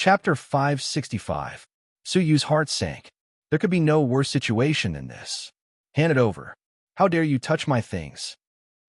Chapter 565. Suyu's heart sank. There could be no worse situation than this. Hand it over. How dare you touch my things?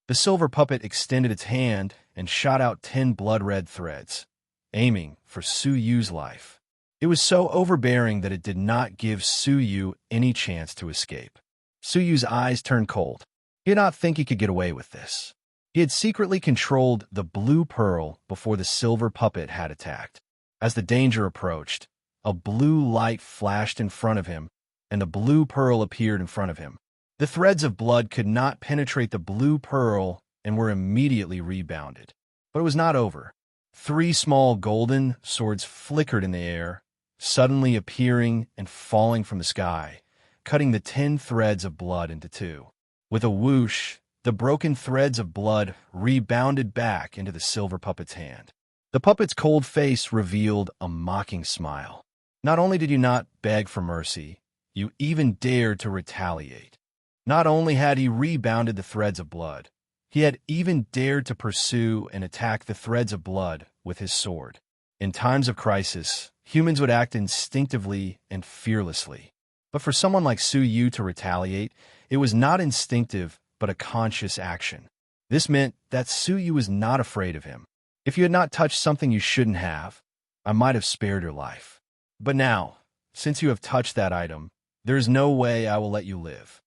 The silver puppet extended its hand and shot out 10 blood-red threads, aiming for Suyu's life. It was so overbearing that it did not give Suyu any chance to escape. Suyu's eyes turned cold. He did not think he could get away with this. He had secretly controlled the blue pearl before the silver puppet had attacked. As the danger approached, a blue light flashed in front of him, and the blue pearl appeared in front of him. The threads of blood could not penetrate the blue pearl and were immediately rebounded. But it was not over. 3 small golden swords flickered in the air, suddenly appearing and falling from the sky, cutting the 10 threads of blood into 2. With a whoosh, the broken threads of blood rebounded back into the silver puppet's hand. The puppet's cold face revealed a mocking smile. Not only did you not beg for mercy, you even dared to retaliate. Not only had he rebounded the threads of blood, he had even dared to pursue and attack the threads of blood with his sword. In times of crisis, humans would act instinctively and fearlessly. But for someone like Suyu to retaliate, it was not instinctive but a conscious action. This meant that Suyu was not afraid of him. If you had not touched something you shouldn't have, I might have spared your life. But now, since you have touched that item, there is no way I will let you live.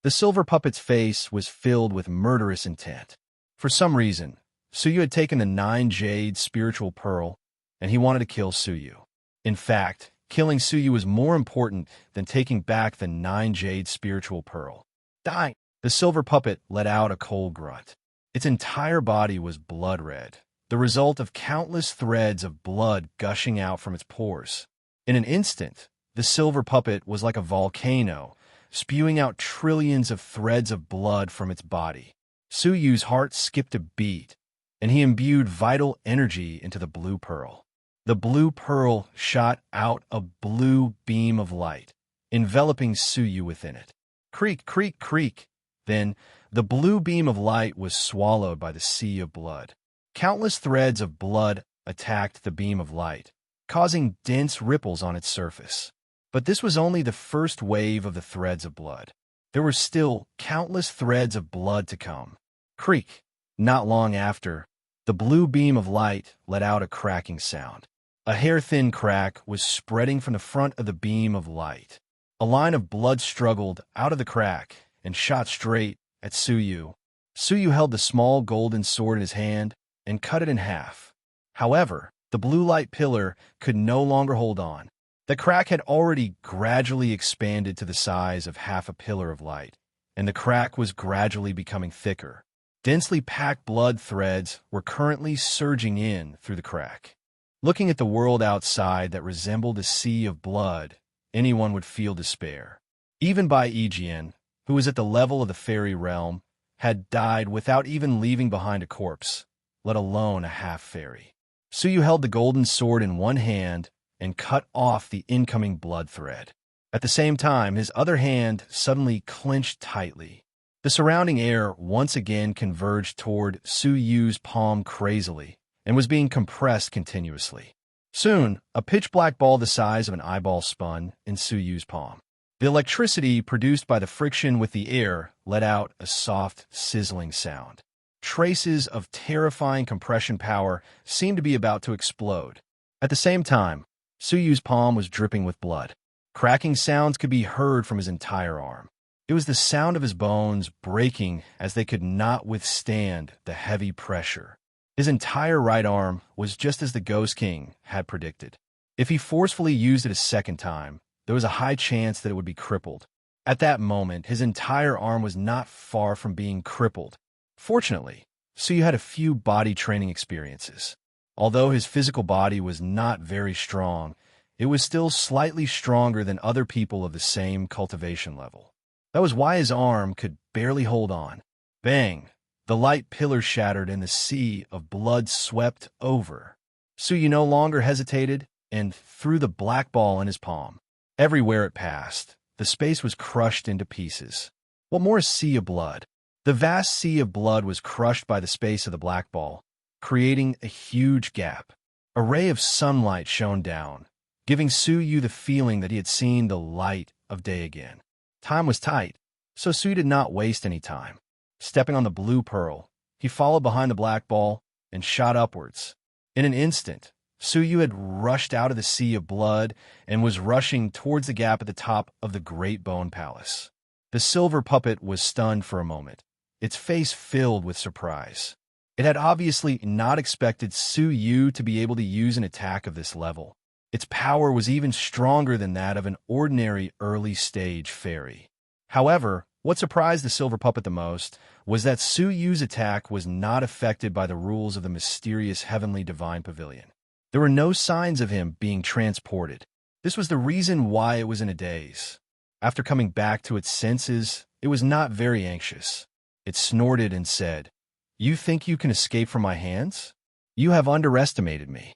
The silver puppet's face was filled with murderous intent. For some reason, Suyu had taken the 9 jade spiritual pearl, and he wanted to kill Suyu. In fact, killing Suyu was more important than taking back the 9 jade spiritual pearl. Die! The silver puppet let out a cold grunt. Its entire body was blood red, the result of countless threads of blood gushing out from its pores. In an instant, the silver puppet was like a volcano, spewing out trillions of threads of blood from its body. Suyu's heart skipped a beat, and he imbued vital energy into the blue pearl. The blue pearl shot out a blue beam of light, enveloping Suyu within it. Creak, creak, creak. Then, the blue beam of light was swallowed by the sea of blood. Countless threads of blood attacked the beam of light, causing dense ripples on its surface. But this was only the first wave of the threads of blood. There were still countless threads of blood to come. Creak! Not long after, the blue beam of light let out a cracking sound. A hair-thin crack was spreading from the front of the beam of light. A line of blood struggled out of the crack and shot straight at Suyu. Suyu held the small golden sword in his hand and cut it in half. However, the blue light pillar could no longer hold on. The crack had already gradually expanded to the size of half a pillar of light, and the crack was gradually becoming thicker. Densely packed blood threads were currently surging in through the crack. Looking at the world outside that resembled a sea of blood, anyone would feel despair. Even Bai Yijian, who was at the level of the fairy realm, had died without even leaving behind a corpse, let alone a half-fairy. Suyu held the golden sword in one hand and cut off the incoming blood thread. At the same time, his other hand suddenly clenched tightly. The surrounding air once again converged toward Suyu's palm crazily and was being compressed continuously. Soon, a pitch-black ball the size of an eyeball spun in Suyu's palm. The electricity produced by the friction with the air let out a soft, sizzling sound. Traces of terrifying compression power seemed to be about to explode. At the same time, Suyu's palm was dripping with blood. Cracking sounds could be heard from his entire arm. It was the sound of his bones breaking as they could not withstand the heavy pressure. His entire right arm was just as the Ghost King had predicted. If he forcefully used it a second time, there was a high chance that it would be crippled. At that moment, his entire arm was not far from being crippled. Fortunately, Suyu had a few body training experiences. Although his physical body was not very strong, it was still slightly stronger than other people of the same cultivation level. That was why his arm could barely hold on. Bang! The light pillar shattered and the sea of blood swept over. Suyu no longer hesitated and threw the black ball in his palm. Everywhere it passed, the space was crushed into pieces. What more is sea of blood? The vast sea of blood was crushed by the space of the black ball, creating a huge gap. A ray of sunlight shone down, giving Su Yu the feeling that he had seen the light of day again. Time was tight, so Su did not waste any time. Stepping on the blue pearl, he followed behind the black ball and shot upwards. In an instant, Su Yu had rushed out of the sea of blood and was rushing towards the gap at the top of the Great Bone Palace. The silver puppet was stunned for a moment, its face filled with surprise. It had obviously not expected Su Yu to be able to use an attack of this level. Its power was even stronger than that of an ordinary early-stage fairy. However, what surprised the silver puppet the most was that Su Yu's attack was not affected by the rules of the mysterious Heavenly Divine Pavilion. There were no signs of him being transported. This was the reason why it was in a daze. After coming back to its senses, it was not very anxious. It snorted and said, "You think you can escape from my hands? You have underestimated me."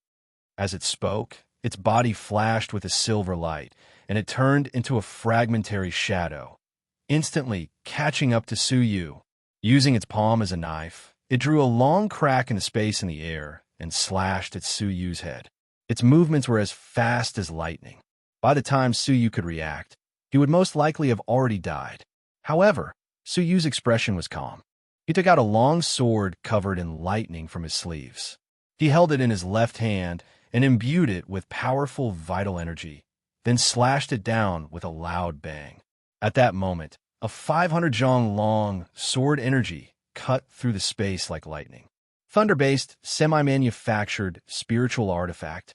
As it spoke, its body flashed with a silver light, and it turned into a fragmentary shadow. Instantly catching up to Su Yu, using its palm as a knife, it drew a long crack in the space in the air and slashed at Su Yu's head. Its movements were as fast as lightning. By the time Su Yu could react, he would most likely have already died. However, Su Yu's expression was calm. He took out a long sword covered in lightning from his sleeves. He held it in his left hand and imbued it with powerful vital energy, then slashed it down with a loud bang. At that moment, a 500 zhong long sword energy cut through the space like lightning. Thunder-based, semi-manufactured spiritual artifact.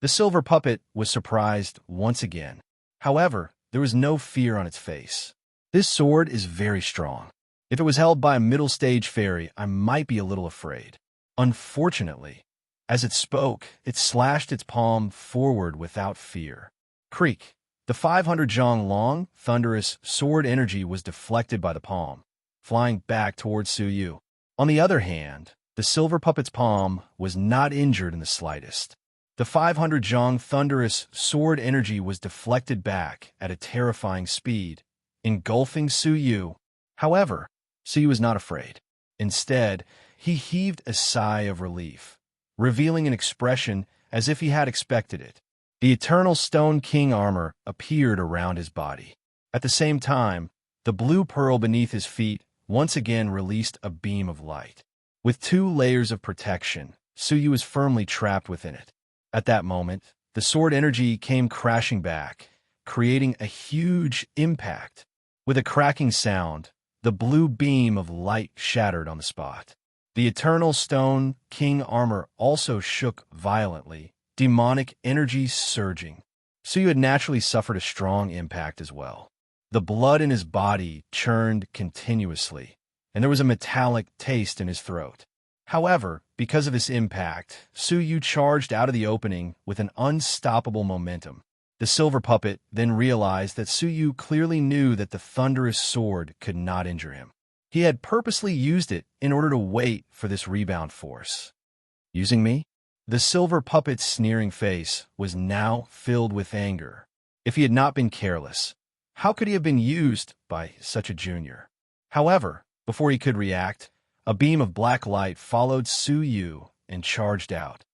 The silver puppet was surprised once again. However, there was no fear on its face. This sword is very strong. If it was held by a middle-stage fairy, I might be a little afraid. Unfortunately, as it spoke, it slashed its palm forward without fear. Creak. The 500 zhong long, thunderous sword energy was deflected by the palm, flying back towards Su Yu. On the other hand, the silver puppet's palm was not injured in the slightest. The 500 zhong thunderous sword energy was deflected back at a terrifying speed, engulfing Su Yu. However, Su Yu was not afraid. Instead, he heaved a sigh of relief, revealing an expression as if he had expected it. The eternal Stone King armor appeared around his body. At the same time, the blue pearl beneath his feet once again released a beam of light. With 2 layers of protection, Su Yu was firmly trapped within it. At that moment, the sword energy came crashing back, creating a huge impact. With a cracking sound, the blue beam of light shattered on the spot. The eternal Stone King armor also shook violently, demonic energy surging. Su Yu had naturally suffered a strong impact as well. The blood in his body churned continuously, and there was a metallic taste in his throat. However, because of this impact, Su Yu charged out of the opening with an unstoppable momentum. The silver puppet then realized that Su Yu clearly knew that the thunderous sword could not injure him. He had purposely used it in order to wait for this rebound force. Using me? The silver puppet's sneering face was now filled with anger. If he had not been careless, how could he have been used by such a junior? However, before he could react, a beam of black light followed Su Yu and charged out.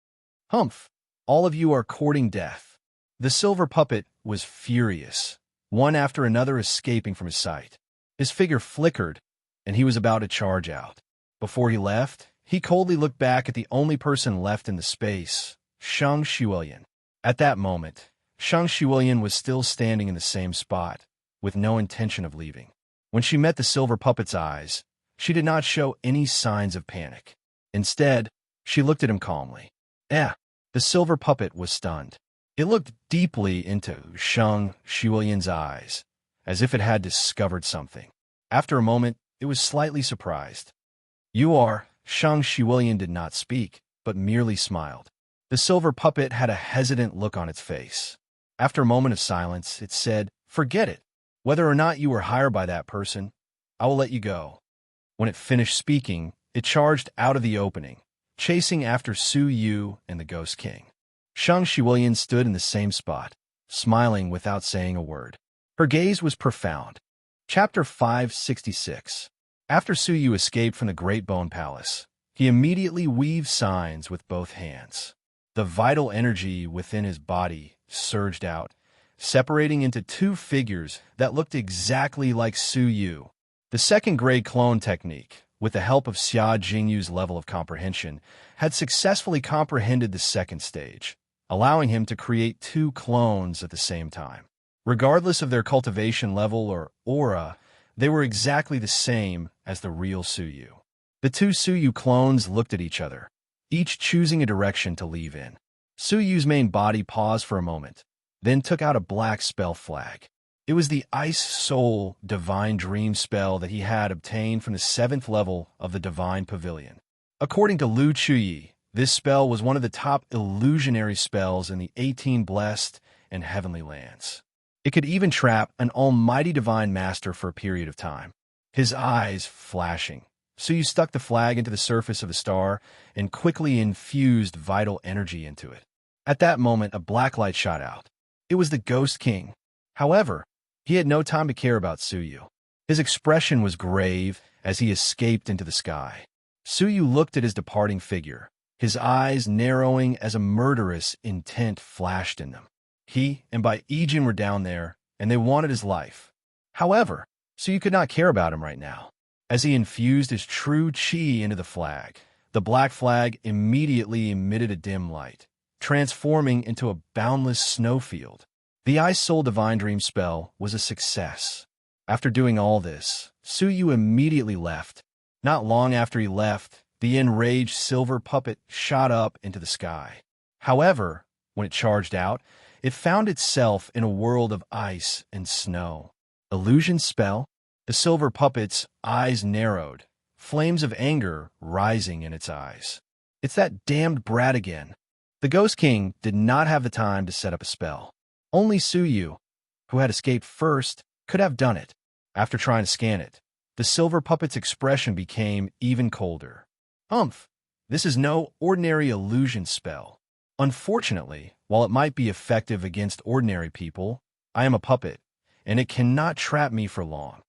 Humph! All of you are courting death. The silver puppet was furious, one after another escaping from his sight. His figure flickered, and he was about to charge out. Before he left, he coldly looked back at the only person left in the space, Shang Xuelian. At that moment, Shang Xuelian was still standing in the same spot, with no intention of leaving. When she met the silver puppet's eyes, she did not show any signs of panic. Instead, she looked at him calmly. The silver puppet was stunned. It looked deeply into Shang Xuelian's eyes, as if it had discovered something. After a moment, it was slightly surprised. "You are..." Shang Xuelian did not speak, but merely smiled. The silver puppet had a hesitant look on its face. After a moment of silence, it said, "Forget it. Whether or not you were hired by that person, I will let you go." When it finished speaking, it charged out of the opening, chasing after Su Yu and the Ghost King. Shang Xuelian stood in the same spot, smiling without saying a word. Her gaze was profound. Chapter 566. After Su Yu escaped from the Great Bone Palace, he immediately weaved signs with both hands. The vital energy within his body surged out, separating into two figures that looked exactly like Su Yu. The second-grade clone technique, with the help of Xia Jingyu's level of comprehension, had successfully comprehended the second stage, allowing him to create two clones at the same time. Regardless of their cultivation level or aura, they were exactly the same as the real Su Yu. The two Su Yu clones looked at each other, each choosing a direction to leave in. Su Yu's main body paused for a moment, then took out a black spell flag. It was the Ice Soul Divine Dream spell that he had obtained from the 7th level of the Divine Pavilion. According to Lu Chuyi, this spell was one of the top illusionary spells in the 18 Blessed and Heavenly Lands. It could even trap an almighty divine master for a period of time. His eyes flashing, Su Yu stuck the flag into the surface of the star and quickly infused vital energy into it. At that moment, a black light shot out. It was the Ghost King. However, he had no time to care about Su Yu. His expression was grave as he escaped into the sky. Su Yu looked at his departing figure, his eyes narrowing as a murderous intent flashed in them. He and Bai Yijin were down there, and they wanted his life. However, Su Yu could not care about him right now. As he infused his true qi into the black flag immediately emitted a dim light, transforming into a boundless snowfield. The Ice Soul Divine Dream spell was a success. After doing all this, Su Yu immediately left. Not long after he left, the enraged silver puppet shot up into the sky. However, when it charged out, it found itself in a world of ice and snow. Illusion spell? The silver puppet's eyes narrowed, flames of anger rising in its eyes. It's that damned brat again. The Ghost King did not have the time to set up a spell. Only Su Yu, who had escaped first, could have done it. After trying to scan it, the silver puppet's expression became even colder. This is no ordinary illusion spell. Unfortunately, while it might be effective against ordinary people, I am a puppet, and it cannot trap me for long.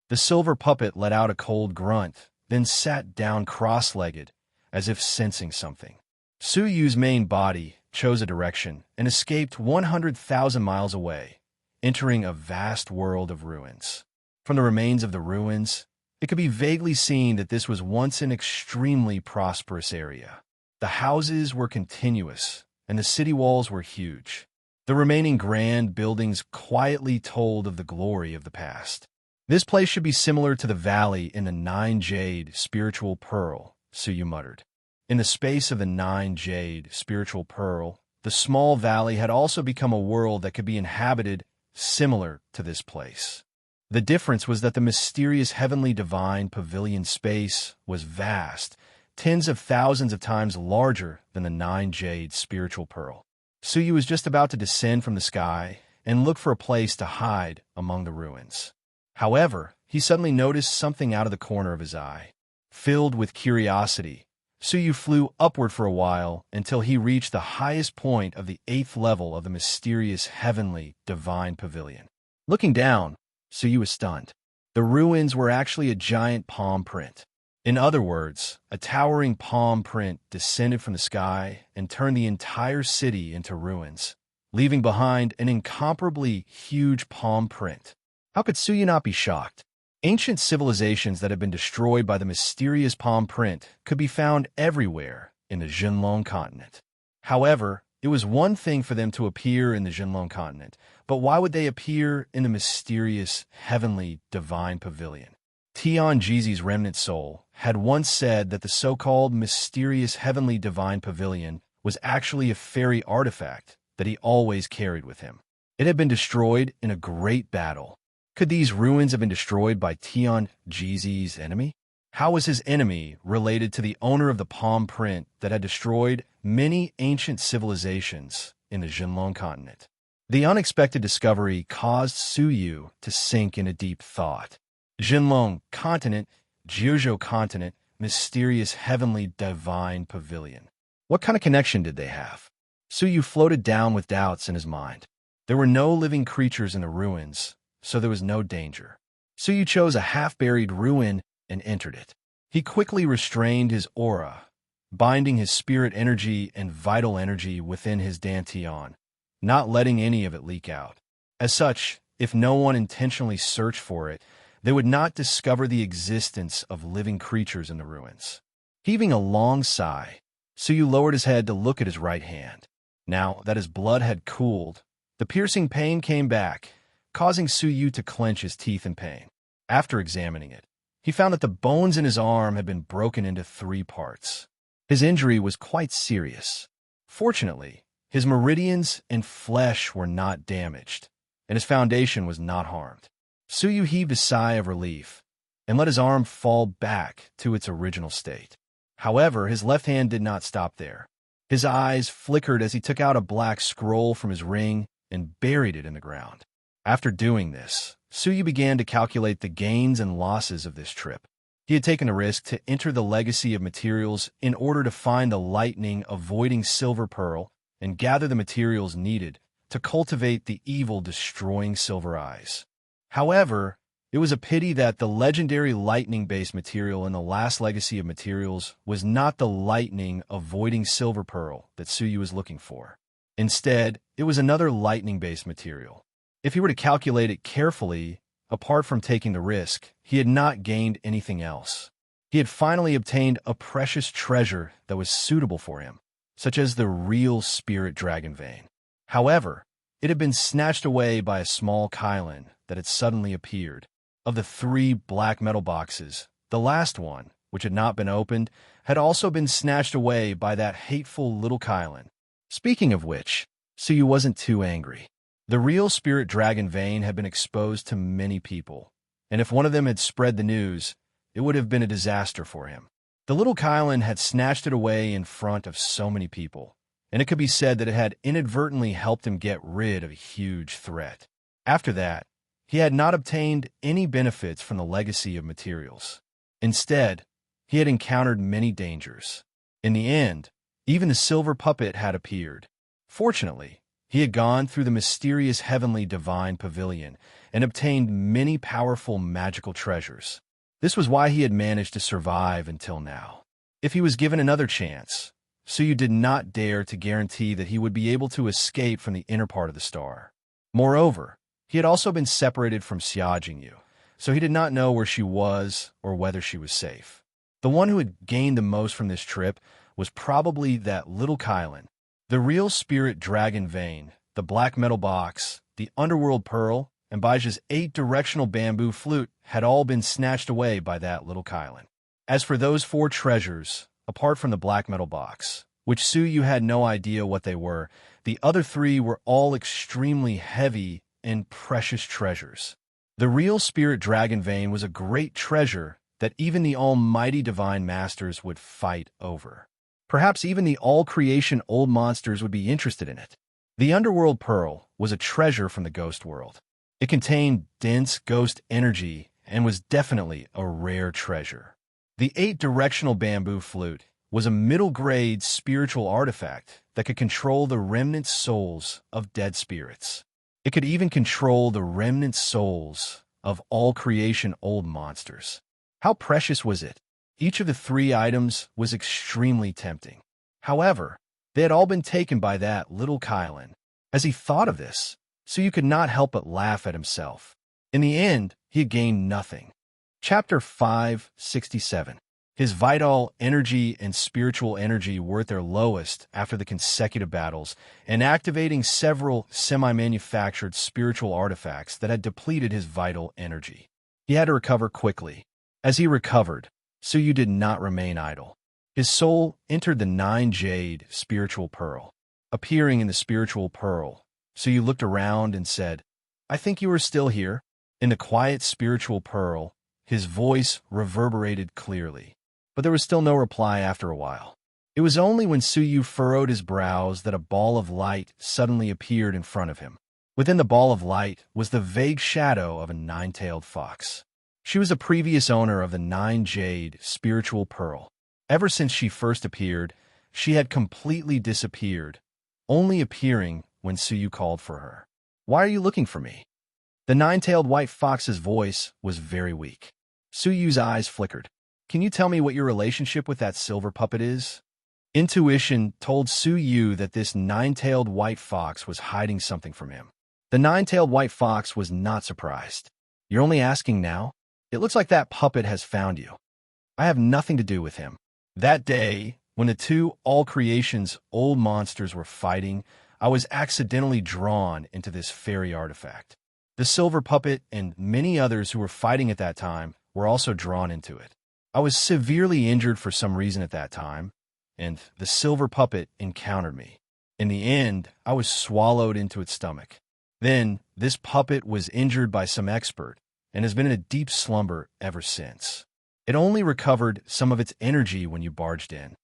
The silver puppet let out a cold grunt, then sat down cross-legged, as if sensing something. Su Yu's main body chose a direction and escaped 100,000 miles away, entering a vast world of ruins. From the remains of the ruins, it could be vaguely seen that this was once an extremely prosperous area. The houses were continuous, and the city walls were huge. The remaining grand buildings quietly told of the glory of the past. This place should be similar to the valley in the 9 Jade Spiritual Pearl, Su Yu muttered. In the space of the 9 Jade Spiritual Pearl, the small valley had also become a world that could be inhabited similar to this place. The difference was that the mysterious heavenly divine pavilion space was vast, tens of thousands of times larger than the 9 Jade Spiritual Pearl. Su Yu was just about to descend from the sky and look for a place to hide among the ruins. However, he suddenly noticed something out of the corner of his eye. Filled with curiosity, Su Yu flew upward for a while until he reached the highest point of the 8th level of the mysterious heavenly divine pavilion. Looking down, Su Yu was stunned. The ruins were actually a giant palm print. In other words, a towering palm print descended from the sky and turned the entire city into ruins, leaving behind an incomparably huge palm print. How could Su Yu not be shocked? Ancient civilizations that had been destroyed by the mysterious palm print could be found everywhere in the Jinlong continent. However, it was one thing for them to appear in the Jinlong continent, but why would they appear in the mysterious heavenly divine pavilion? Tian Jizi's remnant soul had once said that the so-called mysterious heavenly divine pavilion was actually a fairy artifact that he always carried with him. It had been destroyed in a great battle. Could these ruins have been destroyed by Tian Jizi's enemy? How was his enemy related to the owner of the palm print that had destroyed many ancient civilizations in the Jinlong continent? The unexpected discovery caused Su Yu to sink into deep thought. Jinlong continent, Jiuzhou continent, mysterious heavenly divine pavilion. What kind of connection did they have? Su Yu floated down with doubts in his mind. There were no living creatures in the ruins, so there was no danger. Su Yu chose a half-buried ruin and entered it. He quickly restrained his aura, binding his spirit energy and vital energy within his dantian, not letting any of it leak out. As such, if no one intentionally searched for it, they would not discover the existence of living creatures in the ruins. Heaving a long sigh, Suyu lowered his head to look at his right hand. Now that his blood had cooled, the piercing pain came back, causing Suyu to clench his teeth in pain. After examining it, he found that the bones in his arm had been broken into 3 parts. His injury was quite serious. Fortunately, his meridians and flesh were not damaged, and his foundation was not harmed. Suyu heaved a sigh of relief and let his arm fall back to its original state. However, his left hand did not stop there. His eyes flickered as he took out a black scroll from his ring and buried it in the ground. After doing this, Suyu began to calculate the gains and losses of this trip. He had taken the risk to enter the legacy of materials in order to find the lightning-avoiding silver pearl and gather the materials needed to cultivate the evil-destroying silver eyes. However, it was a pity that the legendary lightning-based material in the last legacy of materials was not the lightning-avoiding silver pearl that Suyu was looking for. Instead, it was another lightning-based material. If he were to calculate it carefully, apart from taking the risk, he had not gained anything else. He had finally obtained a precious treasure that was suitable for him, such as the real spirit dragon vein. However, it had been snatched away by a small Kylan that had suddenly appeared. Of the 3 black metal boxes, the last one, which had not been opened, had also been snatched away by that hateful little Kylan. Speaking of which, Suyu wasn't too angry. The real spirit dragon vein had been exposed to many people, and if one of them had spread the news, it would have been a disaster for him. The little Kylan had snatched it away in front of so many people, and it could be said that it had inadvertently helped him get rid of a huge threat. After that, he had not obtained any benefits from the legacy of materials. Instead, he had encountered many dangers. In the end, even the silver puppet had appeared. Fortunately, he had gone through the mysterious heavenly divine pavilion and obtained many powerful magical treasures. This was why he had managed to survive until now. If he was given another chance, Suyu did not dare to guarantee that he would be able to escape from the inner part of the star. Moreover, he had also been separated from Xia Jingyu, so he did not know where she was or whether she was safe. The one who had gained the most from this trip was probably that little Kylan. The real spirit dragon vein, the black metal box, the underworld pearl, and Baija's 8-directional bamboo flute had all been snatched away by that little Kylan. As for those 4 treasures, apart from the black metal box, which Suyu had no idea what they were, the other 3 were all extremely heavy and precious treasures. The real spirit dragon vein was a great treasure that even the almighty divine masters would fight over. Perhaps even the all-creation old monsters would be interested in it. The underworld pearl was a treasure from the ghost world. It contained dense ghost energy and was definitely a rare treasure. The 8-directional bamboo flute was a middle-grade spiritual artifact that could control the remnant souls of dead spirits. It could even control the remnant souls of all-creation old monsters. How precious was it? Each of the 3 items was extremely tempting. However, they had all been taken by that little Kylan. As he thought of this, Suyu could not help but laugh at himself. In the end, he had gained nothing. Chapter 567. His vital energy and spiritual energy were at their lowest after the consecutive battles and activating several semi-manufactured spiritual artifacts that had depleted his vital energy. He had to recover quickly. As he recovered, Suyu did not remain idle. His soul entered the 9-jade spiritual pearl. Appearing in the spiritual pearl, Suyu looked around and said, "I think you are still here." In the quiet spiritual pearl, his voice reverberated clearly, but there was still no reply after a while. It was only when Suyu furrowed his brows that a ball of light suddenly appeared in front of him. Within the ball of light was the vague shadow of a 9-tailed fox. She was a previous owner of the 9-jade spiritual pearl. Ever since she first appeared, she had completely disappeared, only appearing when Suyu called for her. "Why are you looking for me?" The 9-tailed white fox's voice was very weak. Suyu's eyes flickered. "Can you tell me what your relationship with that silver puppet is?" Intuition told Su Yu that this nine-tailed white fox was hiding something from him. The nine-tailed white fox was not surprised. You're only asking now? It looks like that puppet has found you. I have nothing to do with him. That day, when the two all-creations old monsters were fighting, I was accidentally drawn into this fairy artifact. The silver puppet and many others who were fighting at that time were also drawn into it. I was severely injured for some reason at that time, and the silver puppet encountered me. In the end, I was swallowed into its stomach. Then, this puppet was injured by some expert and has been in a deep slumber ever since. It only recovered some of its energy when you barged in.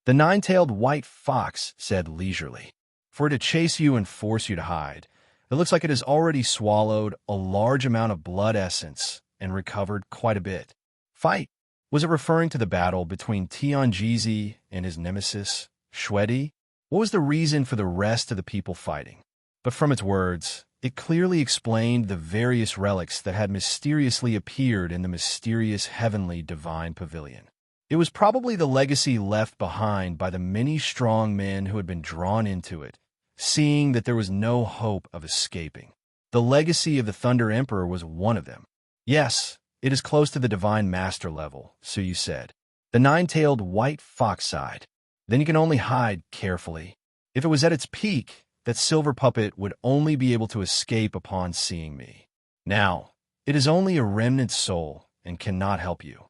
The nine-tailed white fox said leisurely, "For it to chase you and force you to hide, it looks like it has already swallowed a large amount of blood essence and recovered quite a bit." Fight? Was it referring to the battle between Tianjizi and his nemesis, Shuedi? What was the reason for the rest of the people fighting? But from its words, it clearly explained the various relics that had mysteriously appeared in the mysterious heavenly divine pavilion. It was probably the legacy left behind by the many strong men who had been drawn into it, seeing that there was no hope of escaping. The legacy of the Thunder Emperor was one of them. Yes, it is close to the Divine Master level, Su Yu said. The nine-tailed white fox sighed. Then you can only hide carefully. If it was at its peak, that silver puppet would only be able to escape upon seeing me. Now, it is only a remnant soul and cannot help you.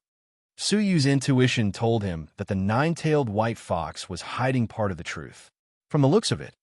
Su Yu's intuition told him that the nine-tailed white fox was hiding part of the truth. From the looks of it,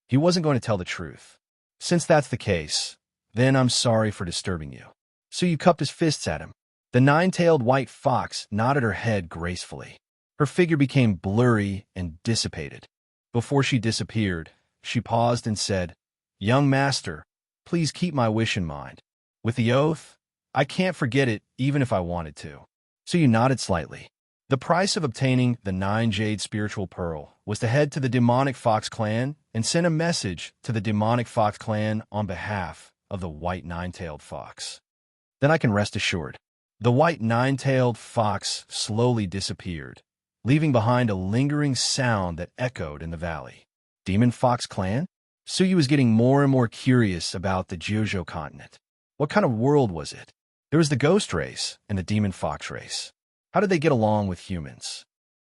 he wasn't going to tell the truth. Since that's the case, then I'm sorry for disturbing you. Su Yu cupped his fists at him. The nine-tailed white fox nodded her head gracefully. Her figure became blurry and dissipated. Before she disappeared, she paused and said, "Young master, please keep my wish in mind. With the oath, I can't forget it even if I wanted to." Su Yu nodded slightly. The price of obtaining the 9-jade spiritual pearl was to head to the demonic fox clan and send a message to the demonic fox clan on behalf of the white nine-tailed fox. Then I can rest assured. The white nine-tailed fox slowly disappeared, leaving behind a lingering sound that echoed in the valley. Demon Fox Clan? Su Yu was getting more and more curious about the Jiuzhou continent. What kind of world was it? There was the ghost race and the demon fox race. How did they get along with humans?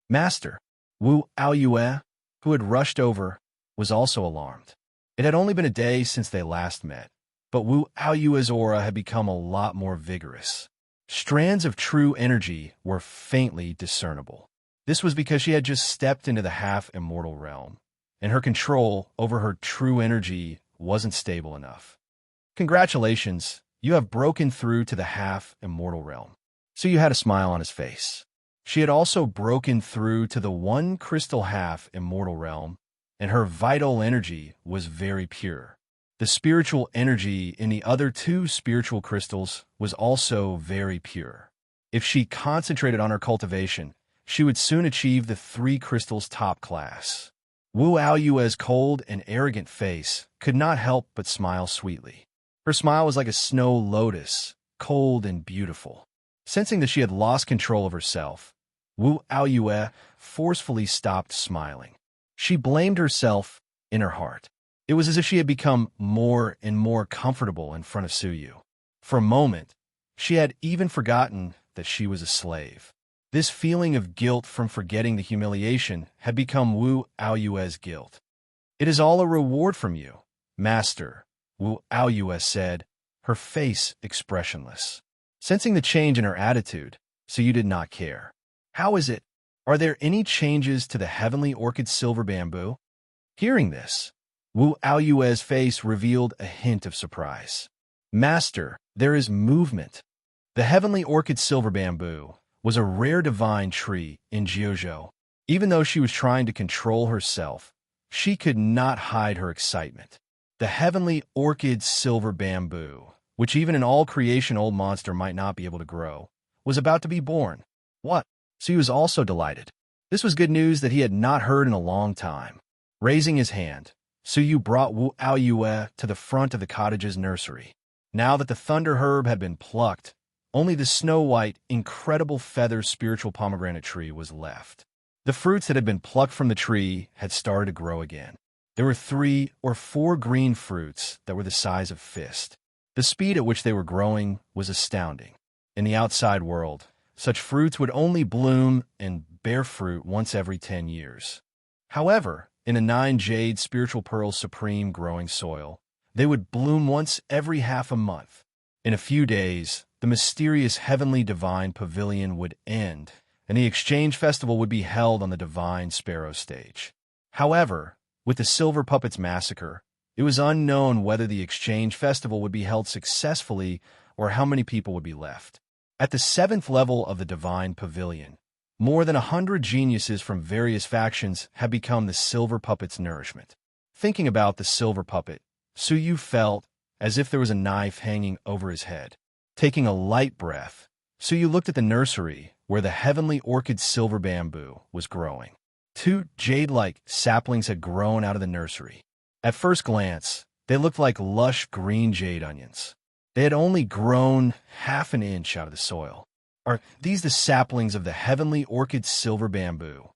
Master, Wu Aoyue, who had rushed over, was also alarmed. It had only been a day since they last met, but Wu Aoyue's aura had become a lot more vigorous. Strands of true energy were faintly discernible. This was because she had just stepped into the half-immortal realm, and her control over her true energy wasn't stable enough. Congratulations, you have broken through to the half-immortal realm. Su Yu had a smile on his face. She had also broken through to the one crystal half-immortal realm, and her vital energy was very pure. The spiritual energy in the other two spiritual crystals was also very pure. If she concentrated on her cultivation, she would soon achieve the three crystals' top class. Wu Aoyue's cold and arrogant face could not help but smile sweetly. Her smile was like a snow lotus, cold and beautiful. Sensing that she had lost control of herself, Wu Aoyue forcefully stopped smiling. She blamed herself in her heart. It was as if she had become more and more comfortable in front of Su Yu. For a moment, she had even forgotten that she was a slave. This feeling of guilt from forgetting the humiliation had become Wu Aoyue's guilt. "It is all a reward from you, master," Wu Aoyue said, her face expressionless. Sensing the change in her attitude, Su Yu did not care. "How is it? Are there any changes to the heavenly orchid silver bamboo?" Hearing this, Wu Aoyue's face revealed a hint of surprise. "Master, there is movement." The heavenly orchid silver bamboo was a rare divine tree in Jiuzhou. Even though she was trying to control herself, she could not hide her excitement. The heavenly orchid silver bamboo, which even an all-creation old monster might not be able to grow, was about to be born. What? So he was also delighted. This was good news that he had not heard in a long time. Raising his hand, Su Yu brought Wu Aoyue to the front of the cottage's nursery. Now that the thunder herb had been plucked, only the snow-white, incredible feather spiritual pomegranate tree was left. The fruits that had been plucked from the tree had started to grow again. There were 3 or 4 green fruits that were the size of fist. The speed at which they were growing was astounding. In the outside world, such fruits would only bloom and bear fruit once every 10 years. However, in a 9 jade spiritual pearl supreme growing soil, they would bloom once every half a month. In a few days, the mysterious heavenly divine pavilion would end, and the exchange festival would be held on the divine sparrow stage. However, with the Silver Puppets massacre, it was unknown whether the exchange festival would be held successfully or how many people would be left. At the 7th level of the divine pavilion, more than 100 geniuses from various factions had become the Silver Puppet's nourishment. Thinking about the Silver Puppet, Suyu felt as if there was a knife hanging over his head. Taking a light breath, Suyu looked at the nursery where the heavenly orchid silver bamboo was growing. 2 jade-like saplings had grown out of the nursery. At first glance, they looked like lush green jade onions. They had only grown half an inch out of the soil. Are these the saplings of the heavenly orchid silver bamboo?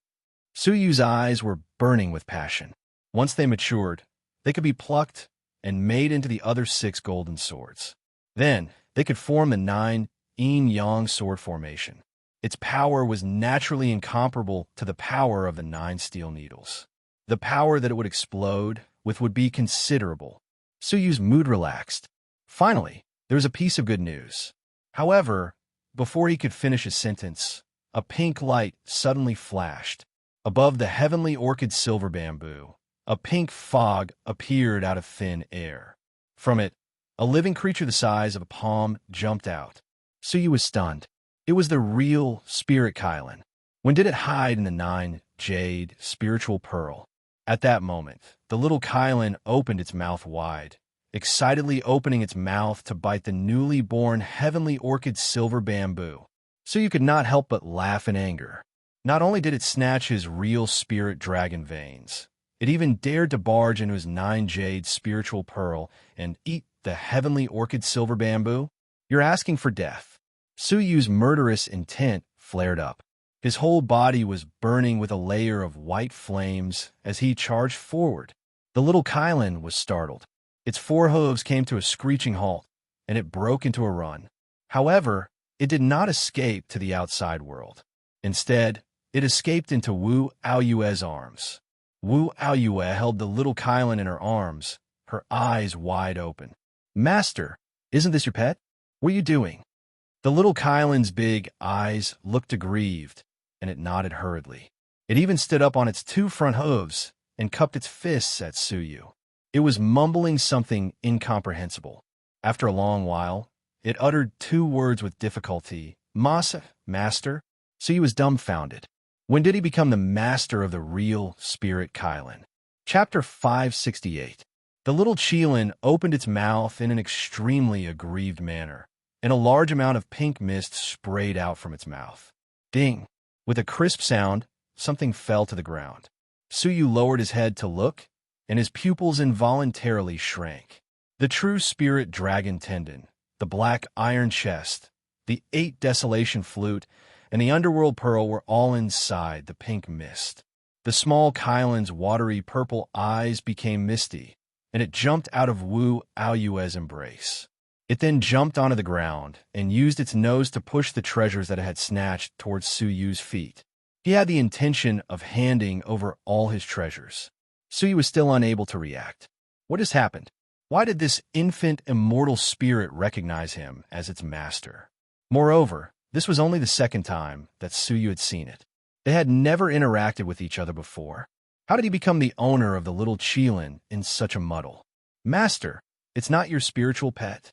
Suyu's eyes were burning with passion. Once they matured, they could be plucked and made into the other 6 golden swords. Then, they could form the 9 yin-yang sword formation. Its power was naturally incomparable to the power of the 9 steel needles. The power that it would explode with would be considerable. Suyu's mood relaxed. Finally, there was a piece of good news. However, before he could finish his sentence, a pink light suddenly flashed. Above the heavenly orchid silver bamboo, a pink fog appeared out of thin air. From it, a living creature the size of a palm jumped out. Suyu was stunned. It was the real spirit Kylan. When did it hide in the 9 jade spiritual pearl? At that moment, the little Kylan opened its mouth wide, excitedly opening its mouth to bite the newly born heavenly orchid silver bamboo. Suyu could not help but laugh in anger. Not only did it snatch his real spirit dragon veins, it even dared to barge into his 9 jade spiritual pearl and eat the heavenly orchid silver bamboo. You're asking for death. Suyu's murderous intent flared up. His whole body was burning with a layer of white flames as he charged forward. The little Kylan was startled. Its 4 hooves came to a screeching halt, and it broke into a run. However, it did not escape to the outside world. Instead, it escaped into Wu Aoyue's arms. Wu Aoyue held the little Kylan in her arms, her eyes wide open. "Master, isn't this your pet? What are you doing?" The little Kylan's big eyes looked aggrieved, and it nodded hurriedly. It even stood up on its 2 front hooves and cupped its fists at Suyu. It was mumbling something incomprehensible. After a long while, it uttered 2 words with difficulty. "Masa, master?" Suyu was dumbfounded. When did he become the master of the real spirit Kylan? Chapter 568. The little Qilin opened its mouth in an extremely aggrieved manner, and a large amount of pink mist sprayed out from its mouth. Ding! With a crisp sound, something fell to the ground. Suyu lowered his head to look, and his pupils involuntarily shrank. The true spirit dragon tendon, the black iron chest, the 8 desolation flute, and the underworld pearl were all inside the pink mist. The small Kylan's watery purple eyes became misty, and it jumped out of Wu Aoyue's embrace. It then jumped onto the ground and used its nose to push the treasures that it had snatched towards Suyu's feet. He had the intention of handing over all his treasures. Suyu was still unable to react. What has happened? Why did this infant immortal spirit recognize him as its master? Moreover, this was only the 2nd time that Suyu had seen it. They had never interacted with each other before. How did he become the owner of the little Qilin in such a muddle? "Master, it's not your spiritual pet."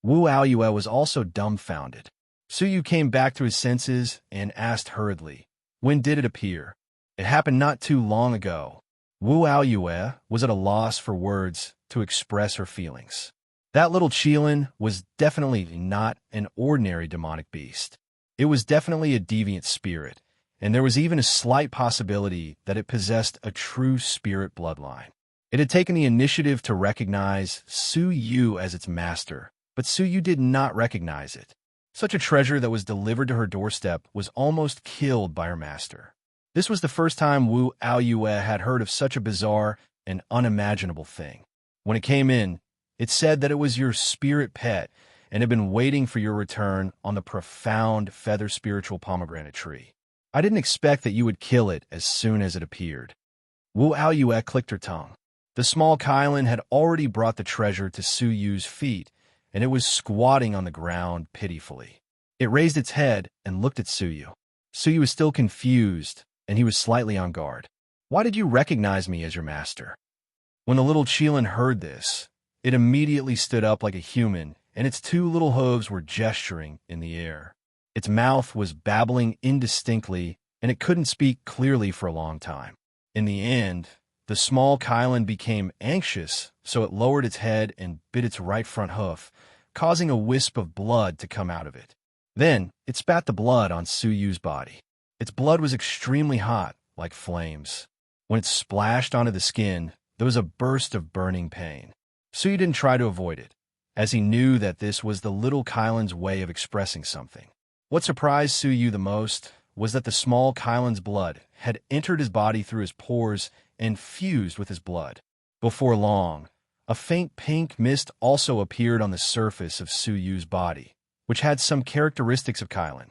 Wu Aoyue was also dumbfounded. Suyu came back to his senses and asked hurriedly, "When did it appear?" "It happened not too long ago." Wu Aoyue was at a loss for words to express her feelings. That little Qilin was definitely not an ordinary demonic beast. It was definitely a deviant spirit, and there was even a slight possibility that it possessed a true spirit bloodline. It had taken the initiative to recognize Suyu as its master, but Suyu did not recognize it. Such a treasure that was delivered to her doorstep was almost killed by her master. This was the first time Wu Aoyue had heard of such a bizarre and unimaginable thing. When it came in, it said that it was your spirit pet and had been waiting for your return on the profound feather spiritual pomegranate tree. I didn't expect that you would kill it as soon as it appeared. Wu Aoyue clicked her tongue. The small Kylan had already brought the treasure to Su Yu's feet, and it was squatting on the ground pitifully. It raised its head and looked at Su Yu. Su Yu was still confused, and he was slightly on guard. Why did you recognize me as your master? When the little Qilin heard this, it immediately stood up like a human, and its two little hooves were gesturing in the air. Its mouth was babbling indistinctly, and it couldn't speak clearly for a long time. In the end, the small Kylan became anxious, so it lowered its head and bit its right front hoof, causing a wisp of blood to come out of it. Then, it spat the blood on Su Yu's body. Its blood was extremely hot, like flames. When it splashed onto the skin, there was a burst of burning pain. Su Yu didn't try to avoid it, as he knew that this was the little Kylan's way of expressing something. What surprised Su Yu the most was that the small Kylan's blood had entered his body through his pores and fused with his blood. Before long, a faint pink mist also appeared on the surface of Su Yu's body, which had some characteristics of Kylan.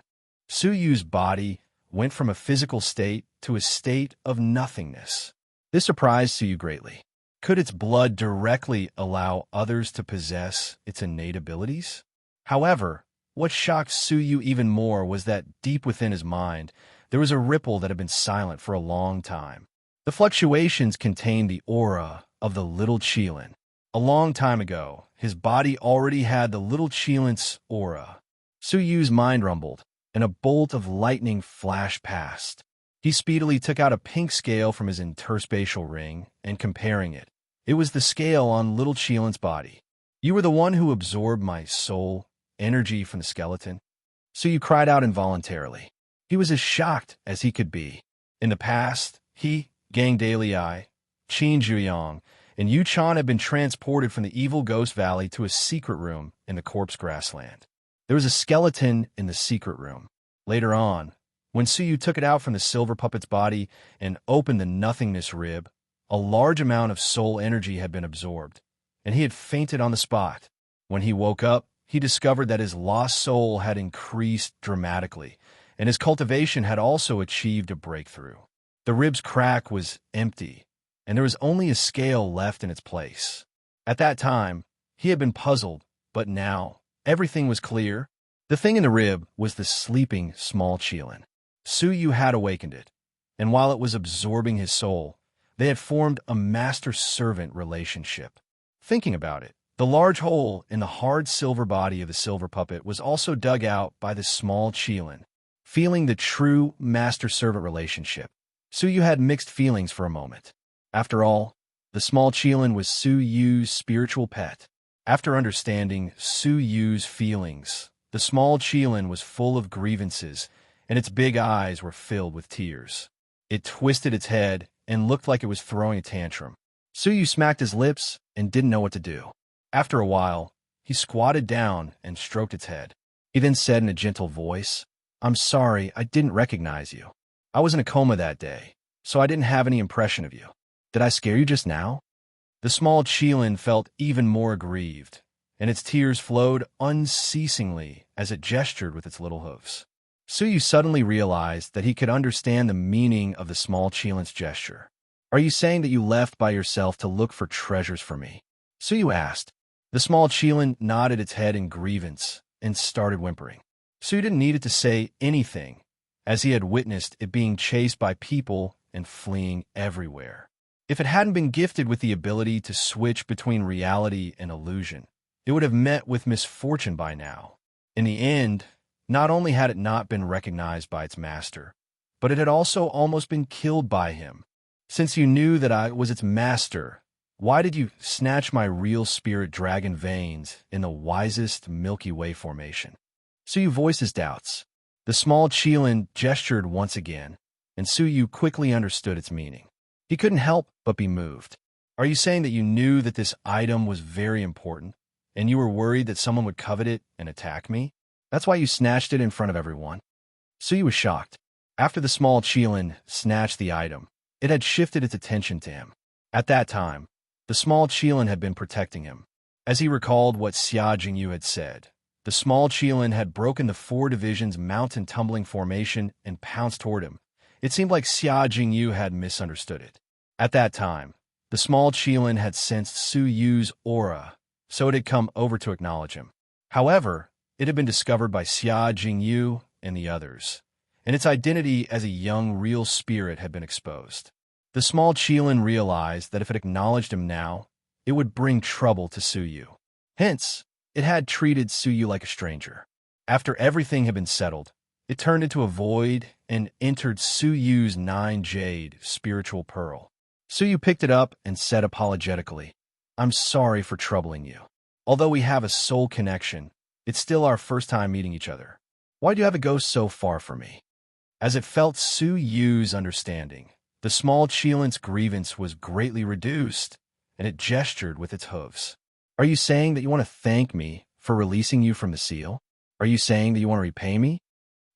Su Yu's body went from a physical state to a state of nothingness. This surprised Su Yu greatly. Could its blood directly allow others to possess its innate abilities? However, what shocked Su Yu even more was that deep within his mind, there was a ripple that had been silent for a long time. The fluctuations contained the aura of the little Qilin. A long time ago, his body already had the little Qilin's aura. Su Yu's mind rumbled, and a bolt of lightning flashed past. He speedily took out a pink scale from his interspatial ring, and comparing it, it was the scale on little Qilin's body. You were the one who absorbed my soul energy from the skeleton. Su Yu cried out involuntarily. He was as shocked as he could be. In the past, he, Gang Dalei, Qin Zhuyang, and Yu Chan had been transported from the evil Ghost Valley to a secret room in the corpse grassland. There was a skeleton in the secret room. Later on, when Su Yu took it out from the silver puppet's body and opened the nothingness rib, a large amount of soul energy had been absorbed, and he had fainted on the spot. When he woke up, he discovered that his lost soul had increased dramatically, and his cultivation had also achieved a breakthrough. The rib's crack was empty, and there was only a scale left in its place. At that time, he had been puzzled, but now everything was clear. The thing in the rib was the sleeping small Qilin. Su Yu had awakened it, and while it was absorbing his soul, they had formed a master-servant relationship. Thinking about it, the large hole in the hard silver body of the silver puppet was also dug out by the small Qilin. Feeling the true master-servant relationship, Su Yu had mixed feelings for a moment. After all, the small Qilin was Su Yu's spiritual pet. After understanding Su Yu's feelings, the small Qilin was full of grievances, and its big eyes were filled with tears. It twisted its head and looked like it was throwing a tantrum. Su Yu smacked his lips and didn't know what to do. After a while, he squatted down and stroked its head. He then said in a gentle voice, "I'm sorry, I didn't recognize you. I was in a coma that day, so I didn't have any impression of you. Did I scare you just now?" The small Qilin felt even more aggrieved, and its tears flowed unceasingly as it gestured with its little hoofs. Su Yu suddenly realized that he could understand the meaning of the small Qilin's gesture. "Are you saying that you left by yourself to look for treasures for me?" Su Yu asked. The small Qilin nodded its head in grievance and started whimpering. Su Yu didn't need it to say anything, as he had witnessed it being chased by people and fleeing everywhere. If it hadn't been gifted with the ability to switch between reality and illusion, it would have met with misfortune by now. In the end, not only had it not been recognized by its master, but it had also almost been killed by him. "Since you knew that I was its master, why did you snatch my real spirit dragon veins in the wisest Milky Way formation?" Su Yu voiced his doubts. The small Qilin gestured once again, and Su Yu quickly understood its meaning. He couldn't help but be moved. "Are you saying that you knew that this item was very important, and you were worried that someone would covet it and attack me? That's why you snatched it in front of everyone?" Su Yu was shocked. After the small Qilin snatched the item, it had shifted its attention to him. At that time, the small Qilin had been protecting him. As he recalled what Xia Jingyu had said, the small Qilin had broken the 4 divisions mountain tumbling formation and pounced toward him. It seemed like Xia Jingyu had misunderstood it. At that time, the small Qilin had sensed Su Yu's aura, so it had come over to acknowledge him. However, it had been discovered by Xia Jingyu and the others, and its identity as a young real spirit had been exposed. The small Qilin realized that if it acknowledged him now, it would bring trouble to Su Yu. Hence, it had treated Su Yu like a stranger. After everything had been settled, it turned into a void and entered Su Yu's 9 jade spiritual pearl. Su Yu picked it up and said apologetically, "I'm sorry for troubling you. Although we have a soul connection, it's still our first time meeting each other. Why do you have to go so far for me?" As it felt Su Yu's understanding, the small Qilin's grievance was greatly reduced, and it gestured with its hooves. "Are you saying that you want to thank me for releasing you from the seal? Are you saying that you want to repay me?"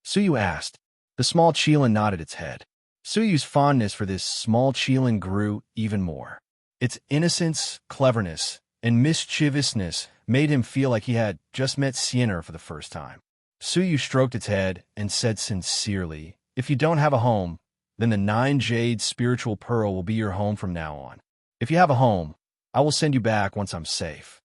Su Yu asked. The small Qilin nodded its head. Su Yu's fondness for this small Qilin grew even more. Its innocence, cleverness, and mischievousness made him feel like he had just met Sienner for the first time. Su Yu stroked its head and said sincerely, "If you don't have a home, then the 9 jade spiritual pearl will be your home from now on. If you have a home, I will send you back once I'm safe."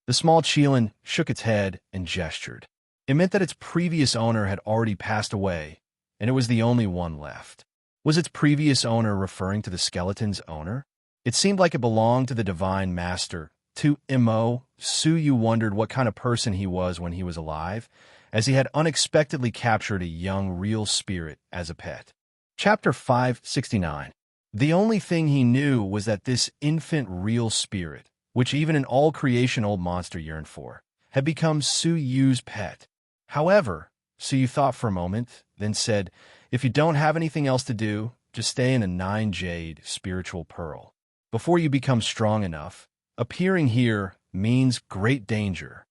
The small Qilin shook its head and gestured. It meant that its previous owner had already passed away, and it was the only one left. Was its previous owner referring to the skeleton's owner? It seemed like it belonged to the divine master. To Mo, Su Yu wondered what kind of person he was when he was alive, as he had unexpectedly captured a young real spirit as a pet. Chapter 569. The only thing he knew was that this infant real spirit, which even an all-creation old monster yearned for, had become Su Yu's pet. However, Su Yu thought for a moment, then said, "If you don't have anything else to do, just stay in a 9 jade spiritual pearl. Before you become strong enough, appearing here means great danger."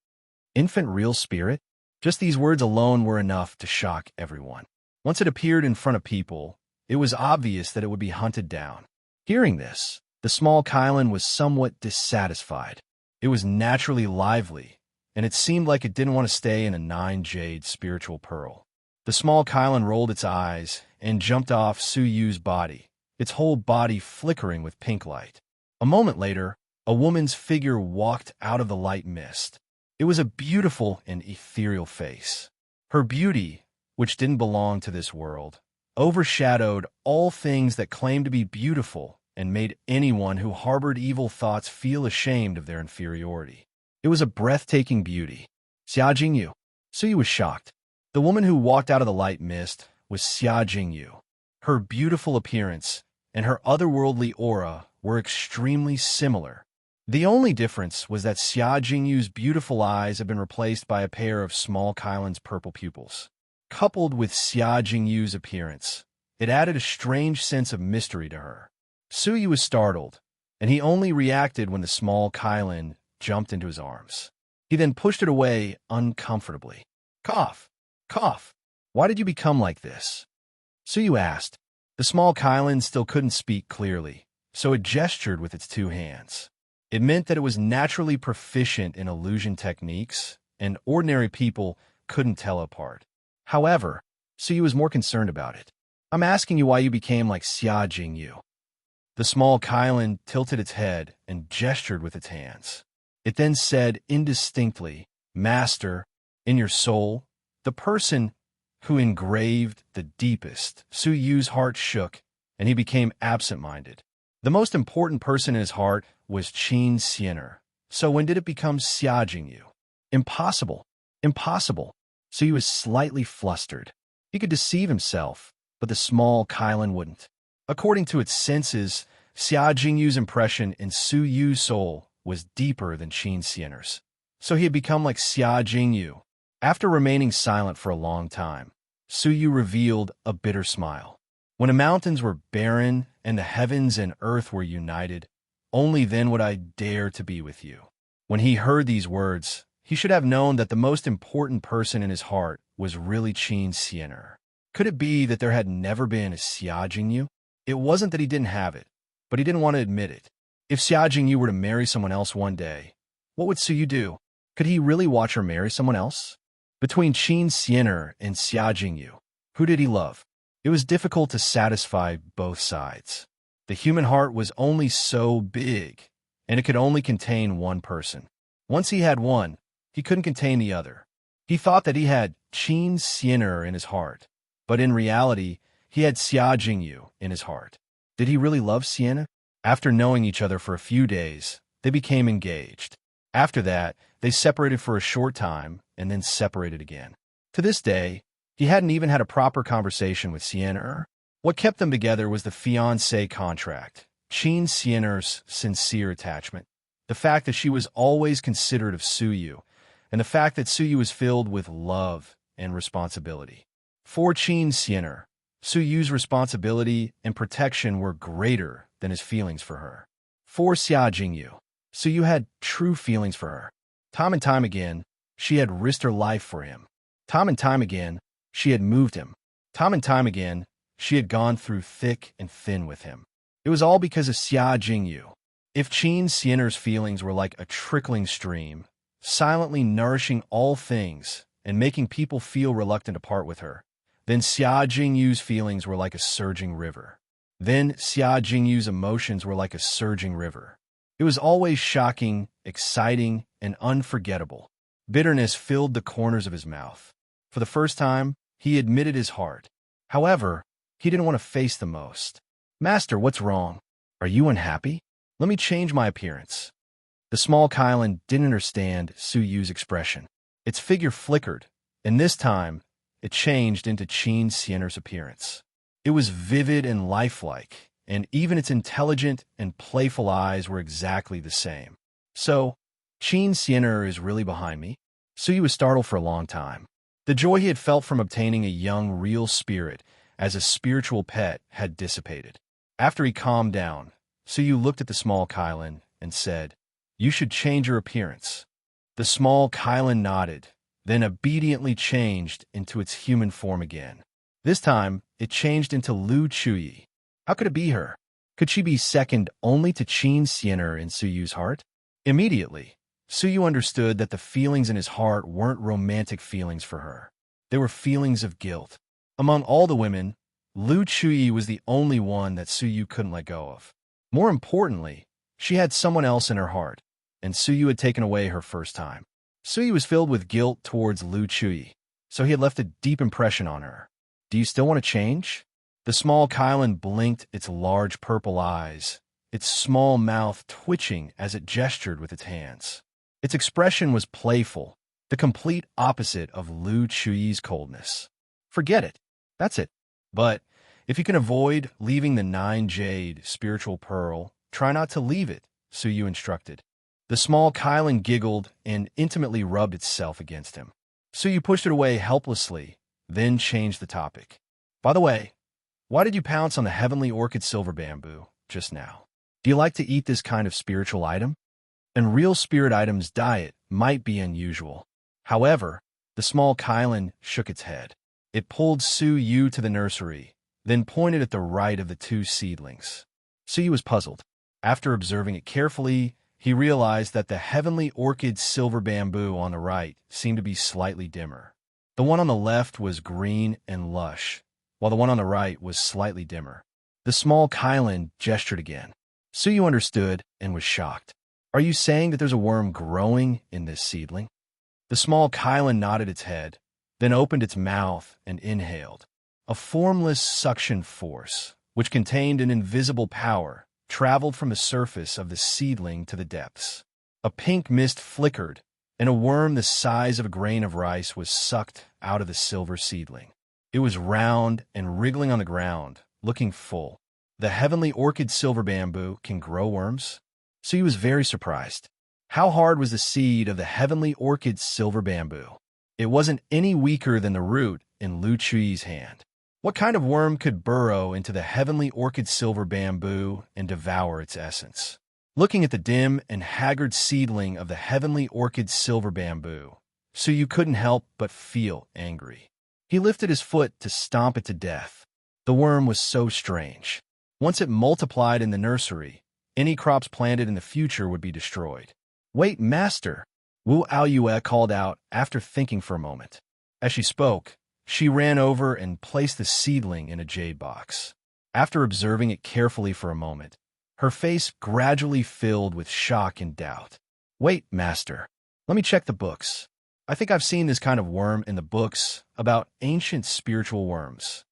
Infant real spirit? Just these words alone were enough to shock everyone. Once it appeared in front of people, it was obvious that it would be hunted down. Hearing this, the small Qilin was somewhat dissatisfied. It was naturally lively, and it seemed like it didn't want to stay in a 9 jade spiritual pearl. The small Qilin rolled its eyes and jumped off Su Yu's body, its whole body flickering with pink light. A moment later, a woman's figure walked out of the light mist. It was a beautiful and ethereal face. Her beauty, which didn't belong to this world, overshadowed all things that claimed to be beautiful and made anyone who harbored evil thoughts feel ashamed of their inferiority. It was a breathtaking beauty. Xia Jingyu. Su Yu was shocked. The woman who walked out of the light mist was Xia Jingyu. Her beautiful appearance and her otherworldly aura were extremely similar. The only difference was that Xia Jingyu's beautiful eyes had been replaced by a pair of small Qilin's purple pupils. Coupled with Xia Jingyu's appearance, it added a strange sense of mystery to her. Su Yu was startled, and he only reacted when the small Qilin jumped into his arms. He then pushed it away uncomfortably. "Cough! Cough! Why did you become like this?" Su Yu asked. The small Qilin still couldn't speak clearly, so it gestured with its 2 hands. It meant that it was naturally proficient in illusion techniques, and ordinary people couldn't tell apart. However, Su Yu was more concerned about it. "I'm asking you why you became like Xia Jingyu." The small Qilin tilted its head and gestured with its hands. It then said indistinctly, "Master, in your soul, the person who engraved the deepest." Su Yu's heart shook, and he became absent-minded. The most important person in his heart was Qin Sienner. So when did it become Xia Jingyu? Impossible. Impossible. Su Yu was slightly flustered. He could deceive himself, but the small Qilin wouldn't. According to its senses, Xia Jingyu's impression in Su Yu's soul was deeper than Qin Sienner's. So he had become like Xia Jingyu. After remaining silent for a long time, Su Yu revealed a bitter smile. "When the mountains were barren and the heavens and earth were united, only then would I dare to be with you." When he heard these words, he should have known that the most important person in his heart was really Qin Sienner. Could it be that there had never been a Xia Jingyu? It wasn't that he didn't have it, but he didn't want to admit it. If Xia Jingyu were to marry someone else one day, what would Suyu do? Could he really watch her marry someone else? Between Qin Xiener and Xia Jingyu, who did he love? It was difficult to satisfy both sides. The human heart was only so big, and it could only contain one person. Once he had one, he couldn't contain the other. He thought that he had Qin Xiener in his heart, but in reality, he had Xia Jingyu in his heart. Did he really love Sienna? After knowing each other for a few days, they became engaged. After that, they separated for a short time and then separated again. To this day, he hadn't even had a proper conversation with Sienna. What kept them together was the fiancé contract, Qin Xiener's sincere attachment, the fact that she was always considerate of Suyu, and the fact that Suyu was filled with love and responsibility. For Qin Xiener, Suyu's responsibility and protection were greater than his feelings for her. For Xia Jingyu, Suyu had true feelings for her. Time and time again, she had risked her life for him. Time and time again, she had moved him. Time and time again, she had gone through thick and thin with him. It was all because of Xia Jingyu. If Qin Xiener's feelings were like a trickling stream, silently nourishing all things and making people feel reluctant to part with her, then Xia Jingyu's feelings were like a surging river. Then Xia Jingyu's emotions were like a surging river. It was always shocking, exciting, and unforgettable. Bitterness filled the corners of his mouth. For the first time, he admitted his heart. However, he didn't want to face the most. "Master, what's wrong? Are you unhappy? Let me change my appearance." The small Kylan didn't understand Suyu's expression. Its figure flickered, and this time, it changed into Qin Xiener's appearance. It was vivid and lifelike, and even its intelligent and playful eyes were exactly the same. "So, Qin Xiener is really behind me?" Suyu was startled for a long time. The joy he had felt from obtaining a young, real spirit as a spiritual pet had dissipated. After he calmed down, Suyu looked at the small Kylan and said, "You should change your appearance." The small Kylan nodded, then obediently changed into its human form again. This time, it changed into Lu Chuyi. How could it be her? Could she be second only to Qin Xiener in Suyu's heart? Immediately, Suyu understood that the feelings in his heart weren't romantic feelings for her. They were feelings of guilt. Among all the women, Lu Chuyi was the only one that Suyu couldn't let go of. More importantly, she had someone else in her heart, and Suyu had taken away her first time. Suyu was filled with guilt towards Lu Chuyi, so he had left a deep impression on her. "Do you still want to change?" The small Kylan blinked its large purple eyes, its small mouth twitching as it gestured with its hands. Its expression was playful, the complete opposite of Lu Chuyi's coldness. "Forget it. That's it. But if you can avoid leaving the 9 jade spiritual pearl, try not to leave it," Suyu instructed. The small Kylan giggled and intimately rubbed itself against him. Suyu pushed it away helplessly, then changed the topic. "By the way, why did you pounce on the heavenly orchid silver bamboo just now? Do you like to eat this kind of spiritual item?" And real spirit item's diet might be unusual. However, the small Kylan shook its head. It pulled Suyu to the nursery, then pointed at the right of the 2 seedlings. Suyu was puzzled. After observing it carefully, he realized that the heavenly orchid silver bamboo on the right seemed to be slightly dimmer. The one on the left was green and lush, while the one on the right was slightly dimmer. The small Kylan gestured again. Suyu understood and was shocked. "Are you saying that there's a worm growing in this seedling?" The small Kylan nodded its head, then opened its mouth and inhaled. A formless suction force, which contained an invisible power, traveled from the surface of the seedling to the depths. A pink mist flickered, and a worm the size of a grain of rice was sucked out of the silver seedling. It was round and wriggling on the ground, looking full. The heavenly orchid silver bamboo can grow worms? So he was very surprised. How hard was the seed of the heavenly orchid silver bamboo? It wasn't any weaker than the root in Lu Chuyi's hand. What kind of worm could burrow into the heavenly orchid silver bamboo and devour its essence? Looking at the dim and haggard seedling of the heavenly orchid silver bamboo, Suyu couldn't help but feel angry. He lifted his foot to stomp it to death. The worm was so strange. Once it multiplied in the nursery, any crops planted in the future would be destroyed. "Wait, master," Wu Aoyue called out after thinking for a moment. As she spoke, she ran over and placed the seedling in a jade box. After observing it carefully for a moment, her face gradually filled with shock and doubt. "Wait, master. Let me check the books. I think I've seen this kind of worm in the books about ancient spiritual worms."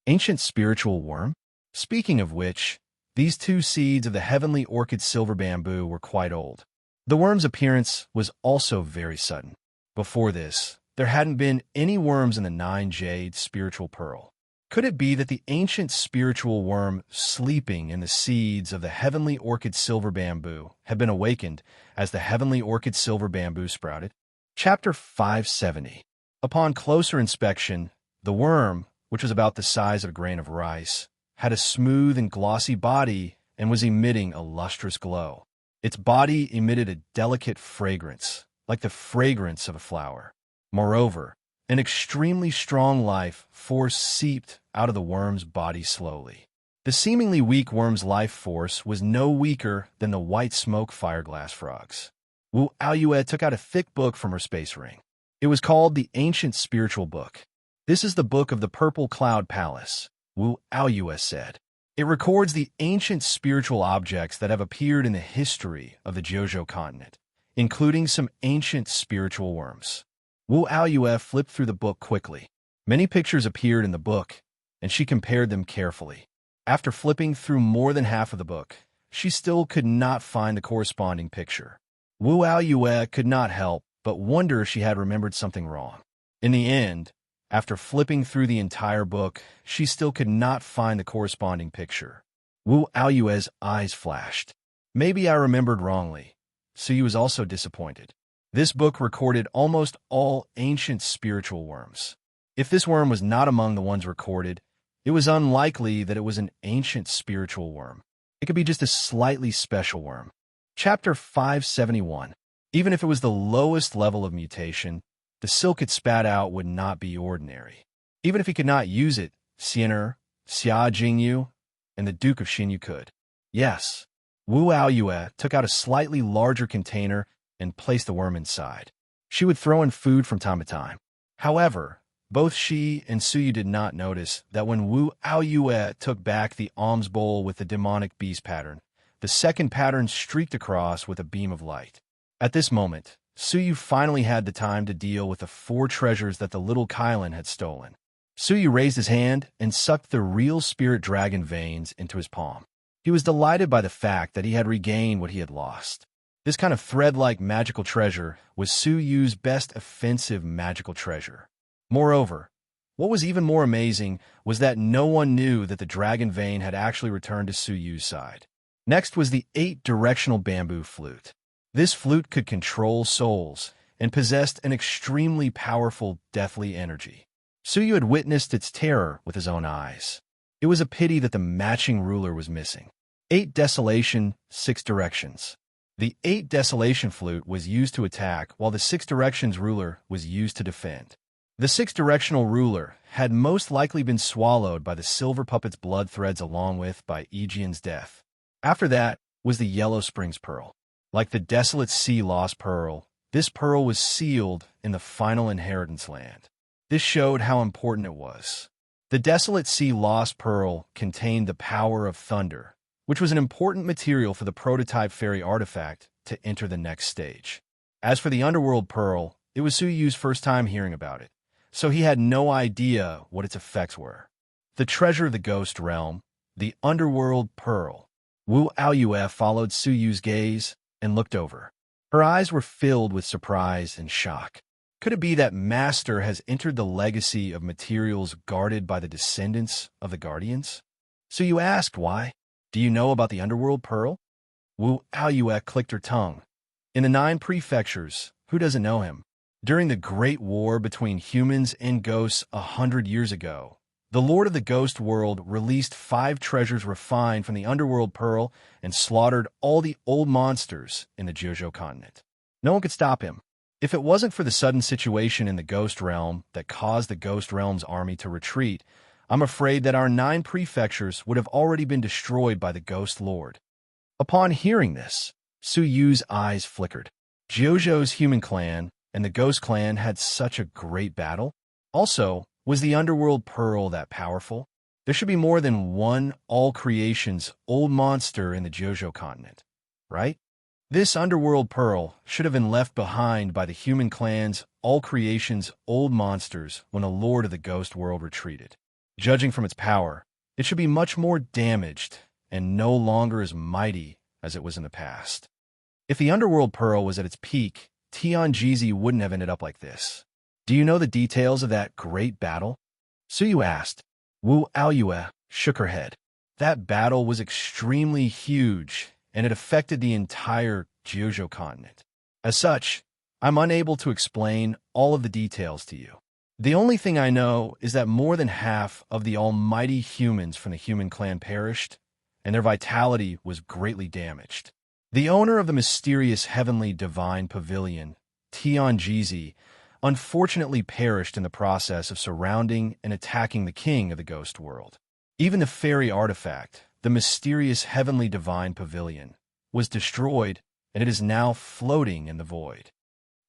Ancient spiritual worm? Speaking of which, these two seeds of the heavenly orchid silver bamboo were quite old. The worm's appearance was also very sudden. Before this, there hadn't been any worms in the 9-jade spiritual pearl. Could it be that the ancient spiritual worm sleeping in the seeds of the heavenly orchid silver bamboo had been awakened as the heavenly orchid silver bamboo sprouted? Chapter 570. Upon closer inspection, the worm, which was about the size of a grain of rice, had a smooth and glossy body and was emitting a lustrous glow. Its body emitted a delicate fragrance, like the fragrance of a flower. Moreover, an extremely strong life force seeped out of the worm's body slowly. The seemingly weak worm's life force was no weaker than the white smoke fireglass frog's. Wu Aoyue took out a thick book from her space ring. It was called the Ancient Spiritual Book. "This is the Book of the Purple Cloud Palace," Wu Aoyue said. "It records the ancient spiritual objects that have appeared in the history of the Jojo continent, including some ancient spiritual worms." Wu Aoyue flipped through the book quickly. Many pictures appeared in the book, and she compared them carefully. After flipping through more than half of the book, she still could not find the corresponding picture. Wu Aoyue could not help but wonder if she had remembered something wrong. In the end, after flipping through the entire book, she still could not find the corresponding picture. Wu Aoyue's eyes flashed. "Maybe I remembered wrongly." Suyu was also disappointed. This book recorded almost all ancient spiritual worms. If this worm was not among the ones recorded, it was unlikely that it was an ancient spiritual worm. It could be just a slightly special worm. Chapter 571. Even if it was the lowest level of mutation, the silk it spat out would not be ordinary. Even if he could not use it, Xiener, Xia Jingyu, and the Duke of Xinyu could. Yes. Wu Aoyue took out a slightly larger container and placed the worm inside. She would throw in food from time to time. However, both she and Suyu did not notice that when Wu Aoyue took back the alms bowl with the demonic beast pattern, the second pattern streaked across with a beam of light. At this moment, Suyu finally had the time to deal with the 4 treasures that the little Kylan had stolen. Suyu raised his hand and sucked the real spirit dragon veins into his palm. He was delighted by the fact that he had regained what he had lost. This kind of thread-like magical treasure was Suyu's best offensive magical treasure. Moreover, what was even more amazing was that no one knew that the dragon vein had actually returned to Suyu's side. Next was the 8-directional bamboo flute. This flute could control souls and possessed an extremely powerful, deathly energy. Suyu had witnessed its terror with his own eyes. It was a pity that the matching ruler was missing. 8 desolation, 6 directions. The 8 desolation flute was used to attack, while the 6 directions ruler was used to defend. The 6-directional ruler had most likely been swallowed by the silver puppet's blood threads along with by Aegeon's death. After that was the Yellow Springs Pearl. Like the Desolate Sea Lost Pearl, this pearl was sealed in the final inheritance land. This showed how important it was. The Desolate Sea Lost Pearl contained the power of thunder, which was an important material for the prototype fairy artifact to enter the next stage. As for the Underworld Pearl, it was Suyu's first time hearing about it, so he had no idea what its effects were. The treasure of the Ghost Realm, the Underworld Pearl. Wu Aoyue followed Suyu's gaze and looked over. Her eyes were filled with surprise and shock. Could it be that Master has entered the legacy of materials guarded by the descendants of the Guardians? Suyu asked why. Do you know about the Underworld Pearl? Wu Aoyue clicked her tongue. In the 9 prefectures, who doesn't know him? During the Great War between humans and ghosts 100 years ago, the Lord of the Ghost World released 5 treasures refined from the Underworld Pearl and slaughtered all the old monsters in the Jojo continent. No one could stop him. If it wasn't for the sudden situation in the Ghost Realm that caused the Ghost Realm's army to retreat, I'm afraid that our 9 prefectures would have already been destroyed by the Ghost Lord. Upon hearing this, Su Yu's eyes flickered. Jojo's human clan and the Ghost clan had such a great battle? Also, was the Underworld Pearl that powerful? There should be more than one all creation's old monster in the Jojo continent, right? This Underworld Pearl should have been left behind by the human clan's all creation's old monsters when the Lord of the Ghost World retreated. Judging from its power, it should be much more damaged and no longer as mighty as it was in the past. If the Underworld Pearl was at its peak, Tianjizi wouldn't have ended up like this. Do you know the details of that great battle? Suyu asked. Wu Aoyue shook her head. That battle was extremely huge, and it affected the entire Jojo continent. As such, I'm unable to explain all of the details to you. The only thing I know is that more than half of the almighty humans from the human clan perished, and their vitality was greatly damaged. The owner of the mysterious heavenly divine pavilion, Tianjizi, unfortunately perished in the process of surrounding and attacking the king of the ghost world. Even the fairy artifact, the mysterious heavenly divine pavilion, was destroyed, and it is now floating in the void.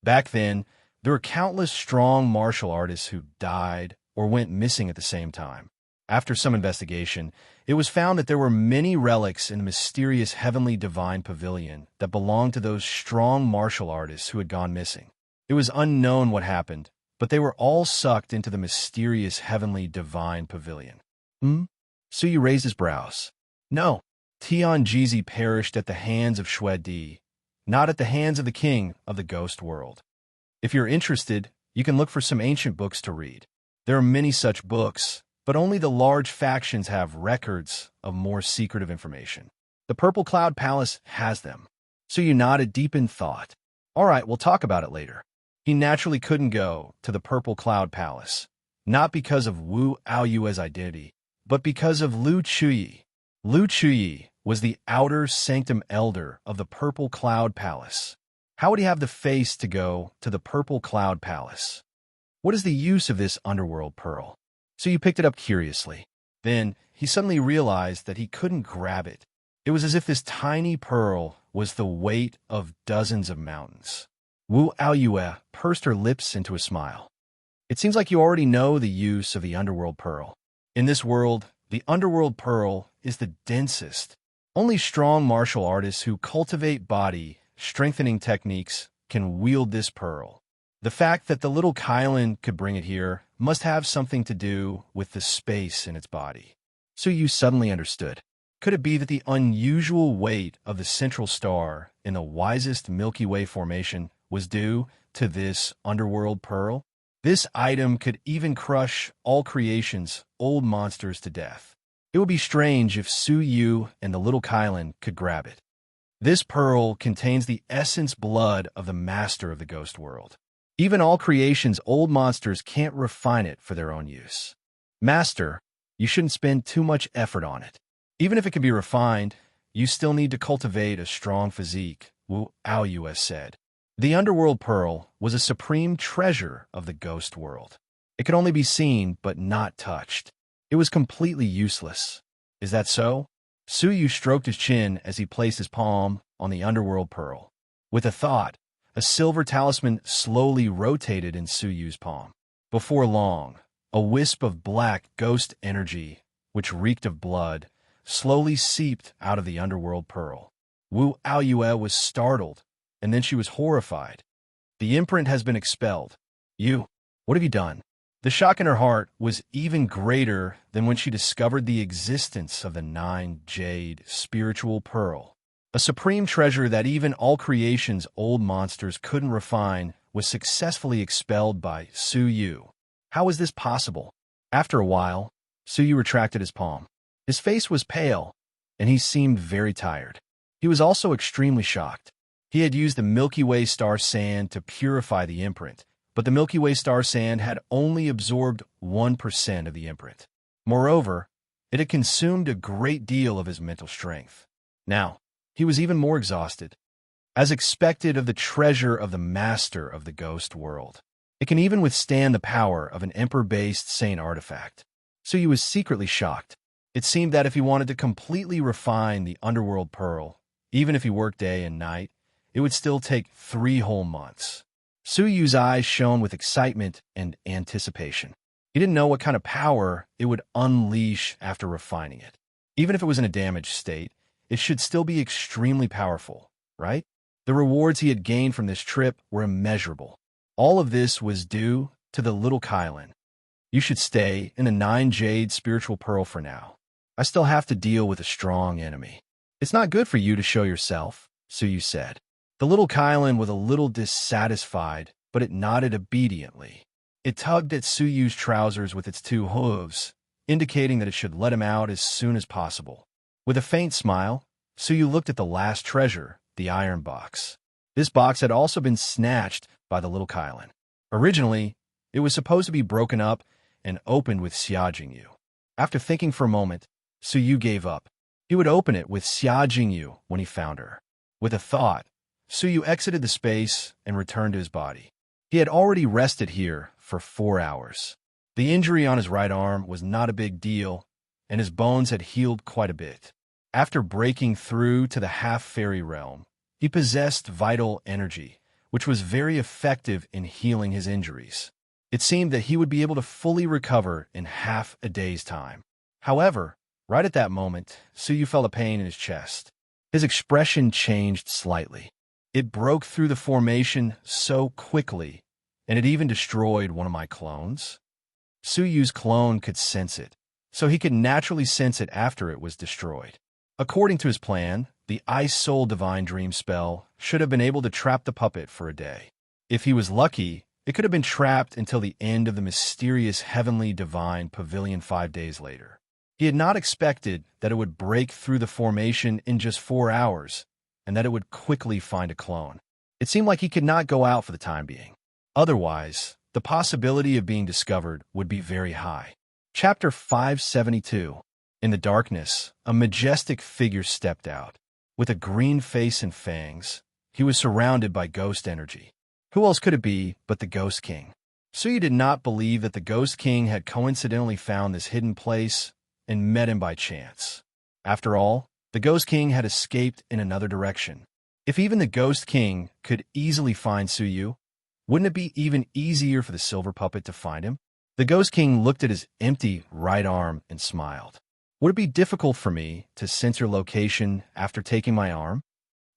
Back then, there were countless strong martial artists who died or went missing at the same time. After some investigation, it was found that there were many relics in the mysterious heavenly divine pavilion that belonged to those strong martial artists who had gone missing. It was unknown what happened, but they were all sucked into the mysterious heavenly divine pavilion. Suyu raised his brows. No, Tianjizi perished at the hands of Xue Di, not at the hands of the king of the ghost world. If you're interested, you can look for some ancient books to read. There are many such books, but only the large factions have records of more secretive information. The Purple Cloud Palace has them. Suyu nodded deep in thought. All right, we'll talk about it later. He naturally couldn't go to the Purple Cloud Palace, not because of Wu Aoyue's identity, but because of Lu Chuyi. Lu Chuyi was the outer sanctum elder of the Purple Cloud Palace. How would he have the face to go to the Purple Cloud Palace? What is the use of this underworld pearl? So you picked it up curiously. Then he suddenly realized that he couldn't grab it. It was as if this tiny pearl was the weight of dozens of mountains. Wu Aoyue pursed her lips into a smile. It seems like you already know the use of the underworld pearl. In this world, the underworld pearl is the densest. Only strong martial artists who cultivate body strengthening techniques can wield this pearl. The fact that the little Kylan could bring it here must have something to do with the space in its body. So you suddenly understood. Could it be that the unusual weight of the central star in the wisest Milky Way formation was due to this underworld pearl? This item could even crush all creation's old monsters to death. It would be strange if Su Yu and the little Kylan could grab it. This pearl contains the essence blood of the master of the ghost world. Even all creation's old monsters can't refine it for their own use. Master, you shouldn't spend too much effort on it. Even if it can be refined, you still need to cultivate a strong physique, Wu Aoyue said. The underworld pearl was a supreme treasure of the ghost world. It could only be seen but not touched. It was completely useless. Is that so? Su Yu stroked his chin as he placed his palm on the underworld pearl. With a thought, a silver talisman slowly rotated in Su Yu's palm. Before long, a wisp of black ghost energy, which reeked of blood, slowly seeped out of the underworld pearl. Wu Aoyue was startled, and then she was horrified. The imprint has been expelled. What have you done? The shock in her heart was even greater than when she discovered the existence of the 9 jade spiritual pearl. A supreme treasure that even all creation's old monsters couldn't refine was successfully expelled by Su Yu. How was this possible? After a while, Su Yu retracted his palm. His face was pale, and he seemed very tired. He was also extremely shocked. He had used the Milky Way star sand to purify the imprint, but the Milky Way star sand had only absorbed 1% of the imprint. Moreover, it had consumed a great deal of his mental strength. Now, he was even more exhausted. as expected of the treasure of the master of the ghost world. It can even withstand the power of an emperor-based saint artifact. So he was secretly shocked. It seemed that if he wanted to completely refine the underworld pearl, even if he worked day and night, it would still take 3 whole months. Su Yu's eyes shone with excitement and anticipation. He didn't know what kind of power it would unleash after refining it. Even if it was in a damaged state, it should still be extremely powerful, right? The rewards he had gained from this trip were immeasurable. All of this was due to the little Kylan. You should stay in a 9-jade spiritual pearl for now. I still have to deal with a strong enemy. It's not good for you to show yourself, Su Yu said. The little Kylan was a little dissatisfied, but it nodded obediently. It tugged at Su Yu's trousers with its 2 hooves, indicating that it should let him out as soon as possible. With a faint smile, Su Yu looked at the last treasure, the iron box. This box had also been snatched by the little Kylan. Originally, it was supposed to be broken up and opened with Xia Jingyu. After thinking for a moment, Su Yu gave up. He would open it with Xia Jingyu when he found her. With a thought, Su Yu exited the space and returned to his body. He had already rested here for 4 hours. The injury on his right arm was not a big deal, and his bones had healed quite a bit. After breaking through to the half-fairy realm, he possessed vital energy, which was very effective in healing his injuries. It seemed that he would be able to fully recover in half a day's time. However, right at that moment, Su Yu felt a pain in his chest. His expression changed slightly. It broke through the formation so quickly, and it even destroyed one of my clones. Su Yu's clone could sense it, so he could naturally sense it after it was destroyed. According to his plan, the Ice Soul Divine Dream spell should have been able to trap the puppet for a day. If he was lucky, it could have been trapped until the end of the mysterious Heavenly Divine Pavilion 5 days later. He had not expected that it would break through the formation in just 4 hours, and that it would quickly find a clone. It seemed like he could not go out for the time being. Otherwise, the possibility of being discovered would be very high. Chapter 572. In the darkness, a majestic figure stepped out. With a green face and fangs, he was surrounded by ghost energy. Who else could it be but the Ghost King? Su Yu did not believe that the Ghost King had coincidentally found this hidden place and met him by chance. After all, the Ghost King had escaped in another direction. If even the Ghost King could easily find Su Yu, wouldn't it be even easier for the silver puppet to find him? The Ghost King looked at his empty right arm and smiled. Would it be difficult for me to sense your location after taking my arm?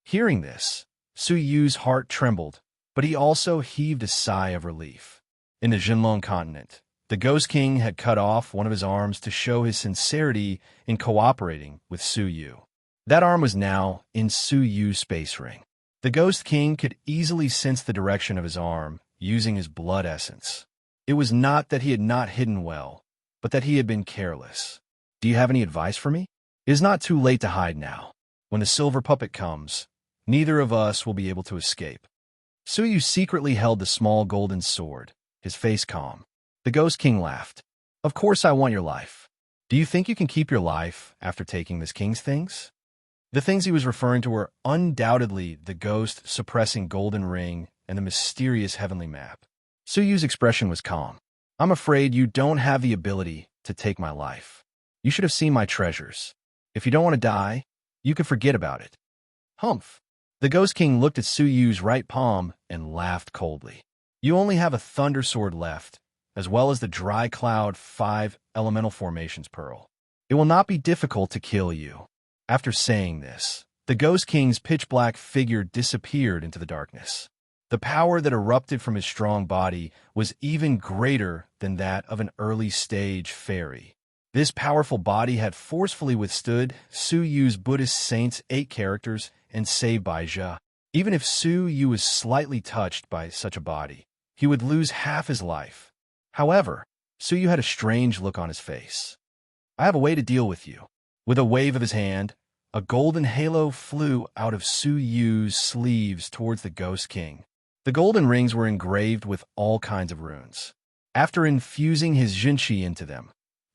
Hearing this, Su Yu's heart trembled, but he also heaved a sigh of relief. In the Jinlong continent, the Ghost King had cut off one of his arms to show his sincerity in cooperating with Su Yu. That arm was now in Su Yu's space ring. The Ghost King could easily sense the direction of his arm using his blood essence. It was not that he had not hidden well, but that he had been careless. Do you have any advice for me? It is not too late to hide now. When the silver puppet comes, neither of us will be able to escape. Su Yu secretly held the small golden sword, his face calm. The Ghost King laughed. Of course I want your life. Do you think you can keep your life after taking this king's things? The things he was referring to were undoubtedly the ghost suppressing golden ring and the mysterious heavenly map. Su Yu's expression was calm. I'm afraid you don't have the ability to take my life. You should have seen my treasures. If you don't want to die, you can forget about it. Humph. The Ghost King looked at Su Yu's right palm and laughed coldly. You only have a Thunder Sword left, as well as the Dry Cloud 5 Elemental Formations Pearl. It will not be difficult to kill you. After saying this, the Ghost King's pitch-black figure disappeared into the darkness. The power that erupted from his strong body was even greater than that of an early-stage fairy. This powerful body had forcefully withstood Su Yu's Buddhist saint's 8 characters and saved Bai Zhe. Even if Su Yu was slightly touched by such a body, he would lose half his life. However, Su Yu had a strange look on his face. I have a way to deal with you. With a wave of his hand, a golden halo flew out of Su Yu's sleeves towards the Ghost King. The golden rings were engraved with all kinds of runes. After infusing his Jinqi into them,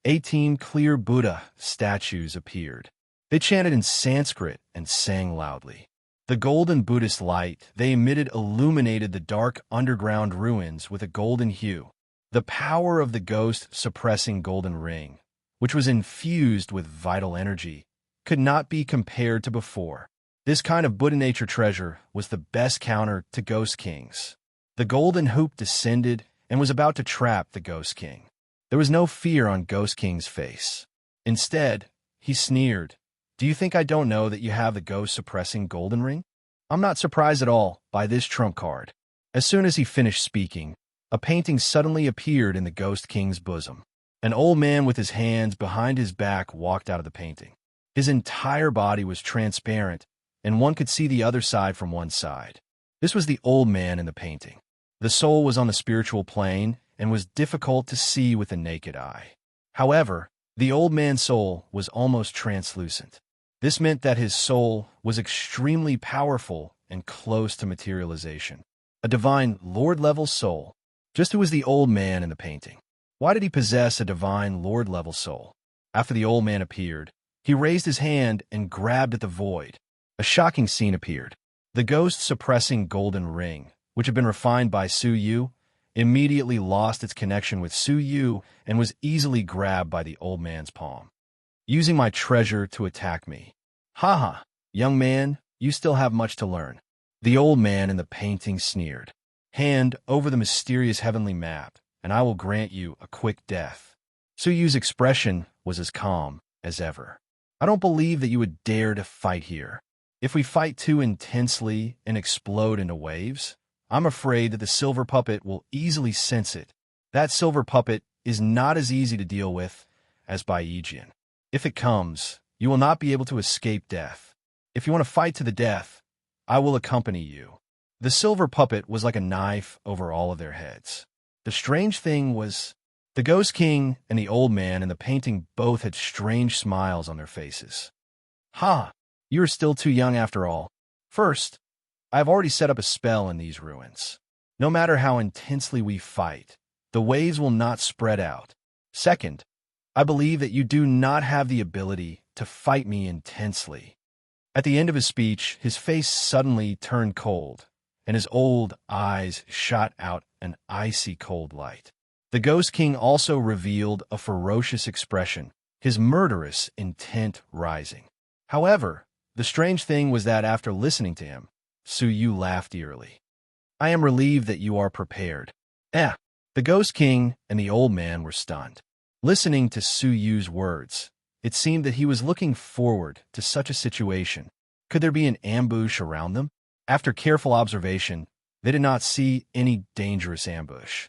18 clear Buddha statues appeared. They chanted in Sanskrit and sang loudly. The golden Buddhist light they emitted illuminated the dark underground ruins with a golden hue. The power of the ghost-suppressing golden ring, which was infused with vital energy, could not be compared to before. This kind of Buddha nature treasure was the best counter to Ghost Kings. The golden hoop descended and was about to trap the Ghost King. There was no fear on Ghost King's face. Instead, he sneered, "Do you think I don't know that you have the ghost-suppressing golden ring? I'm not surprised at all by this trump card." As soon as he finished speaking, a painting suddenly appeared in the Ghost King's bosom. An old man with his hands behind his back walked out of the painting. His entire body was transparent, and one could see the other side from one side. This was the old man in the painting. The soul was on the spiritual plane and was difficult to see with the naked eye. However, the old man's soul was almost translucent. This meant that his soul was extremely powerful and close to materialization. A divine Lord-level soul. Just who was the old man in the painting? Why did he possess a divine Lord-level soul? After the old man appeared, he raised his hand and grabbed at the void. A shocking scene appeared. The ghost-suppressing golden ring, which had been refined by Su Yu, immediately lost its connection with Su Yu and was easily grabbed by the old man's palm. "Using my treasure to attack me. Haha, young man, you still have much to learn." The old man in the painting sneered. "Hand over the mysterious heavenly map, and I will grant you a quick death." Su Yu's expression was as calm as ever. "I don't believe that you would dare to fight here. If we fight too intensely and explode into waves, I'm afraid that the silver puppet will easily sense it. That silver puppet is not as easy to deal with as Baijian. If it comes, you will not be able to escape death. If you want to fight to the death, I will accompany you." The silver puppet was like a knife over all of their heads. The strange thing was, the Ghost King and the old man in the painting both had strange smiles on their faces. "Ha! You are still too young after all. First, I have already set up a spell in these ruins. No matter how intensely we fight, the waves will not spread out. Second, I believe that you do not have the ability to fight me intensely." At the end of his speech, his face suddenly turned cold, and his old eyes shot out an icy cold light. The Ghost King also revealed a ferocious expression, his murderous intent rising. However, the strange thing was that after listening to him, Su Yu laughed eerily. "I am relieved that you are prepared." The Ghost King and the old man were stunned. Listening to Su Yu's words, it seemed that he was looking forward to such a situation. Could there be an ambush around them? After careful observation, they did not see any dangerous ambush.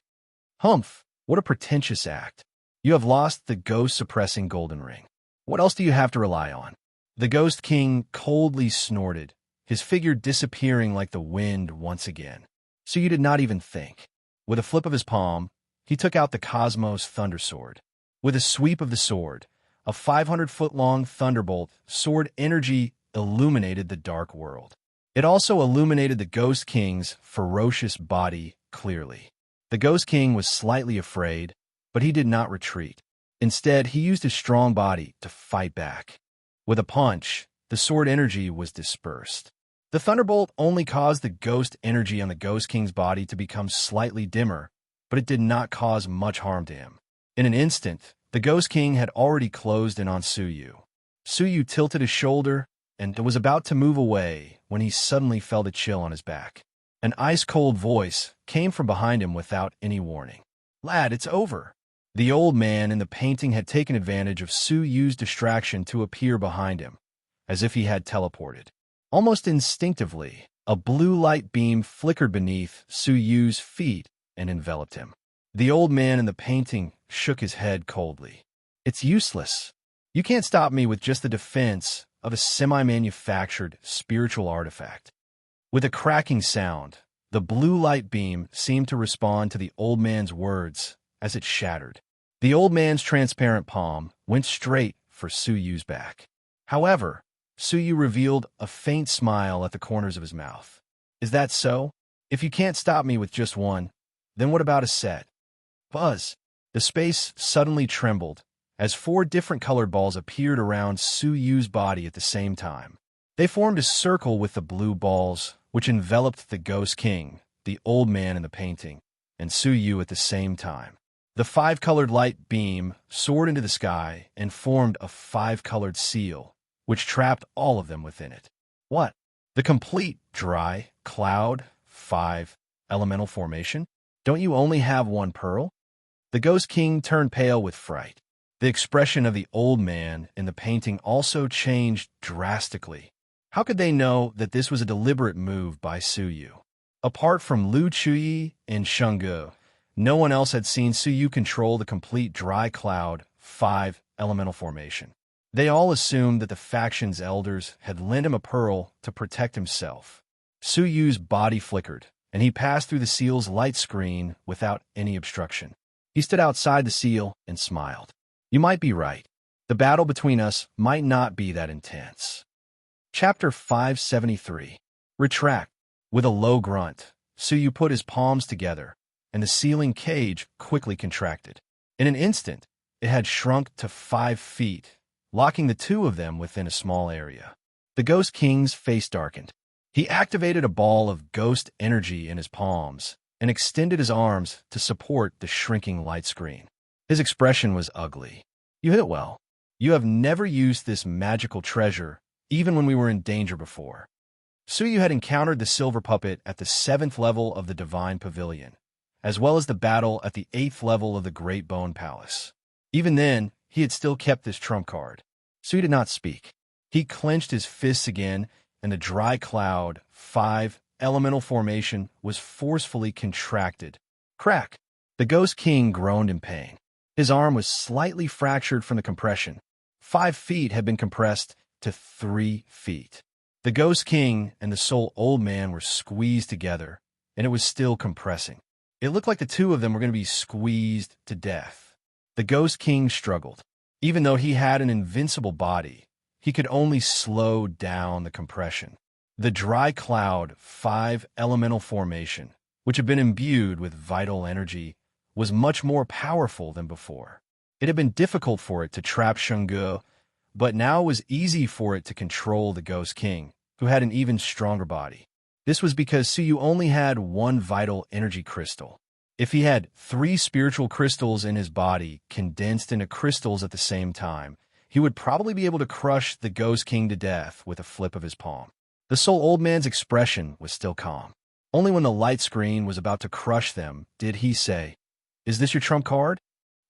"Humph, what a pretentious act. You have lost the ghost-suppressing golden ring. What else do you have to rely on?" The Ghost King coldly snorted, his figure disappearing like the wind once again. So you did not even think. With a flip of his palm, he took out the Cosmos Thunder Sword. With a sweep of the sword, a 500-foot-long thunderbolt sword energy illuminated the dark world. It also illuminated the Ghost King's ferocious body clearly. The Ghost King was slightly afraid, but he did not retreat. Instead, he used his strong body to fight back. With a punch, the sword energy was dispersed. The thunderbolt only caused the ghost energy on the Ghost King's body to become slightly dimmer, but it did not cause much harm to him. In an instant, the Ghost King had already closed in on Su Yu. Su Yu tilted his shoulder and was about to move away when he suddenly felt a chill on his back. An ice-cold voice came from behind him without any warning. "Lad, it's over." The old man in the painting had taken advantage of Su Yu's distraction to appear behind him, as if he had teleported. Almost instinctively, a blue light beam flickered beneath Su Yu's feet and enveloped him. The old man in the painting shook his head coldly. "It's useless. You can't stop me with just the defense of a semi-manufactured spiritual artifact." With a cracking sound, the blue light beam seemed to respond to the old man's words as it shattered. The old man's transparent palm went straight for Su Yu's back. However, Su Yu revealed a faint smile at the corners of his mouth. "Is that so? If you can't stop me with just one, then what about a set?" Buzz! The space suddenly trembled as 4 different colored balls appeared around Su Yu's body at the same time. They formed a circle with the blue balls, which enveloped the Ghost King, the old man in the painting, and Suyu at the same time. The five-colored light beam soared into the sky and formed a five-colored seal, which trapped all of them within it. What? The complete dry cloud, five elemental formation? Don't you only have one pearl? The Ghost King turned pale with fright. The expression of the old man in the painting also changed drastically. How could they know that this was a deliberate move by Suyu? Apart from Lu Chuyi and Shungu, no one else had seen Suyu control the complete dry cloud, five elemental formation. They all assumed that the faction's elders had lent him a pearl to protect himself. Suyu's body flickered, and he passed through the seal's light screen without any obstruction. He stood outside the seal and smiled. You might be right. The battle between us might not be that intense. Chapter 573. Retract. With a low grunt, Suyu put his palms together, and the sealing cage quickly contracted. In an instant, it had shrunk to 5 feet, locking the two of them within a small area. The Ghost King's face darkened. He activated a ball of ghost energy in his palms and extended his arms to support the shrinking light screen. His expression was ugly. You hit well. You have never used this magical treasure, even when we were in danger before. Suyu had encountered the silver puppet at the 7th level of the Divine Pavilion, as well as the battle at the 8th level of the Great Bone Palace. Even then, he had still kept this trump card. Suyu did not speak. He clenched his fists again, and the dry cloud, 5 elemental formation, was forcefully contracted. Crack! The Ghost King groaned in pain. His arm was slightly fractured from the compression. 5 feet had been compressed to 3 feet. The Ghost King and the Soul Old Man were squeezed together, and it was still compressing. It looked like the two of them were going to be squeezed to death. The Ghost King struggled. Even though he had an invincible body, he could only slow down the compression. The dry cloud, 5 elemental formation, which had been imbued with vital energy, was much more powerful than before. It had been difficult for it to trap Shungu, but now it was easy for it to control the Ghost King, who had an even stronger body. This was because Suyu only had 1 vital energy crystal. If he had 3 spiritual crystals in his body condensed into crystals at the same time, he would probably be able to crush the Ghost King to death with a flip of his palm. The Soul Old Man's expression was still calm. Only when the light screen was about to crush them did he say, "Is this your trump card?"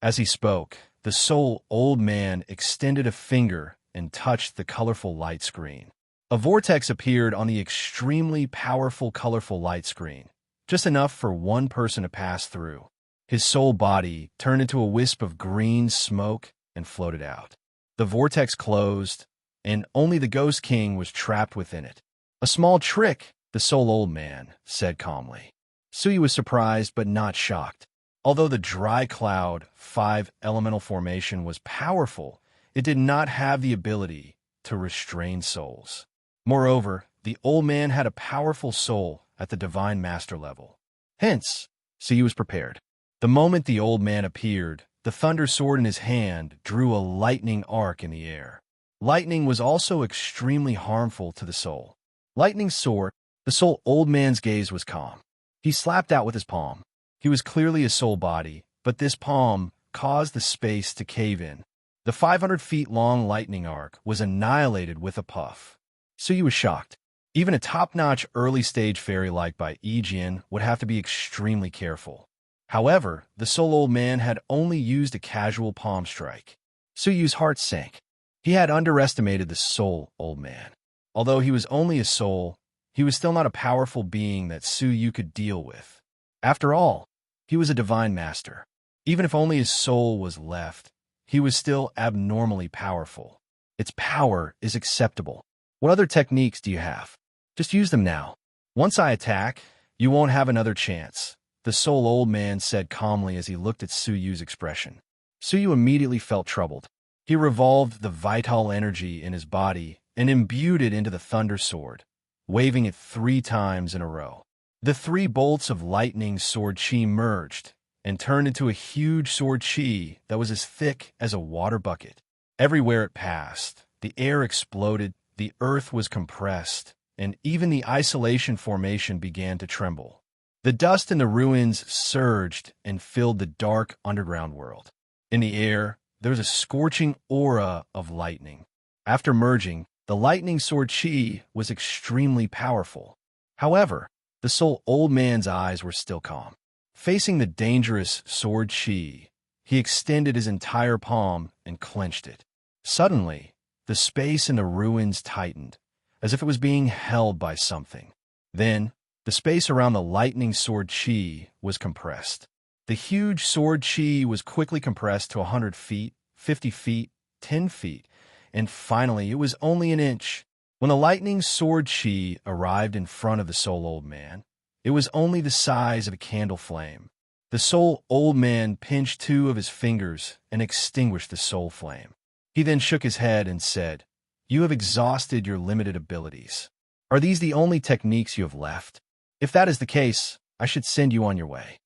As he spoke, the Soul Old Man extended a finger and touched the colorful light screen. A vortex appeared on the extremely powerful colorful light screen, just enough for one person to pass through. His soul body turned into a wisp of green smoke and floated out. The vortex closed, and only the Ghost King was trapped within it. "A small trick," the Soul Old Man said calmly. Suyu was surprised but not shocked. Although the dry cloud, 5 elemental formation was powerful, it did not have the ability to restrain souls. Moreover, the old man had a powerful soul at the Divine Master level. Hence, Suyu was prepared. The moment the old man appeared, the thunder sword in his hand drew a lightning arc in the air. Lightning was also extremely harmful to the soul. Lightning sword, the Soul Old Man's gaze was calm. He slapped out with his palm. He was clearly a soul body, but this palm caused the space to cave in. The 500 feet long lightning arc was annihilated with a puff. Suyu was shocked. Even a top-notch early-stage fairy-like by Jian would have to be extremely careful. However, the Soul Old Man had only used a casual palm strike. Suyu's heart sank. He had underestimated the Soul Old Man. Although he was only a soul, he was still not a powerful being that Suyu could deal with. After all, he was a divine master. Even if only his soul was left, he was still abnormally powerful. Its power is acceptable. What other techniques do you have? Just use them now. Once I attack, you won't have another chance, the Soul Old Man said calmly as he looked at Suyu's expression. Suyu immediately felt troubled. He revolved the vital energy in his body and imbued it into the Thunder Sword, waving it 3 times in a row. The 3 bolts of lightning sword chi merged and turned into a huge sword chi that was as thick as a water bucket. Everywhere it passed, the air exploded the earth was compressed, and even the isolation formation began to tremble. The dust in the ruins surged and filled the dark underground world. In the air, there was a scorching aura of lightning. After merging, the lightning sword chi was extremely powerful. However, the Soul Old Man's eyes were still calm. Facing the dangerous sword chi, he extended his entire palm and clenched it. Suddenly, the space in the ruins tightened, as if it was being held by something. Then, the space around the lightning sword chi was compressed. The huge sword chi was quickly compressed to 100 feet, 50 feet, 10 feet, and finally it was only an inch. When the lightning sword chi arrived in front of the Soul Old Man, it was only the size of a candle flame. The Soul Old Man pinched 2 of his fingers and extinguished the soul flame. He then shook his head and said, "You have exhausted your limited abilities. Are these the only techniques you have left? If that is the case, I should send you on your way."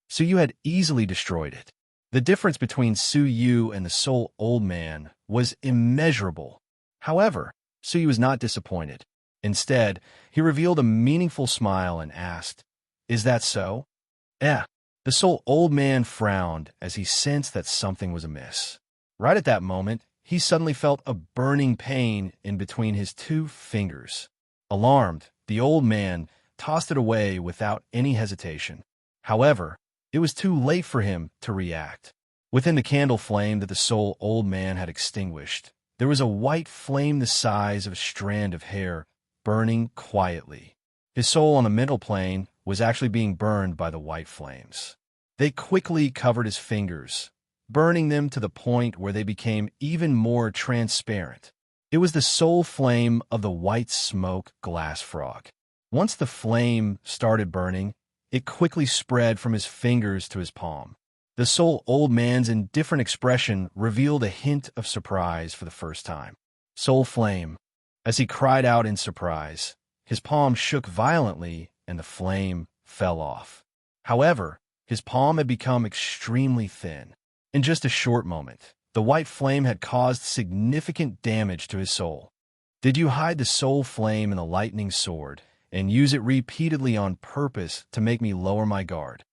Su Yu had easily destroyed it. The difference between Su Yu and the Soul Old Man was immeasurable. However, Su Yu was not disappointed. Instead, he revealed a meaningful smile and asked, "Is that so?" "Eh." The Soul Old Man frowned as he sensed that something was amiss. Right at that moment, he suddenly felt a burning pain in between his 2 fingers. Alarmed, the old man tossed it away without any hesitation. However, it was too late for him to react. Within the candle flame that the Soul Old Man had extinguished, there was a white flame the size of a strand of hair, burning quietly. His soul on the mental plane was actually being burned by the white flames. They quickly covered his fingers, burning them to the point where they became even more transparent. It was the soul flame of the white smoke glass frog. Once the flame started burning, it quickly spread from his fingers to his palm. The Soul Old Man's indifferent expression revealed a hint of surprise for the first time. "Soul flame." As he cried out in surprise, his palm shook violently and the flame fell off. However, his palm had become extremely thin. In just a short moment, the white flame had caused significant damage to his soul. "Did you hide the soul flame in the lightning sword and use it repeatedly on purpose to make me lower my guard?"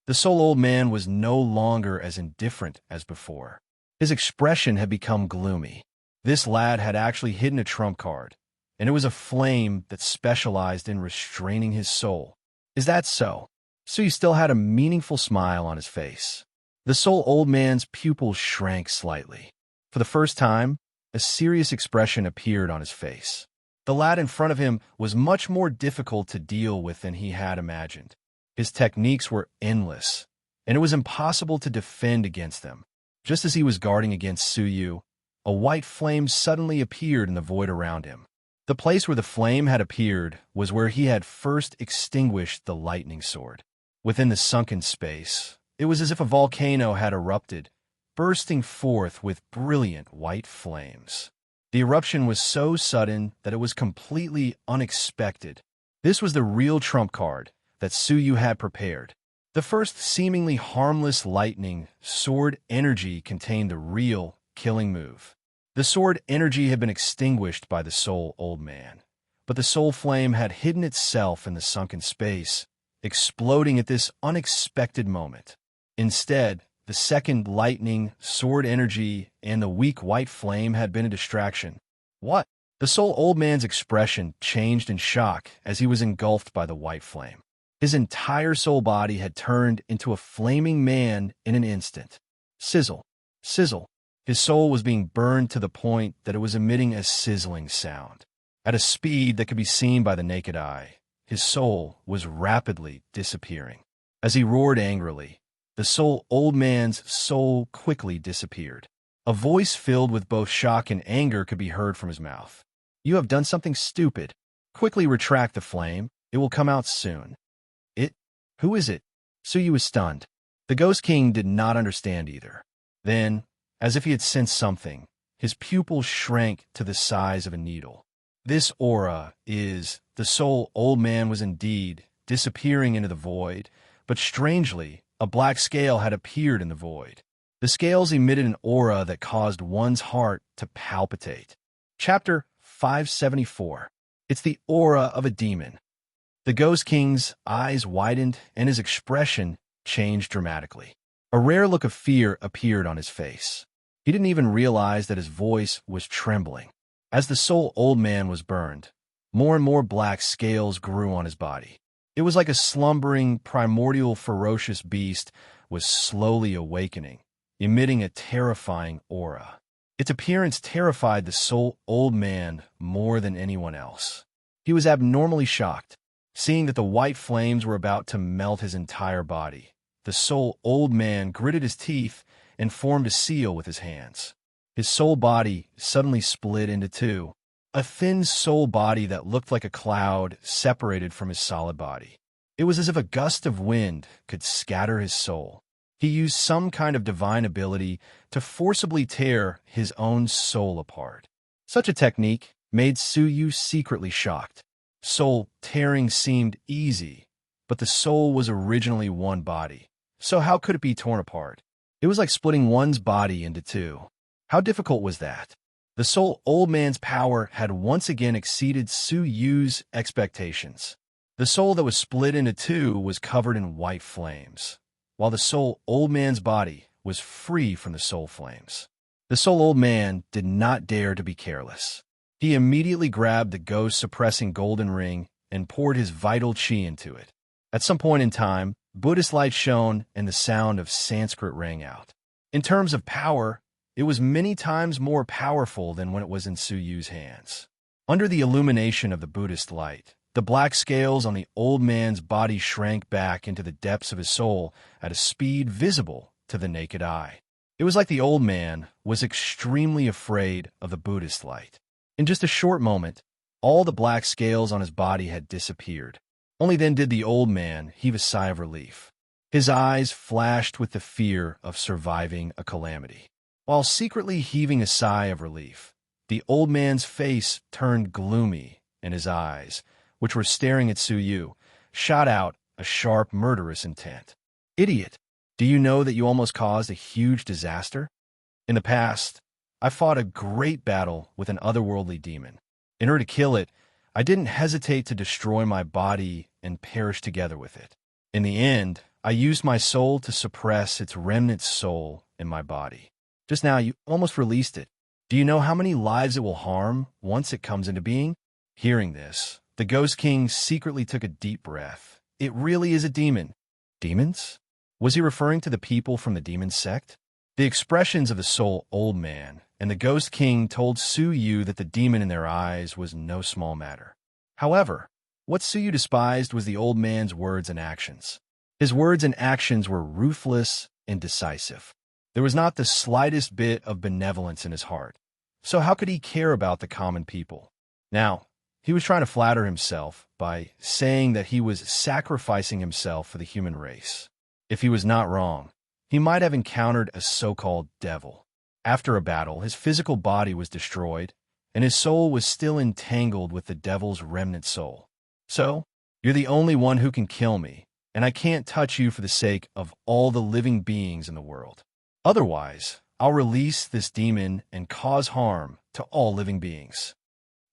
The Soul Old Man was no longer as indifferent as before. His expression had become gloomy. This lad had actually hidden a trump card, and it was a flame that specialized in restraining his soul. "Is that so?" So he still had a meaningful smile on his face. The Soul Old Man's pupils shrank slightly. For the first time, a serious expression appeared on his face. The lad in front of him was much more difficult to deal with than he had imagined. His techniques were endless, and it was impossible to defend against them. Just as he was guarding against Su Yu, a white flame suddenly appeared in the void around him. The place where the flame had appeared was where he had first extinguished the lightning sword. Within the sunken space, it was as if a volcano had erupted, bursting forth with brilliant white flames. The eruption was so sudden that it was completely unexpected. This was the real trump card that Su Yu had prepared. The first seemingly harmless lightning sword energy contained the real killing move. The sword energy had been extinguished by the Soul Old Man, but the soul flame had hidden itself in the sunken space, exploding at this unexpected moment. Instead, the second lightning, sword energy, and the weak white flame had been a distraction. "What?" The Soul Old Man's expression changed in shock as he was engulfed by the white flame. His entire soul body had turned into a flaming man in an instant. Sizzle, sizzle. His soul was being burned to the point that it was emitting a sizzling sound. At a speed that could be seen by the naked eye, his soul was rapidly disappearing. As he roared angrily, the Soul Old Man's soul quickly disappeared. A voice filled with both shock and anger could be heard from his mouth. "You have done something stupid. Quickly retract the flame. It will come out soon." "It? Who is it?" Su Yu was stunned. The Ghost King did not understand either. Then, as if he had sensed something, his pupils shrank to the size of a needle. "This aura is..." The Soul Old Man was indeed disappearing into the void, but strangely, a black scale had appeared in the void. The scales emitted an aura that caused one's heart to palpitate. Chapter 574. It's the aura of a demon. The Ghost King's eyes widened and his expression changed dramatically. A rare look of fear appeared on his face. He didn't even realize that his voice was trembling. As the soul old man was burned, more and more black scales grew on his body. It was like a slumbering, primordial, ferocious beast was slowly awakening, emitting a terrifying aura. Its appearance terrified the soul old man more than anyone else. He was abnormally shocked, seeing that the white flames were about to melt his entire body. The soul old man gritted his teeth and formed a seal with his hands. His soul body suddenly split into two. A thin soul body that looked like a cloud separated from his solid body. It was as if a gust of wind could scatter his soul. He used some kind of divine ability to forcibly tear his own soul apart. Such a technique made Suyu secretly shocked. Soul tearing seemed easy, but the soul was originally one body. So how could it be torn apart? It was like splitting one's body into two. How difficult was that? The soul old man's power had once again exceeded Suyu's expectations. The soul that was split into two was covered in white flames, while the soul old man's body was free from the soul flames. The soul old man did not dare to be careless. He immediately grabbed the ghost-suppressing golden ring and poured his vital chi into it. At some point in time, Buddhist light shone and the sound of Sanskrit rang out. In terms of power, it was many times more powerful than when it was in Suyu's hands. Under the illumination of the Buddhist light, the black scales on the old man's body shrank back into the depths of his soul at a speed visible to the naked eye. It was like the old man was extremely afraid of the Buddhist light. In just a short moment, all the black scales on his body had disappeared. Only then did the old man heave a sigh of relief. His eyes flashed with the fear of surviving a calamity. While secretly heaving a sigh of relief, the old man's face turned gloomy, and his eyes, which were staring at Suyu, shot out a sharp, murderous intent. Idiot! Do you know that you almost caused a huge disaster? In the past, I fought a great battle with an otherworldly demon. In order to kill it, I didn't hesitate to destroy my body and perish together with it. In the end, I used my soul to suppress its remnant soul in my body. Just now, you almost released it. Do you know how many lives it will harm once it comes into being? Hearing this, the Ghost King secretly took a deep breath. It really is a demon. Demons? Was he referring to the people from the demon sect? The expressions of the soul old man and the Ghost King told Suyu that the demon in their eyes was no small matter. However, what Suyu despised was the old man's words and actions. His words and actions were ruthless and decisive. There was not the slightest bit of benevolence in his heart. So how could he care about the common people? Now, he was trying to flatter himself by saying that he was sacrificing himself for the human race. If he was not wrong, he might have encountered a so-called devil. After a battle, his physical body was destroyed, and his soul was still entangled with the devil's remnant soul. So, you're the only one who can kill me, and I can't touch you for the sake of all the living beings in the world. Otherwise, I'll release this demon and cause harm to all living beings.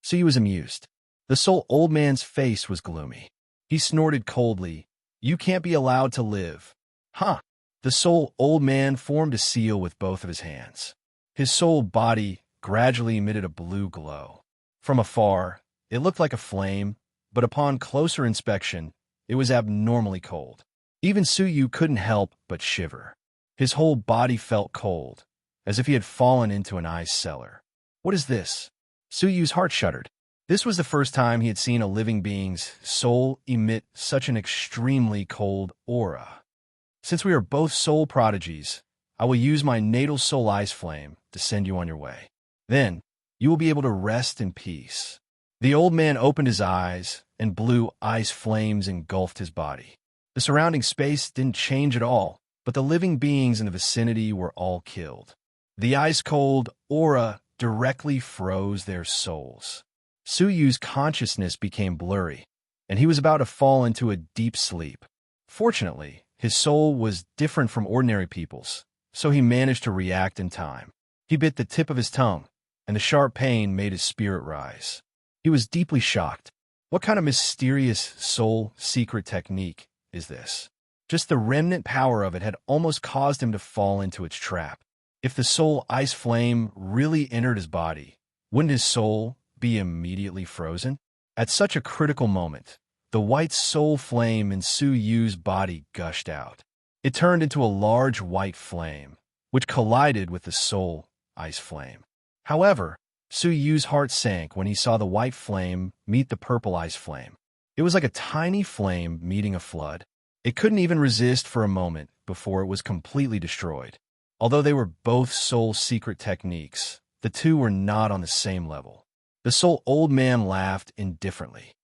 So he was amused. The soul old man's face was gloomy. He snorted coldly, "You can't be allowed to live." Huh. The soul old man formed a seal with both of his hands. His soul body gradually emitted a blue glow. From afar, it looked like a flame, but upon closer inspection, it was abnormally cold. Even Suyu couldn't help but shiver. His whole body felt cold, as if he had fallen into an ice cellar. What is this? Suyu's heart shuddered. This was the first time he had seen a living being's soul emit such an extremely cold aura. Since we are both soul prodigies, I will use my natal soul ice flame to send you on your way. Then, you will be able to rest in peace. The old man opened his eyes, and blue ice flames engulfed his body. The surrounding space didn't change at all, but the living beings in the vicinity were all killed. The ice-cold aura directly froze their souls. Suyu's consciousness became blurry, and he was about to fall into a deep sleep. Fortunately, his soul was different from ordinary people's, so he managed to react in time. He bit the tip of his tongue, and the sharp pain made his spirit rise. He was deeply shocked. What kind of mysterious soul secret technique is this? Just the remnant power of it had almost caused him to fall into its trap. If the soul ice flame really entered his body, wouldn't his soul be immediately frozen? At such a critical moment, the white soul flame in Su Yu's body gushed out. It turned into a large white flame, which collided with the soul ice flame. However, Su Yu's heart sank when he saw the white flame meet the purple ice flame. It was like a tiny flame meeting a flood. It couldn't even resist for a moment before it was completely destroyed. Although they were both soul secret techniques, the two were not on the same level. The soul old man laughed indifferently.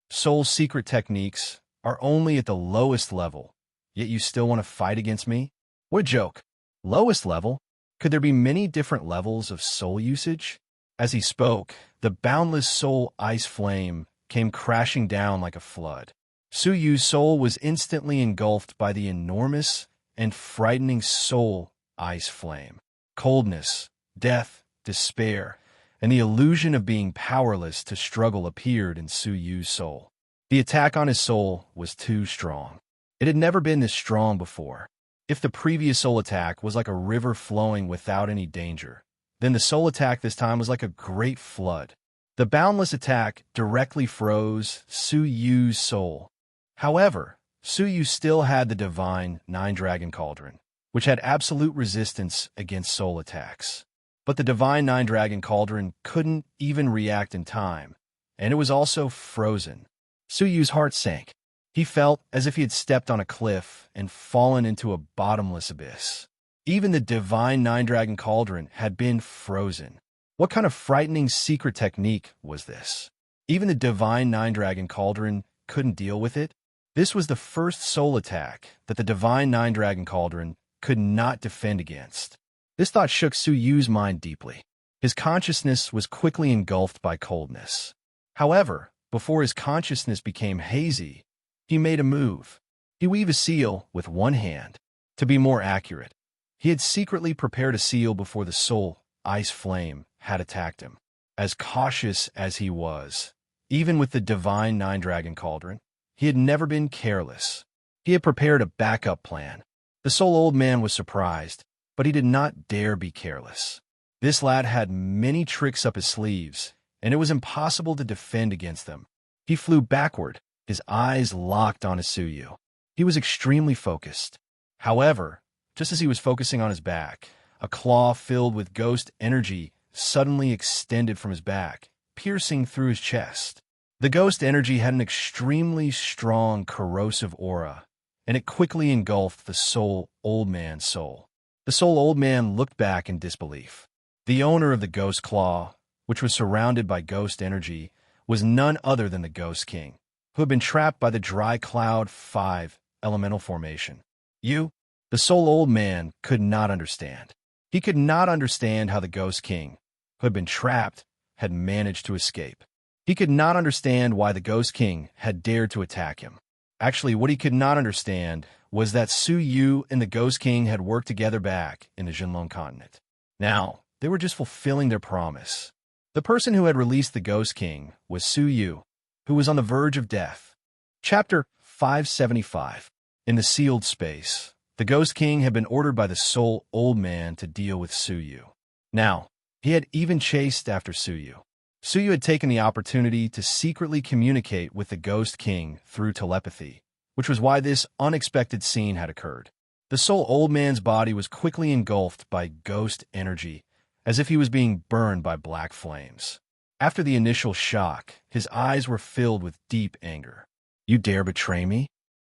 Soul secret techniques are only at the lowest level, yet you still want to fight against me? What a joke. Lowest level? Could there be many different levels of soul usage? As he spoke, the boundless soul ice flame came crashing down like a flood. Su Yu's soul was instantly engulfed by the enormous and frightening soul ice flame. Coldness, death, despair, and the illusion of being powerless to struggle appeared in Su Yu's soul. The attack on his soul was too strong. It had never been this strong before. If the previous soul attack was like a river flowing without any danger, then the soul attack this time was like a great flood. The boundless attack directly froze Su Yu's soul. However, Su Yu still had the divine Nine-Dragon Cauldron, which had absolute resistance against soul attacks. But the divine Nine-Dragon Cauldron couldn't even react in time, and it was also frozen. Su Yu's heart sank. He felt as if he had stepped on a cliff and fallen into a bottomless abyss. Even the divine Nine-Dragon Cauldron had been frozen. What kind of frightening secret technique was this? Even the divine Nine-Dragon Cauldron couldn't deal with it? This was the first soul attack that the divine Nine-Dragon Cauldron could not defend against. This thought shook Su Yu's mind deeply. His consciousness was quickly engulfed by coldness. However, before his consciousness became hazy, he made a move. He weaved a seal with one hand. To be more accurate, he had secretly prepared a seal before the soul ice flame had attacked him. As cautious as he was, even with the divine Nine-Dragon Cauldron, he had never been careless. He had prepared a backup plan. The soul old man was surprised, but he did not dare be careless. This lad had many tricks up his sleeves, and it was impossible to defend against them. He flew backward, his eyes locked on Su Yu. He was extremely focused. However, just as he was focusing on his back, a claw filled with ghost energy suddenly extended from his back, piercing through his chest. The ghost energy had an extremely strong, corrosive aura, and it quickly engulfed the soul old man's soul. The soul old man looked back in disbelief. The owner of the ghost claw, which was surrounded by ghost energy, was none other than the Ghost King, who had been trapped by the Dry Cloud 5 elemental formation. The soul old man could not understand. He could not understand how the Ghost King, who had been trapped, had managed to escape. He could not understand why the Ghost King had dared to attack him. Actually, what he could not understand was that Su Yu and the Ghost King had worked together back in the Jinlong continent. Now, they were just fulfilling their promise. The person who had released the Ghost King was Su Yu, who was on the verge of death. Chapter 575. In the sealed space, the Ghost King had been ordered by the soul old man to deal with Su Yu. Now, he had even chased after Su Yu. Su Yu had taken the opportunity to secretly communicate with the Ghost King through telepathy, which was why this unexpected scene had occurred. The soul old man's body was quickly engulfed by ghost energy, as if he was being burned by black flames. After the initial shock, his eyes were filled with deep anger. "You dare betray me?"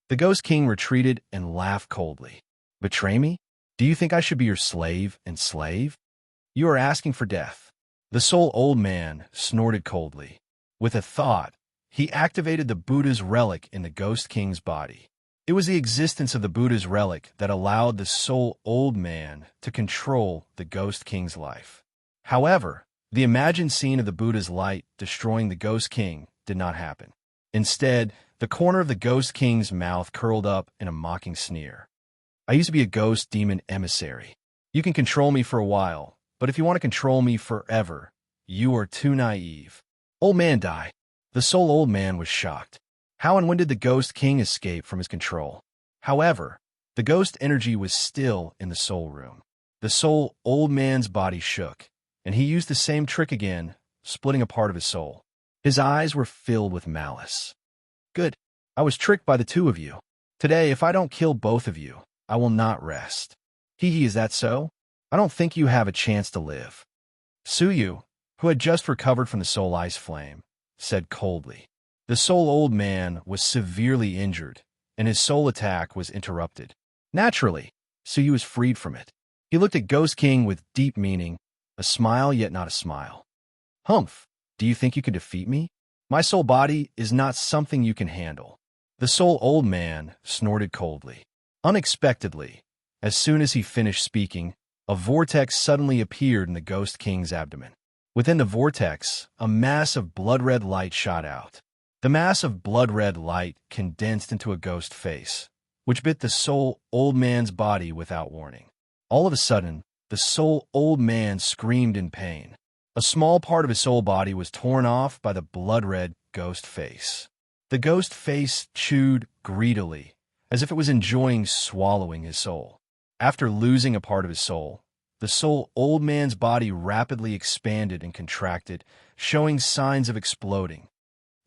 The Ghost King retreated and laughed coldly. "Betray me? Do you think I should be your slave and slave? You are asking for death." The soul old man snorted coldly. With a thought, he activated the Buddha's relic in the Ghost King's body. It was the existence of the Buddha's relic that allowed the soul old man to control the Ghost King's life. However, the imagined scene of the Buddha's light destroying the Ghost King did not happen. Instead, the corner of the Ghost King's mouth curled up in a mocking sneer. "I used to be a ghost demon emissary. You can control me for a while, but if you want to control me forever, You are too naive. Old man die. The soul old man was shocked. How and when did the Ghost King escape from his control? However, the ghost energy was still in the soul room. The soul old man's body shook, and he used the same trick again, splitting a part of his soul. His eyes were filled with malice. Good. I was tricked by the two of you. Today, if I don't kill both of you, I will not rest. Hee, is that so? I don't think you have a chance to live. Suyu, who had just recovered from the soul ice flame, said coldly. The soul old man was severely injured, and his soul attack was interrupted. Naturally, Suyu was freed from it. He looked at Ghost King with deep meaning, a smile yet not a smile. Humph, do you think you can defeat me? My soul body is not something you can handle. The soul old man snorted coldly. Unexpectedly, as soon as he finished speaking, a vortex suddenly appeared in the Ghost King's abdomen. Within the vortex, a mass of blood-red light shot out. The mass of blood-red light condensed into a ghost face, which bit the soul old man's body without warning. All of a sudden, the soul old man screamed in pain. A small part of his soul body was torn off by the blood-red ghost face. The ghost face chewed greedily, as if it was enjoying swallowing his soul. After losing a part of his soul, the soul old man's body rapidly expanded and contracted, showing signs of exploding.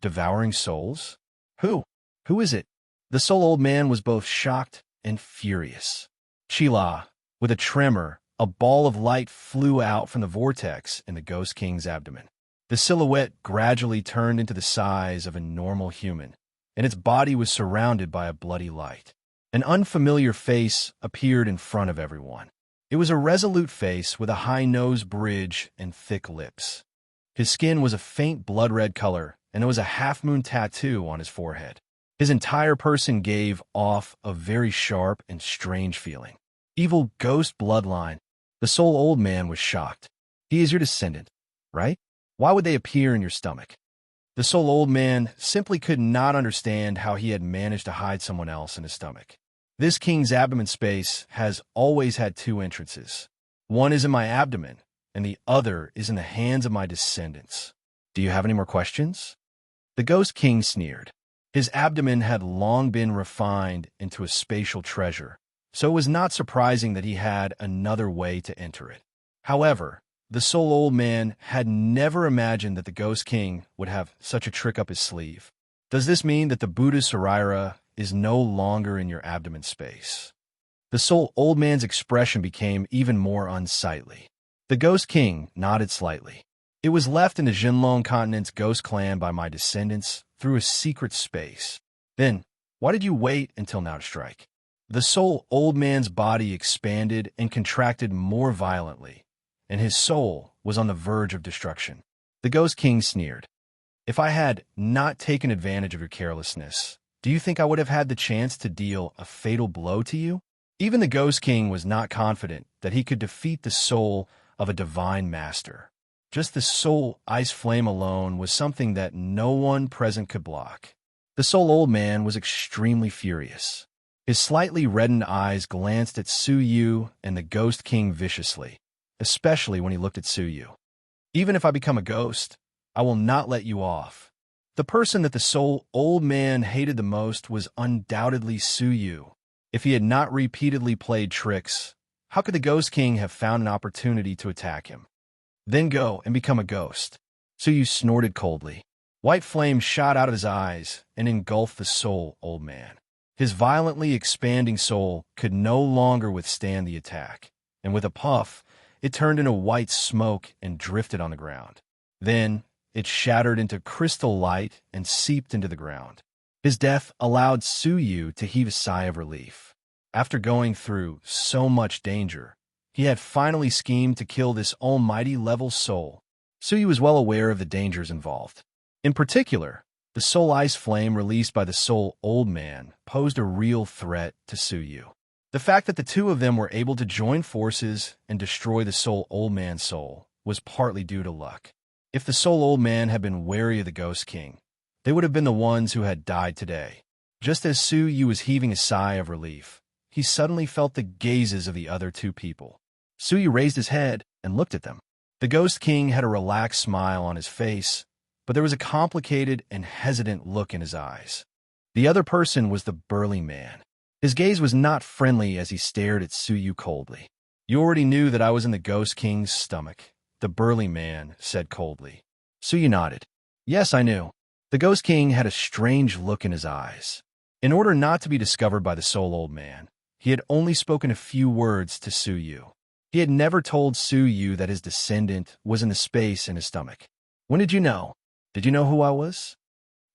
Devouring souls? Who? Who is it? The soul old man was both shocked and furious. Chila, with a tremor, a ball of light flew out from the vortex in the Ghost King's abdomen. The silhouette gradually turned into the size of a normal human, and its body was surrounded by a bloody light. An unfamiliar face appeared in front of everyone. It was a resolute face with a high nose bridge and thick lips. His skin was a faint blood-red color, and there was a half-moon tattoo on his forehead. His entire person gave off a very sharp and strange feeling. Evil ghost bloodline. The soul old man was shocked. He is your descendant, right? Why would they appear in your stomach? The soul old man simply could not understand how he had managed to hide someone else in his stomach. This king's abdomen space has always had two entrances. One is in my abdomen, and the other is in the hands of my descendants. Do you have any more questions? The Ghost King sneered. His abdomen had long been refined into a spatial treasure, so it was not surprising that he had another way to enter it. However, the soul old man had never imagined that the Ghost King would have such a trick up his sleeve. Does this mean that the Buddha Saraira is no longer in your abdomen space? The soul old man's expression became even more unsightly. The Ghost King nodded slightly. It was left in the Jinlong continent's ghost clan by my descendants through a secret space. Then, why did you wait until now to strike? The soul old man's body expanded and contracted more violently, and his soul was on the verge of destruction. The Ghost King sneered. If I had not taken advantage of your carelessness, do you think I would have had the chance to deal a fatal blow to you? Even the Ghost King was not confident that he could defeat the soul of a divine master. Just the soul ice flame alone was something that no one present could block. The soul old man was extremely furious. His slightly reddened eyes glanced at Suyu and the Ghost King viciously, especially when he looked at Suyu. Even if I become a ghost, I will not let you off. The person that the soul old man hated the most was undoubtedly Suyu. If he had not repeatedly played tricks, how could the Ghost King have found an opportunity to attack him? Then go and become a ghost. Suyu snorted coldly. White flame shot out of his eyes and engulfed the soul old man. His violently expanding soul could no longer withstand the attack, and with a puff, it turned into white smoke and drifted on the ground. Then, it shattered into crystal light and seeped into the ground. His death allowed Suyu to heave a sigh of relief. After going through so much danger, he had finally schemed to kill this almighty-level soul. Suyu was well aware of the dangers involved. In particular, the soul ice flame released by the soul old man posed a real threat to Suyu. The fact that the two of them were able to join forces and destroy the soul old man's soul was partly due to luck. If the soul old man had been wary of the Ghost King, they would have been the ones who had died today. Just as Suyu was heaving a sigh of relief, he suddenly felt the gazes of the other two people. Suyu raised his head and looked at them. The Ghost King had a relaxed smile on his face, but there was a complicated and hesitant look in his eyes. The other person was the burly man. His gaze was not friendly as he stared at Suyu coldly. "You already knew that I was in the Ghost King's stomach," the burly man said coldly. Suyu nodded. "Yes, I knew." The Ghost King had a strange look in his eyes. In order not to be discovered by the Soul Old Man, he had only spoken a few words to Suyu. He had never told Suyu that his descendant was in the space in his stomach. "When did you know? Did you know who I was?"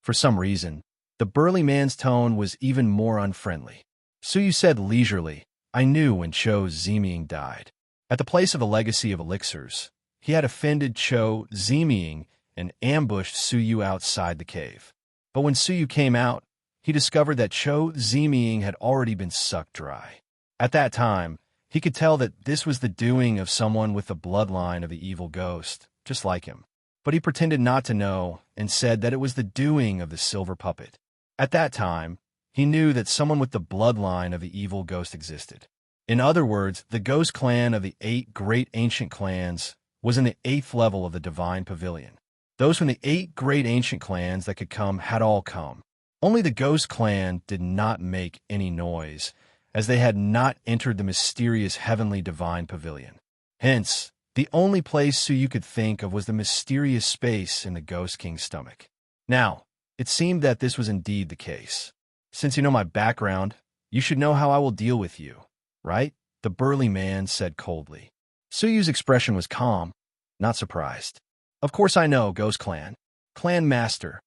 For some reason, the burly man's tone was even more unfriendly. Suyu said leisurely, "I knew when Cho Ziming died. At the place of a legacy of elixirs, he had offended Cho Ziming and ambushed Suyu outside the cave. But when Suyu came out, he discovered that Cho Ziming had already been sucked dry. At that time, he could tell that this was the doing of someone with the bloodline of the evil ghost, just like him. But he pretended not to know and said that it was the doing of the silver puppet. At that time, he knew that someone with the bloodline of the evil ghost existed. In other words, the ghost clan of the 8 great ancient clans was in the 8th level of the divine pavilion. Those from the 8 great ancient clans that could come had all come. Only the ghost clan did not make any noise, as they had not entered the mysterious heavenly divine pavilion. Hence, the only place Suyu could think of was the mysterious space in the Ghost King's stomach. Now, it seemed that this was indeed the case. "Since you know my background, you should know how I will deal with you, right?" the burly man said coldly. Suyu's expression was calm, not surprised. "Of course I know, Ghost Clan. Clan Master."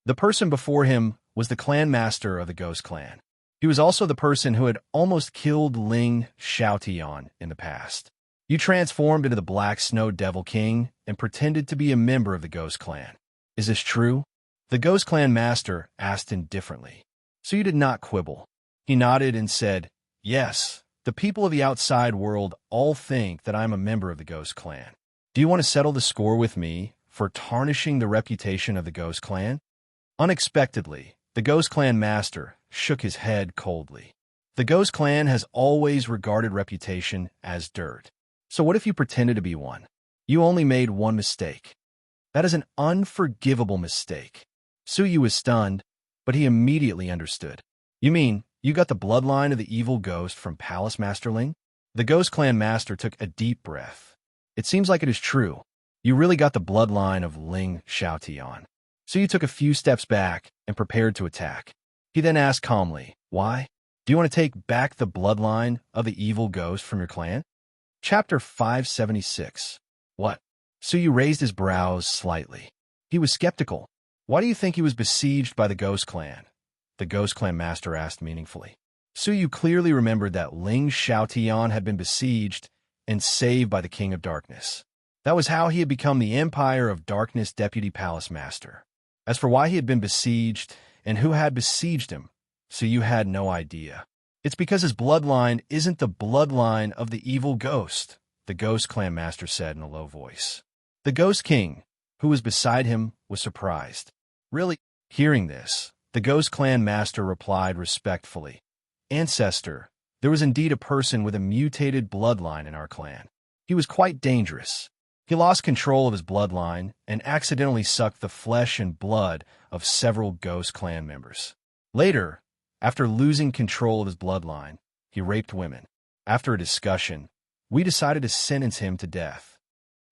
The person before him was the clan master of the Ghost Clan. He was also the person who had almost killed Ling Xiaotian in the past. "You transformed into the Black Snow Devil King and pretended to be a member of the Ghost Clan. Is this true?" the Ghost Clan master asked indifferently. Suyu did not quibble. He nodded and said, "Yes, the people of the outside world all think that I am a member of the Ghost Clan. Do you want to settle the score with me for tarnishing the reputation of the Ghost Clan?" Unexpectedly, the Ghost Clan master shook his head coldly. "The Ghost Clan has always regarded reputation as dirt. So what if you pretended to be one? You only made one mistake. That is an unforgivable mistake." Suyu was stunned, but he immediately understood. "You mean you got the bloodline of the evil ghost from Palace Master Ling?" The Ghost Clan master took a deep breath. "It seems like it is true. You really got the bloodline of Ling Xiaotian." Suyu took a few steps back and prepared to attack. He then asked calmly, "Why? Do you want to take back the bloodline of the evil ghost from your clan?" Chapter 576. What? Suyu raised his brows slightly. He was skeptical. "Why do you think he was besieged by the Ghost Clan?" the Ghost Clan master asked meaningfully. Suyu clearly remembered that Ling Xiaotian had been besieged and saved by the King of Darkness. That was how he had become the Empire of Darkness Deputy Palace Master. As for why he had been besieged and who had besieged him, Suyu had no idea. "It's because his bloodline isn't the bloodline of the evil ghost," the Ghost Clan master said in a low voice. The Ghost King, who was beside him, was surprised. "Really?" Hearing this, the Ghost Clan master replied respectfully, "Ancestor, there was indeed a person with a mutated bloodline in our clan. He was quite dangerous. He lost control of his bloodline and accidentally sucked the flesh and blood of several Ghost Clan members. Later, after losing control of his bloodline, he raped women. After a discussion, we decided to sentence him to death."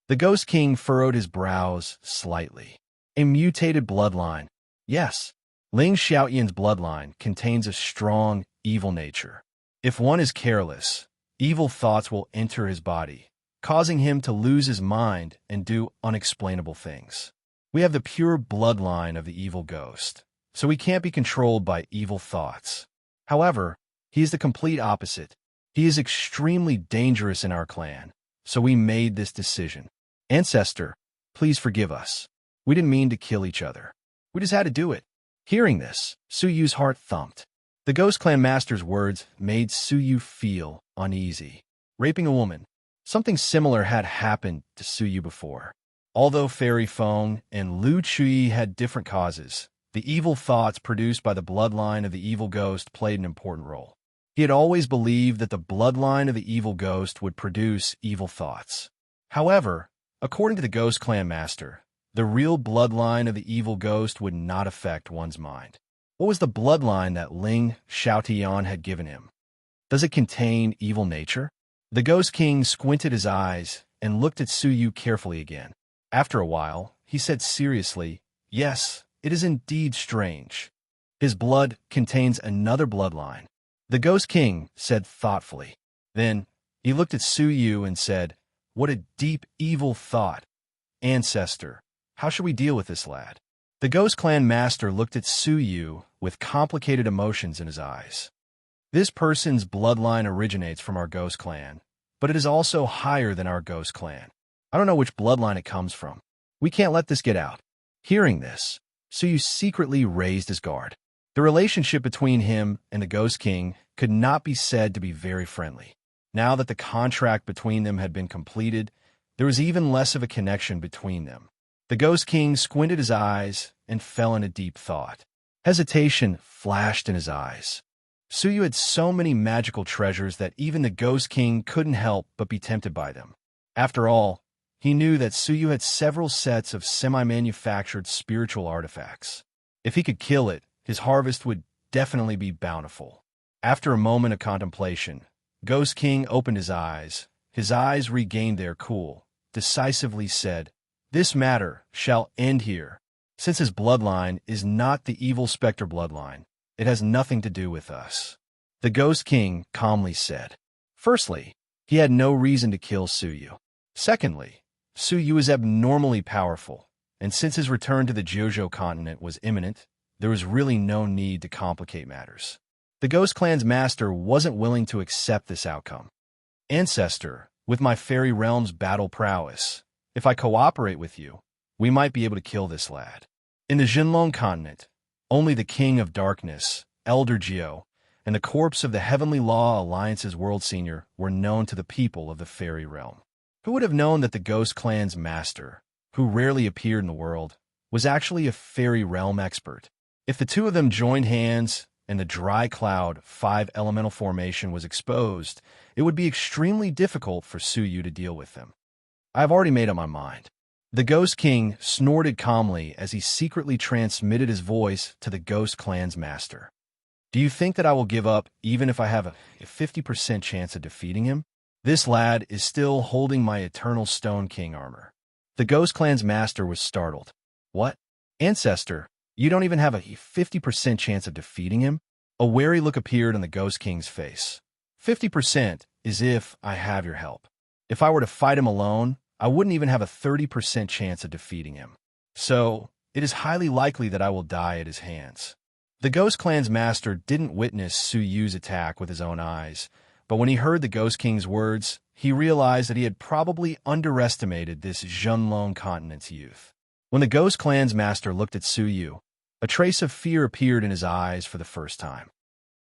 The Ghost King furrowed his brows slightly. "A mutated bloodline. Yes, Ling Xiaotian's bloodline contains a strong, evil nature. If one is careless, evil thoughts will enter his body, causing him to lose his mind and do unexplainable things. We have the pure bloodline of the evil ghost, so he can't be controlled by evil thoughts. However, he is the complete opposite. He is extremely dangerous in our clan, so we made this decision. Ancestor, please forgive us. We didn't mean to kill each other. We just had to do it." Hearing this, Suyu's heart thumped. The Ghost Clan master's words made Suyu feel uneasy. Raping a woman. Something similar had happened to Suyu before. Although Fairy Feng and Lu Chui had different causes, the evil thoughts produced by the bloodline of the evil ghost played an important role. He had always believed that the bloodline of the evil ghost would produce evil thoughts. However, According to the Ghost Clan Master, the real bloodline of the evil ghost would not affect one's mind. What was the bloodline that Ling Xiaotian had given him? Does it contain evil nature? The Ghost King squinted his eyes and looked at Suyu carefully again. After a while, he said seriously, "Yes, it is indeed strange. His blood contains another bloodline." The Ghost King said thoughtfully. Then, he looked at Suyu and said, "What a deep, evil thought. Ancestor, how should we deal with this lad?" The Ghost Clan Master looked at Suyu with complicated emotions in his eyes. "This person's bloodline originates from our Ghost Clan, but it is also higher than our Ghost Clan. I don't know which bloodline it comes from. We can't let this get out." Hearing this, Suyu secretly raised his guard. The relationship between him and the Ghost King could not be said to be very friendly. Now that the contract between them had been completed, there was even less of a connection between them. The Ghost King squinted his eyes and fell into deep thought. Hesitation flashed in his eyes. Suyu had so many magical treasures that even the Ghost King couldn't help but be tempted by them. After all, he knew that Suyu had several sets of semi-manufactured spiritual artifacts. If he could kill it, his harvest would definitely be bountiful. After a moment of contemplation, Ghost King opened his eyes. His eyes regained their cool, decisively said, "This matter shall end here. Since his bloodline is not the evil specter bloodline, it has nothing to do with us." The Ghost King calmly said. Firstly, he had no reason to kill Suyu. Secondly, Suyu is abnormally powerful, and since his return to the Jojo continent was imminent, there was really no need to complicate matters. The Ghost Clan's master wasn't willing to accept this outcome. "Ancestor, with my fairy realm's battle prowess, if I cooperate with you, we might be able to kill this lad." In the Jinlong continent, only the King of Darkness, Elder Geo, and the corpse of the Heavenly Law Alliance's World Senior were known to the people of the fairy realm. Who would have known that the Ghost Clan's master, who rarely appeared in the world, was actually a fairy realm expert? If the two of them joined hands and the dry cloud 5 elemental formation was exposed, it would be extremely difficult for Suyu to deal with them. "I have already made up my mind." The Ghost King snorted calmly as he secretly transmitted his voice to the Ghost Clan's master. "Do you think that I will give up even if I have a 50% chance of defeating him? This lad is still holding my Eternal Stone King armor." The Ghost Clan's master was startled. "What? Ancestor, you don't even have a 50% chance of defeating him?" A wary look appeared on the Ghost King's face. 50% is if I have your help. If I were to fight him alone, I wouldn't even have a 30% chance of defeating him. So, it is highly likely that I will die at his hands. The Ghost Clan's master didn't witness Suyu's attack with his own eyes, but when he heard the Ghost King's words, he realized that he had probably underestimated this Jinlong continent's youth. When the Ghost Clan's master looked at Suyu, a trace of fear appeared in his eyes for the first time.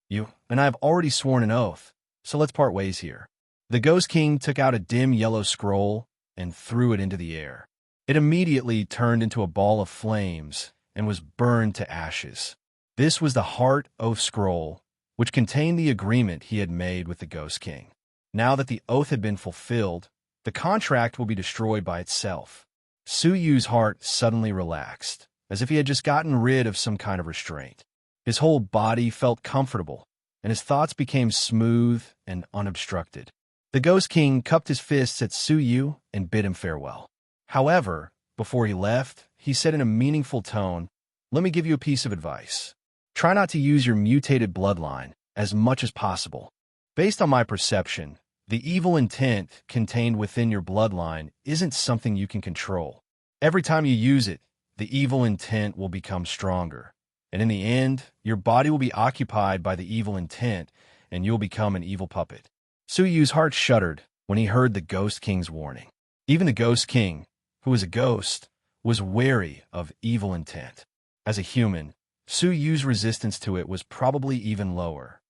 "You and I have already sworn an oath, so let's part ways here." The Ghost King took out a dim yellow scroll and threw it into the air. It immediately turned into a ball of flames and was burned to ashes. This was the Heart Oath Scroll, which contained the agreement he had made with the Ghost King. Now that the oath had been fulfilled, the contract will be destroyed by itself. Suyu's heart suddenly relaxed, as if he had just gotten rid of some kind of restraint. His whole body felt comfortable, and his thoughts became smooth and unobstructed. The Ghost King cupped his fists at Suyu and bid him farewell. However, before he left, he said in a meaningful tone, "Let me give you a piece of advice. Try not to use your mutated bloodline as much as possible. Based on my perception, the evil intent contained within your bloodline isn't something you can control. Every time you use it, the evil intent will become stronger, and in the end, your body will be occupied by the evil intent, and you'll become an evil puppet." Suyu's heart shuddered when he heard the Ghost King's warning. Even the Ghost King, who was a ghost, was wary of evil intent. As a human, Suyu's resistance to it was probably even lower.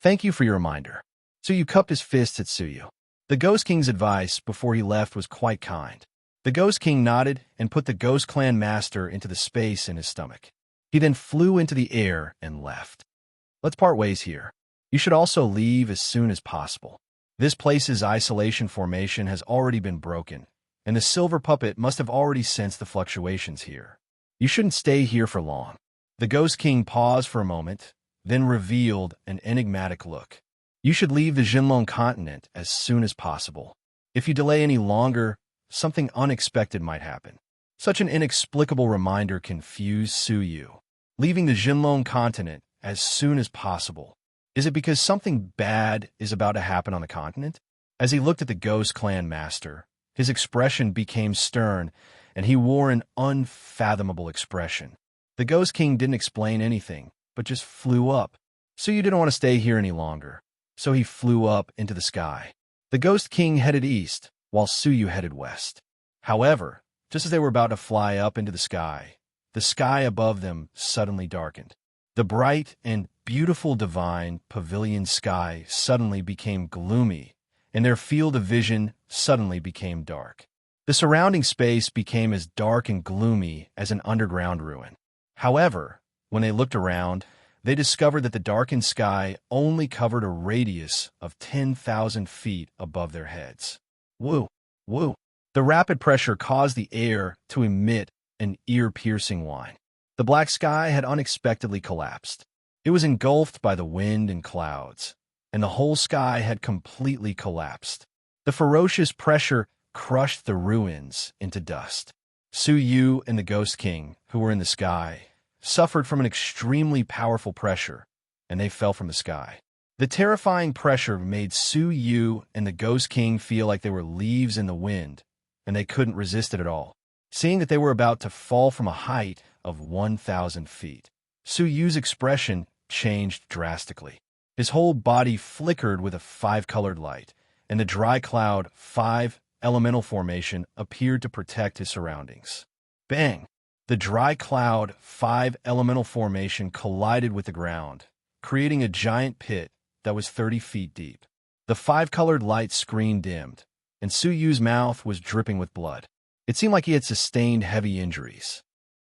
"Thank you for your reminder." Suyu cupped his fists at Suyu. The Ghost King's advice before he left was quite kind. The Ghost King nodded and put the Ghost Clan master into the space in his stomach. He then flew into the air and left. "Let's part ways here. You should also leave as soon as possible. This place's isolation formation has already been broken, and the silver puppet must have already sensed the fluctuations here. You shouldn't stay here for long. The Ghost King paused for a moment, then revealed an enigmatic look. You should leave the Jinlong continent as soon as possible. If you delay any longer, something unexpected might happen. Such an inexplicable reminder confused Su Yu. Leaving the Jinlong continent as soon as possible. Is it because something bad is about to happen on the continent? As he looked at the Ghost Clan master, his expression became stern, and he wore an unfathomable expression. The Ghost King didn't explain anything, but just flew up. Su Yu didn't want to stay here any longer, so he flew up into the sky. The Ghost King headed east, while Su Yu headed west. However, just as they were about to fly up into the sky above them suddenly darkened. The bright and beautiful divine pavilion sky suddenly became gloomy, and their field of vision suddenly became dark. The surrounding space became as dark and gloomy as an underground ruin. However, when they looked around, they discovered that the darkened sky only covered a radius of 10,000 feet above their heads. Woo! Woo! The rapid pressure caused the air to emit an ear-piercing whine. The black sky had unexpectedly collapsed. It was engulfed by the wind and clouds, and the whole sky had completely collapsed. The ferocious pressure crushed the ruins into dust. Su Yu and the Ghost King, who were in the sky, suffered from an extremely powerful pressure, and they fell from the sky. The terrifying pressure made Su Yu and the Ghost King feel like they were leaves in the wind, and they couldn't resist it at all. Seeing that they were about to fall from a height of 1,000 feet, Su Yu's expression changed drastically. His whole body flickered with a 5-colored light, and the dry cloud 5 elemental formation appeared to protect his surroundings. Bang! The dry cloud 5 elemental formation collided with the ground, creating a giant pit that was 30 feet deep. The 5-colored light screen dimmed, and Su Yu's mouth was dripping with blood. It seemed like he had sustained heavy injuries.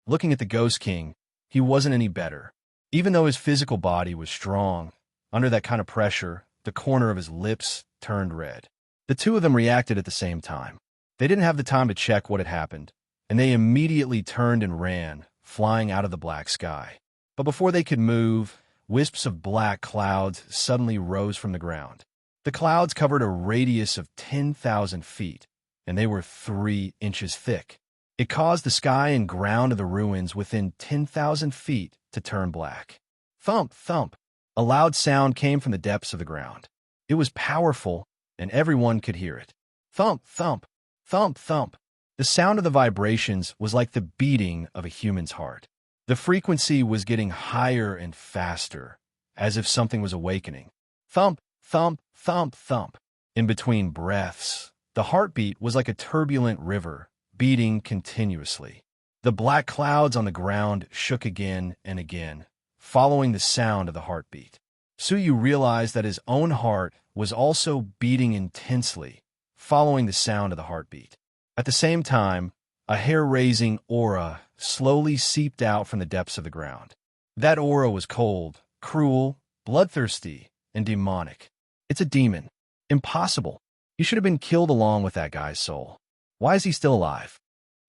Looking at the Ghost King, he wasn't any better. Even though his physical body was strong, under that kind of pressure, the corner of his lips turned red. The two of them reacted at the same time. They didn't have the time to check what had happened, and they immediately turned and ran, flying out of the black sky. But before they could move, wisps of black clouds suddenly rose from the ground. The clouds covered a radius of 10,000 feet, and they were 3 inches thick. It caused the sky and ground of the ruins within 10,000 feet to turn black. Thump, thump. A loud sound came from the depths of the ground. It was powerful, and everyone could hear it. Thump, thump, thump, thump. The sound of the vibrations was like the beating of a human's heart. The frequency was getting higher and faster, as if something was awakening. Thump, thump, thump, thump. In between breaths, the heartbeat was like a turbulent river, beating continuously. The black clouds on the ground shook again and again, following the sound of the heartbeat. Su Yu realized that his own heart was also beating intensely, following the sound of the heartbeat. At the same time, a hair-raising aura slowly seeped out from the depths of the ground. That aura was cold, cruel, bloodthirsty, and demonic. It's a demon. Impossible. You should have been killed along with that guy's soul. Why is he still alive?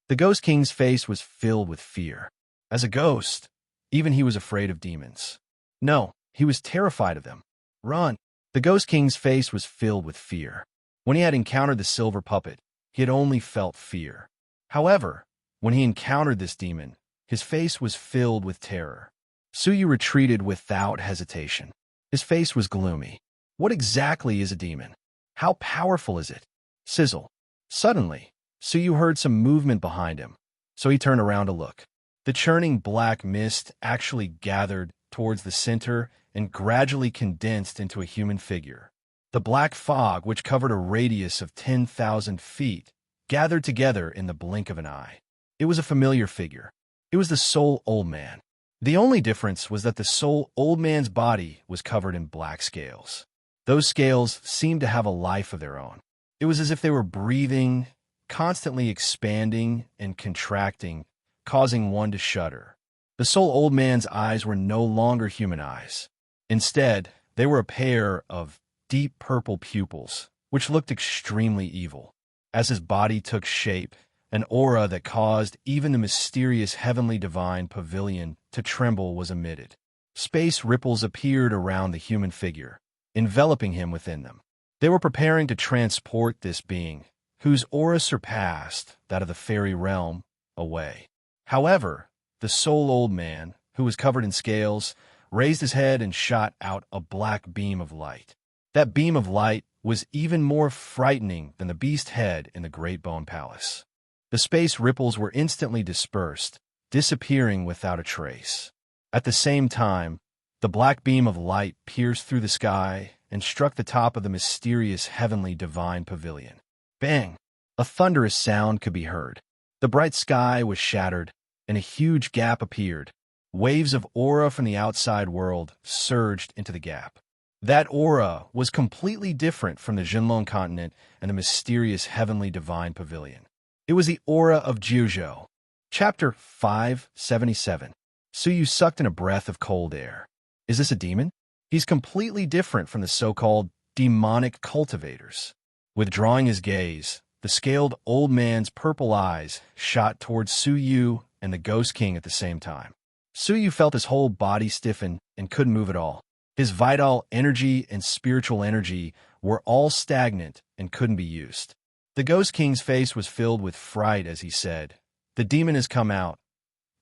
The Ghost King's face was filled with fear. As a ghost, even he was afraid of demons. No, he was terrified of them. Run! The Ghost King's face was filled with fear. When he had encountered the silver puppet, he had only felt fear. However, when he encountered this demon, his face was filled with terror. Su Yu retreated without hesitation. His face was gloomy. What exactly is a demon? How powerful is it? Sizzle. Suddenly, Su Yu heard some movement behind him, so he turned around to look. The churning black mist actually gathered towards the center and gradually condensed into a human figure. The black fog, which covered a radius of 10,000 feet, gathered together in the blink of an eye. It was a familiar figure. It was the Soul Old Man. The only difference was that the Soul Old Man's body was covered in black scales. Those scales seemed to have a life of their own. It was as if they were breathing, constantly expanding and contracting, causing one to shudder. The Soul Old Man's eyes were no longer human eyes. Instead, they were a pair of deep purple pupils, which looked extremely evil. As his body took shape, an aura that caused even the mysterious heavenly divine pavilion to tremble was emitted. Space ripples appeared around the human figure, enveloping him within them. They were preparing to transport this being, whose aura surpassed that of the fairy realm, away. However, the soul old man, who was covered in scales, raised his head and shot out a black beam of light. That beam of light was even more frightening than the beast head in the Great Bone Palace. The space ripples were instantly dispersed, disappearing without a trace. At the same time, the black beam of light pierced through the sky and struck the top of the mysterious heavenly divine pavilion. Bang! A thunderous sound could be heard. The bright sky was shattered, and a huge gap appeared. Waves of aura from the outside world surged into the gap. That aura was completely different from the Jinlong continent and the mysterious heavenly divine pavilion. It was the aura of Jiuzhou. Chapter 577. Suyu sucked in a breath of cold air. Is this a demon? He's completely different from the so-called demonic cultivators. Withdrawing his gaze, the scaled old man's purple eyes shot towards Suyu and the Ghost King at the same time. Suyu felt his whole body stiffen and couldn't move at all. His vital energy and spiritual energy were all stagnant and couldn't be used. The Ghost King's face was filled with fright as he said, "The demon has come out.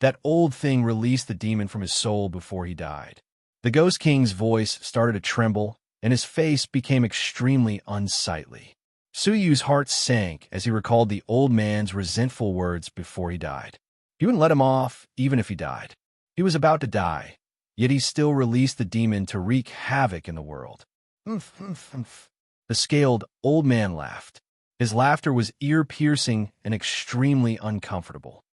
That old thing released the demon from his soul before he died." The Ghost King's voice started to tremble, and his face became extremely unsightly. Suyu's heart sank as he recalled the old man's resentful words before he died. He wouldn't let him off, even if he died. He was about to die, yet he still released the demon to wreak havoc in the world. The scaled old man laughed. His laughter was ear-piercing and extremely uncomfortable.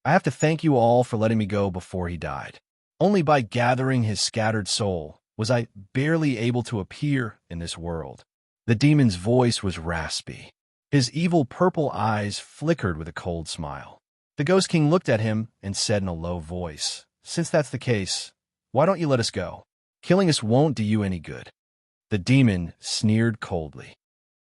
"I have to thank you all for letting me go before he died. Only by gathering his scattered soul was I barely able to appear in this world." The demon's voice was raspy. His evil purple eyes flickered with a cold smile. The Ghost King looked at him and said in a low voice, "Since that's the case, why don't you let us go? Killing us won't do you any good." The demon sneered coldly.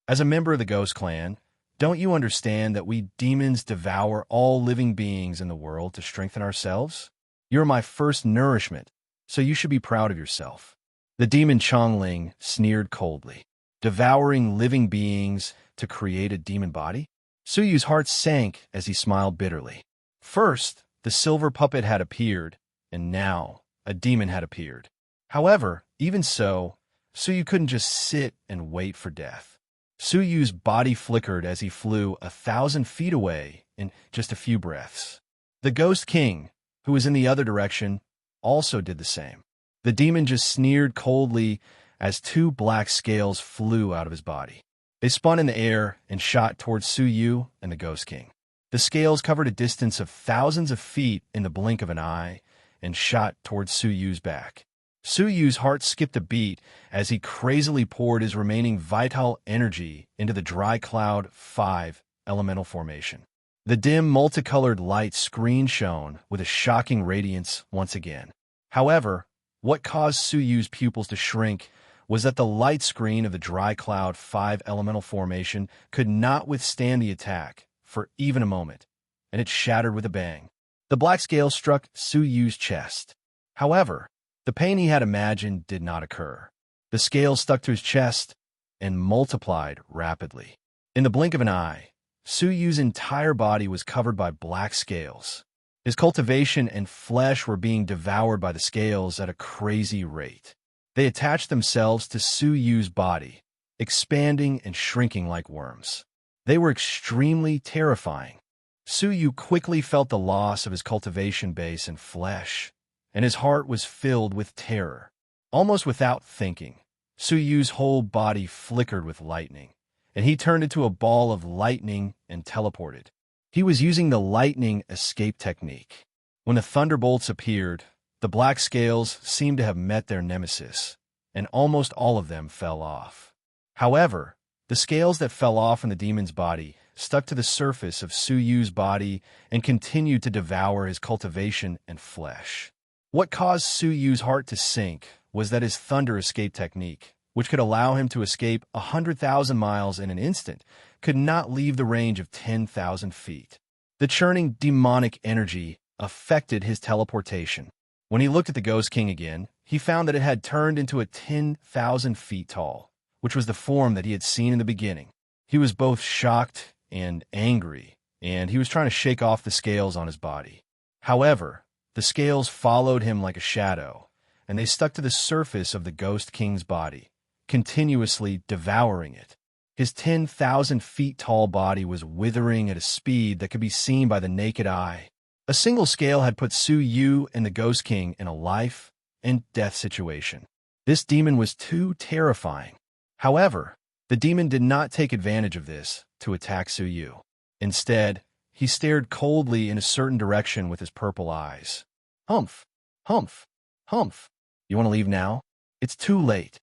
"As a member of the Ghost Clan, don't you understand that we demons devour all living beings in the world to strengthen ourselves? You're my first nourishment, so you should be proud of yourself." The demon Chongling sneered coldly. Devouring living beings to create a demon body? Suyu's heart sank as he smiled bitterly. First, the silver puppet had appeared, and now a demon had appeared. However, even so, Suyu couldn't just sit and wait for death. Suyu's body flickered as he flew 1,000 feet away in just a few breaths. The Ghost King, who was in the other direction, also did the same. The demon just sneered coldly as 2 black scales flew out of his body. They spun in the air and shot towards Suyu and the Ghost King. The scales covered a distance of thousands of feet in the blink of an eye and shot towards Suyu's back. Suyu's heart skipped a beat as he crazily poured his remaining vital energy into the dry cloud 5 elemental formation. The dim, multicolored light screen shone with a shocking radiance once again. However, what caused Suyu's pupils to shrink was that the light screen of the dry cloud 5 elemental formation could not withstand the attack for even a moment, and it shattered with a bang. The black scale struck Suyu's chest. However, the pain he had imagined did not occur. The scales stuck to his chest and multiplied rapidly. In the blink of an eye, Suyu's entire body was covered by black scales. His cultivation and flesh were being devoured by the scales at a crazy rate. They attached themselves to Suyu's body, expanding and shrinking like worms. They were extremely terrifying. Suyu quickly felt the loss of his cultivation base and flesh, and his heart was filled with terror. Almost without thinking, Suyu's whole body flickered with lightning, and he turned into a ball of lightning and teleported. He was using the lightning escape technique. When the thunderbolts appeared, the black scales seemed to have met their nemesis, and almost all of them fell off. However, the scales that fell off in the demon's body stuck to the surface of Suyu's body and continued to devour his cultivation and flesh. What caused Suyu's heart to sink was that his thunder escape technique which could allow him to escape 100,000 miles in an instant, could not leave the range of 10,000 feet. The churning demonic energy affected his teleportation. When he looked at the Ghost King again, he found that it had turned into a 10,000 feet tall, which was the form that he had seen in the beginning. He was both shocked and angry, and he was trying to shake off the scales on his body. However, the scales followed him like a shadow, and they stuck to the surface of the Ghost King's body, continuously devouring it. His 10,000 feet tall body was withering at a speed that could be seen by the naked eye. A single scale had put Su Yu and the Ghost King in a life and death situation. This demon was too terrifying. However, the demon did not take advantage of this to attack Su Yu. Instead, he stared coldly in a certain direction with his purple eyes. Humph, humph, humph. You want to leave now? It's too late.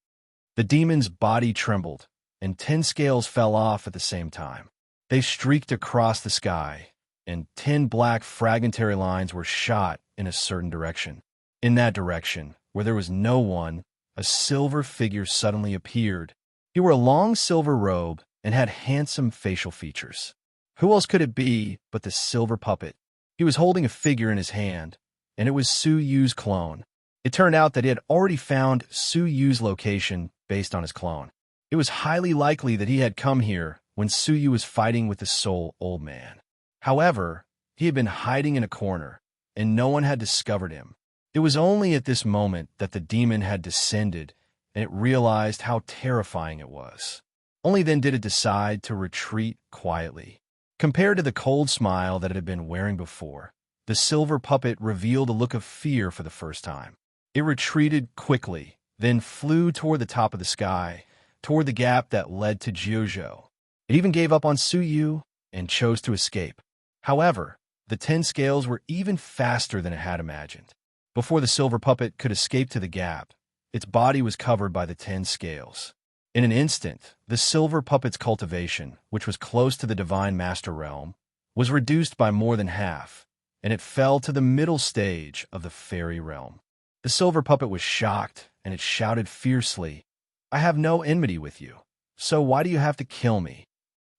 The demon's body trembled, and 10 scales fell off at the same time. They streaked across the sky, and 10 black fragmentary lines were shot in a certain direction. In that direction, where there was no one, a silver figure suddenly appeared. He wore a long silver robe and had handsome facial features. Who else could it be but the silver puppet? He was holding a figure in his hand, and it was Su Yu's clone. It turned out that he had already found Su Yu's location based on his clone. It was highly likely that he had come here when Su Yu was fighting with the Soul Old Man. However, he had been hiding in a corner, and no one had discovered him. It was only at this moment that the demon had descended, and it realized how terrifying it was. Only then did it decide to retreat quietly. Compared to the cold smile that it had been wearing before, the silver puppet revealed a look of fear for the first time. It retreated quickly, then flew toward the top of the sky, toward the gap that led to Jiuzhou. It even gave up on Su Yu and chose to escape. However, the 10 scales were even faster than it had imagined. Before the silver puppet could escape to the gap, its body was covered by the 10 scales. In an instant, the silver puppet's cultivation, which was close to the Divine Master Realm, was reduced by more than half, and it fell to the middle stage of the Fairy Realm. The silver puppet was shocked, and it shouted fiercely, "I have no enmity with you, so why do you have to kill me?"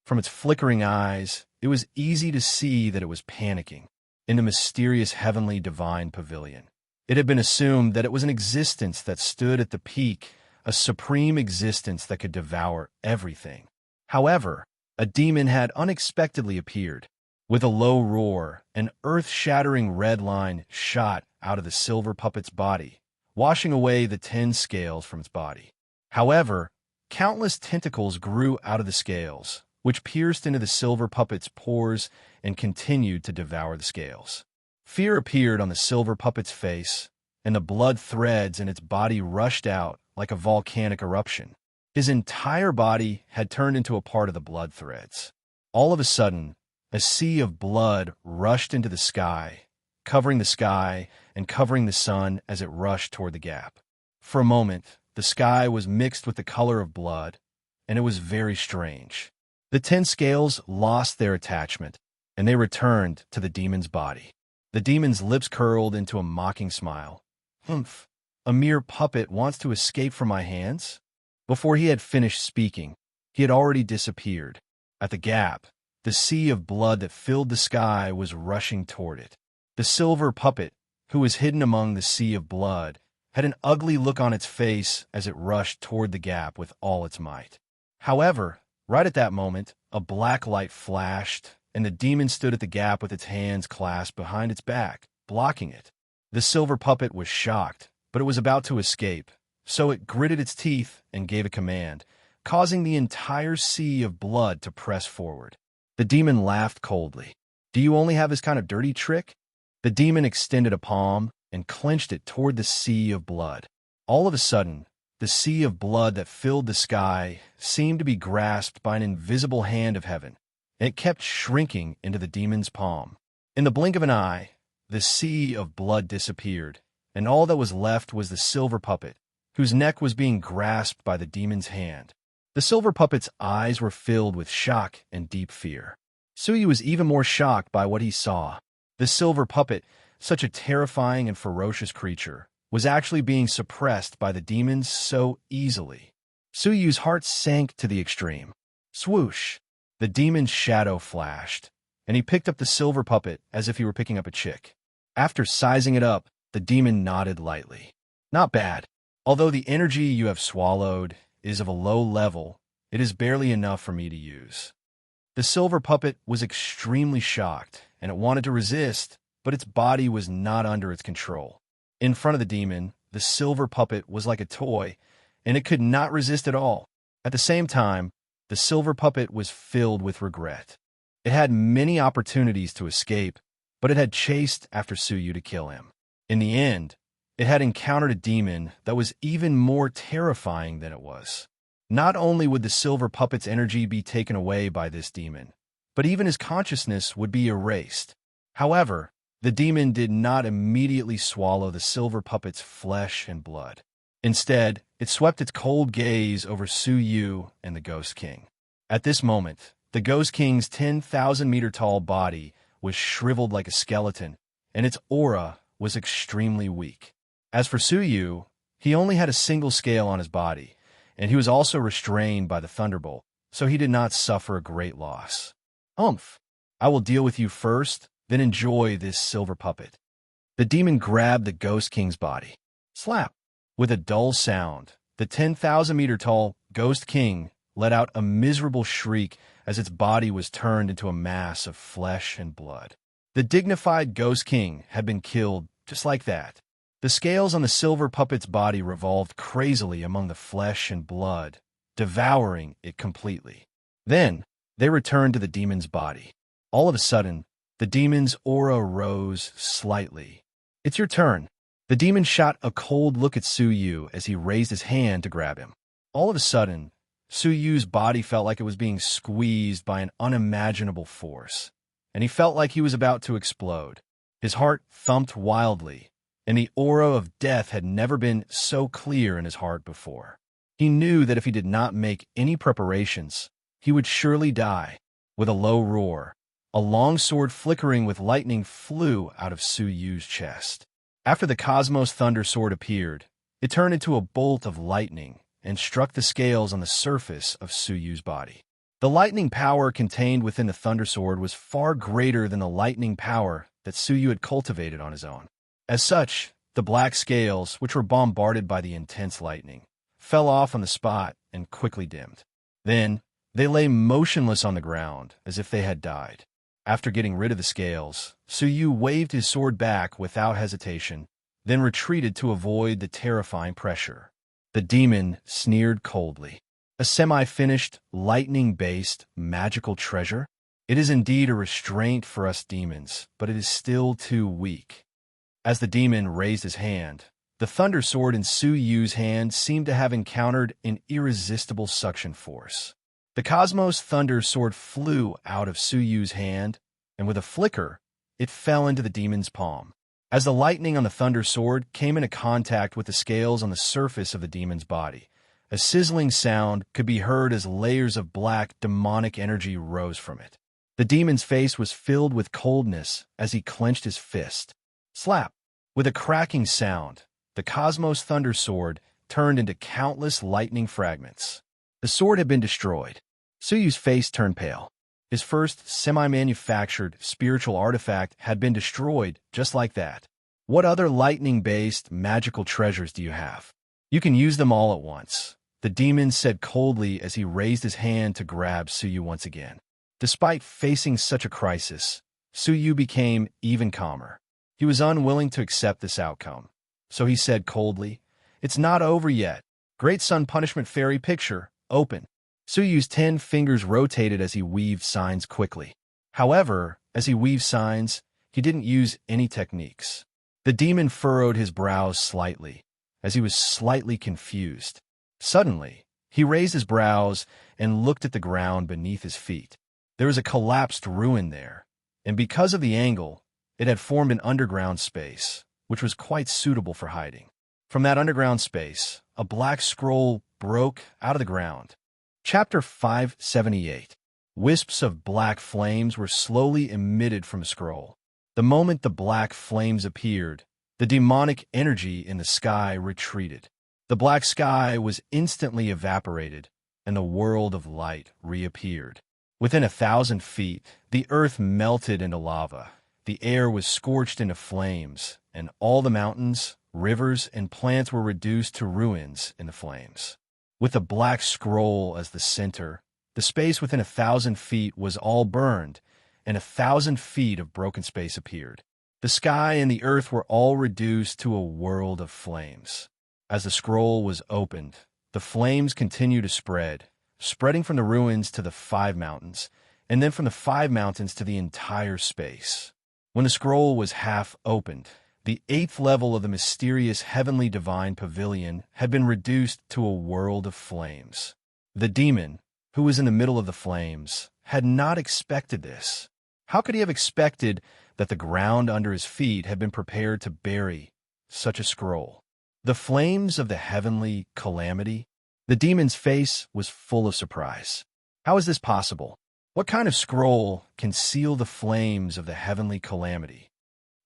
From its flickering eyes, it was easy to see that it was panicking. In the mysterious heavenly divine pavilion, it had been assumed that it was an existence that stood at the peak, a supreme existence that could devour everything. However, a demon had unexpectedly appeared. With a low roar, an earth-shattering red line shot out of the silver puppet's body, washing away the 10 scales from its body. However, countless tentacles grew out of the scales, which pierced into the silver puppet's pores and continued to devour the scales. Fear appeared on the silver puppet's face, and the blood threads in its body rushed out like a volcanic eruption. His entire body had turned into a part of the blood threads. All of a sudden, a sea of blood rushed into the sky and covering the sun as it rushed toward the gap. For a moment, the sky was mixed with the color of blood, and it was very strange. The 10 scales lost their attachment, and they returned to the demon's body. The demon's lips curled into a mocking smile. "Humph, a mere puppet wants to escape from my hands?" Before he had finished speaking, he had already disappeared. At the gap, the sea of blood that filled the sky was rushing toward it. The silver puppet, who was hidden among the sea of blood, had an ugly look on its face as it rushed toward the gap with all its might. However, right at that moment, a black light flashed, and the demon stood at the gap with its hands clasped behind its back, blocking it. The silver puppet was shocked, but it was about to escape, so it gritted its teeth and gave a command, causing the entire sea of blood to press forward. The demon laughed coldly. "Do you only have this kind of dirty trick?" The demon extended a palm and clenched it toward the sea of blood. All of a sudden, the sea of blood that filled the sky seemed to be grasped by an invisible hand of heaven, and it kept shrinking into the demon's palm. In the blink of an eye, the sea of blood disappeared, and all that was left was the silver puppet, whose neck was being grasped by the demon's hand. The silver puppet's eyes were filled with shock and deep fear. Su Yu was even more shocked by what he saw. The silver puppet, such a terrifying and ferocious creature, was actually being suppressed by the demons so easily. Suyu's heart sank to the extreme. Swoosh! The demon's shadow flashed, and he picked up the silver puppet as if he were picking up a chick. After sizing it up, the demon nodded lightly. Not bad. Although the energy you have swallowed is of a low level, it is barely enough for me to use. The silver puppet was extremely shocked, and it wanted to resist, but its body was not under its control. In front of the demon, the silver puppet was like a toy, and it could not resist at all. At the same time, the silver puppet was filled with regret. It had many opportunities to escape, but it had chased after Suyu to kill him. In the end, it had encountered a demon that was even more terrifying than it was. Not only would the silver puppet's energy be taken away by this demon, but even his consciousness would be erased. However, the demon did not immediately swallow the silver puppet's flesh and blood. Instead, it swept its cold gaze over Suyu and the Ghost King. At this moment, the Ghost King's 10,000-meter-tall body was shriveled like a skeleton, and its aura was extremely weak. As for Suyu, he only had a single scale on his body, and he was also restrained by the thunderbolt, so he did not suffer a great loss. I will deal with you first, then enjoy this silver puppet. The demon grabbed the Ghost King's body. Slap! With a dull sound, the 10,000-meter-tall Ghost King let out a miserable shriek as its body was turned into a mass of flesh and blood. The dignified Ghost King had been killed just like that. The scales on the silver puppet's body revolved crazily among the flesh and blood, devouring it completely. Then, they returned to the demon's body. All of a sudden, the demon's aura rose slightly. It's your turn. The demon shot a cold look at Suyu as he raised his hand to grab him. All of a sudden, Suyu's body felt like it was being squeezed by an unimaginable force, and he felt like he was about to explode. His heart thumped wildly, and the aura of death had never been so clear in his heart before. He knew that if he did not make any preparations, he would surely die. With a low roar, a long sword flickering with lightning flew out of Suyu's chest. After the Cosmos Thunder Sword appeared, it turned into a bolt of lightning and struck the scales on the surface of Suyu's body. The lightning power contained within the Thunder Sword was far greater than the lightning power that Suyu had cultivated on his own. As such, the black scales, which were bombarded by the intense lightning, fell off on the spot and quickly dimmed. Then, they lay motionless on the ground as if they had died. After getting rid of the scales, Suyu waved his sword back without hesitation, then retreated to avoid the terrifying pressure. The demon sneered coldly. A semi-finished, lightning-based, magical treasure? It is indeed a restraint for us demons, but it is still too weak. As the demon raised his hand, the thunder sword in Suyu's hand seemed to have encountered an irresistible suction force. The Cosmos Thunder Sword flew out of Suyu's hand, and with a flicker, it fell into the demon's palm. As the lightning on the Thunder Sword came into contact with the scales on the surface of the demon's body, a sizzling sound could be heard as layers of black, demonic energy rose from it. The demon's face was filled with coldness as he clenched his fist. Slap! With a cracking sound, the Cosmos Thunder Sword turned into countless lightning fragments. The sword had been destroyed. Suyu's face turned pale. His first semi-manufactured spiritual artifact had been destroyed just like that. What other lightning-based magical treasures do you have? You can use them all at once, the demon said coldly as he raised his hand to grab Suyu once again. Despite facing such a crisis, Suyu became even calmer. He was unwilling to accept this outcome, so he said coldly, "It's not over yet. Great Sun Punishment Fairy picture. Open." Suyu's 10 fingers rotated as he weaved signs quickly. However, as he weaved signs, he didn't use any techniques. The demon furrowed his brows slightly, as he was slightly confused. Suddenly, he raised his brows and looked at the ground beneath his feet. There was a collapsed ruin there, and because of the angle, it had formed an underground space, which was quite suitable for hiding. From that underground space, a black scroll broke out of the ground. Chapter 578. Wisps of black flames were slowly emitted from a scroll. The moment the black flames appeared, the demonic energy in the sky retreated. The The black sky was instantly evaporated, and the world of light reappeared. Within 1,000 feet, the earth melted into lava. The air was scorched into flames, and all the mountains, rivers, and plants were reduced to ruins in the flames. With the black scroll as the center, the space within 1,000 feet was all burned, and 1,000 feet of broken space appeared. The sky and the earth were all reduced to a world of flames. As the scroll was opened, the flames continued to spread, spreading from the ruins to the 5 mountains, and then from the 5 mountains to the entire space. When the scroll was half opened, the 8th level of the mysterious heavenly divine pavilion had been reduced to a world of flames. The demon, who was in the middle of the flames, had not expected this. How could he have expected that the ground under his feet had been prepared to bury such a scroll? The flames of the heavenly calamity? The demon's face was full of surprise. How is this possible? What kind of scroll can seal the flames of the heavenly calamity?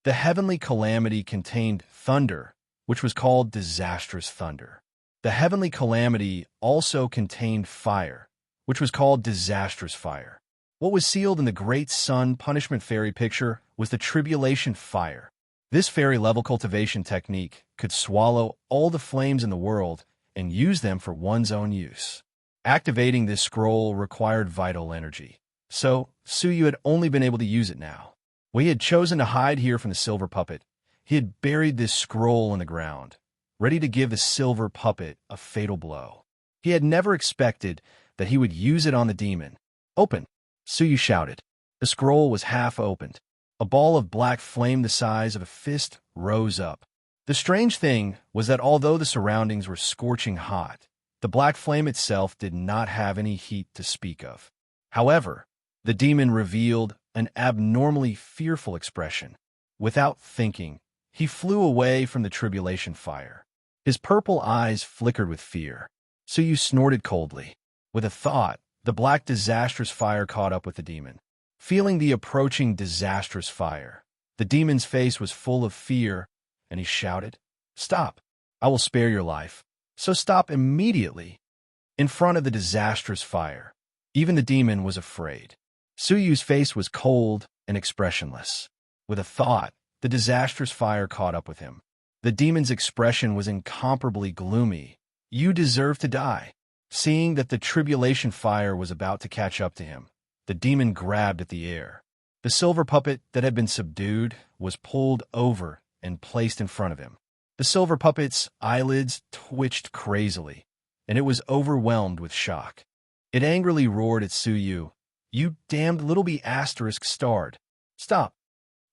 The heavenly calamity contained thunder, which was called disastrous thunder. The heavenly calamity also contained fire, which was called disastrous fire. What was sealed in the great sun punishment fairy picture was the tribulation fire. This fairy-level cultivation technique could swallow all the flames in the world and use them for one's own use. Activating this scroll required vital energy, so Suyu had only been able to use it now. When he had chosen to hide here from the silver puppet, he had buried this scroll in the ground, ready to give the silver puppet a fatal blow. He had never expected that he would use it on the demon. "Open!" Suyu shouted. The scroll was half opened. A ball of black flame the size of a fist rose up. The strange thing was that although the surroundings were scorching hot, the black flame itself did not have any heat to speak of. However, the demon revealed an abnormally fearful expression. Without thinking, he flew away from the tribulation fire. His purple eyes flickered with fear. Suyu snorted coldly. With a thought, the black disastrous fire caught up with the demon. Feeling the approaching disastrous fire, the demon's face was full of fear, and he shouted, "Stop! I will spare your life, so stop immediately!" In front of the disastrous fire, even the demon was afraid. Suyu's face was cold and expressionless. With a thought, the disastrous fire caught up with him. The demon's expression was incomparably gloomy. "You deserve to die." Seeing that the tribulation fire was about to catch up to him, the demon grabbed at the air. The silver puppet that had been subdued was pulled over and placed in front of him. The silver puppet's eyelids twitched crazily, and it was overwhelmed with shock. It angrily roared at Suyu, "You damned little bee asterisk starred. Stop!"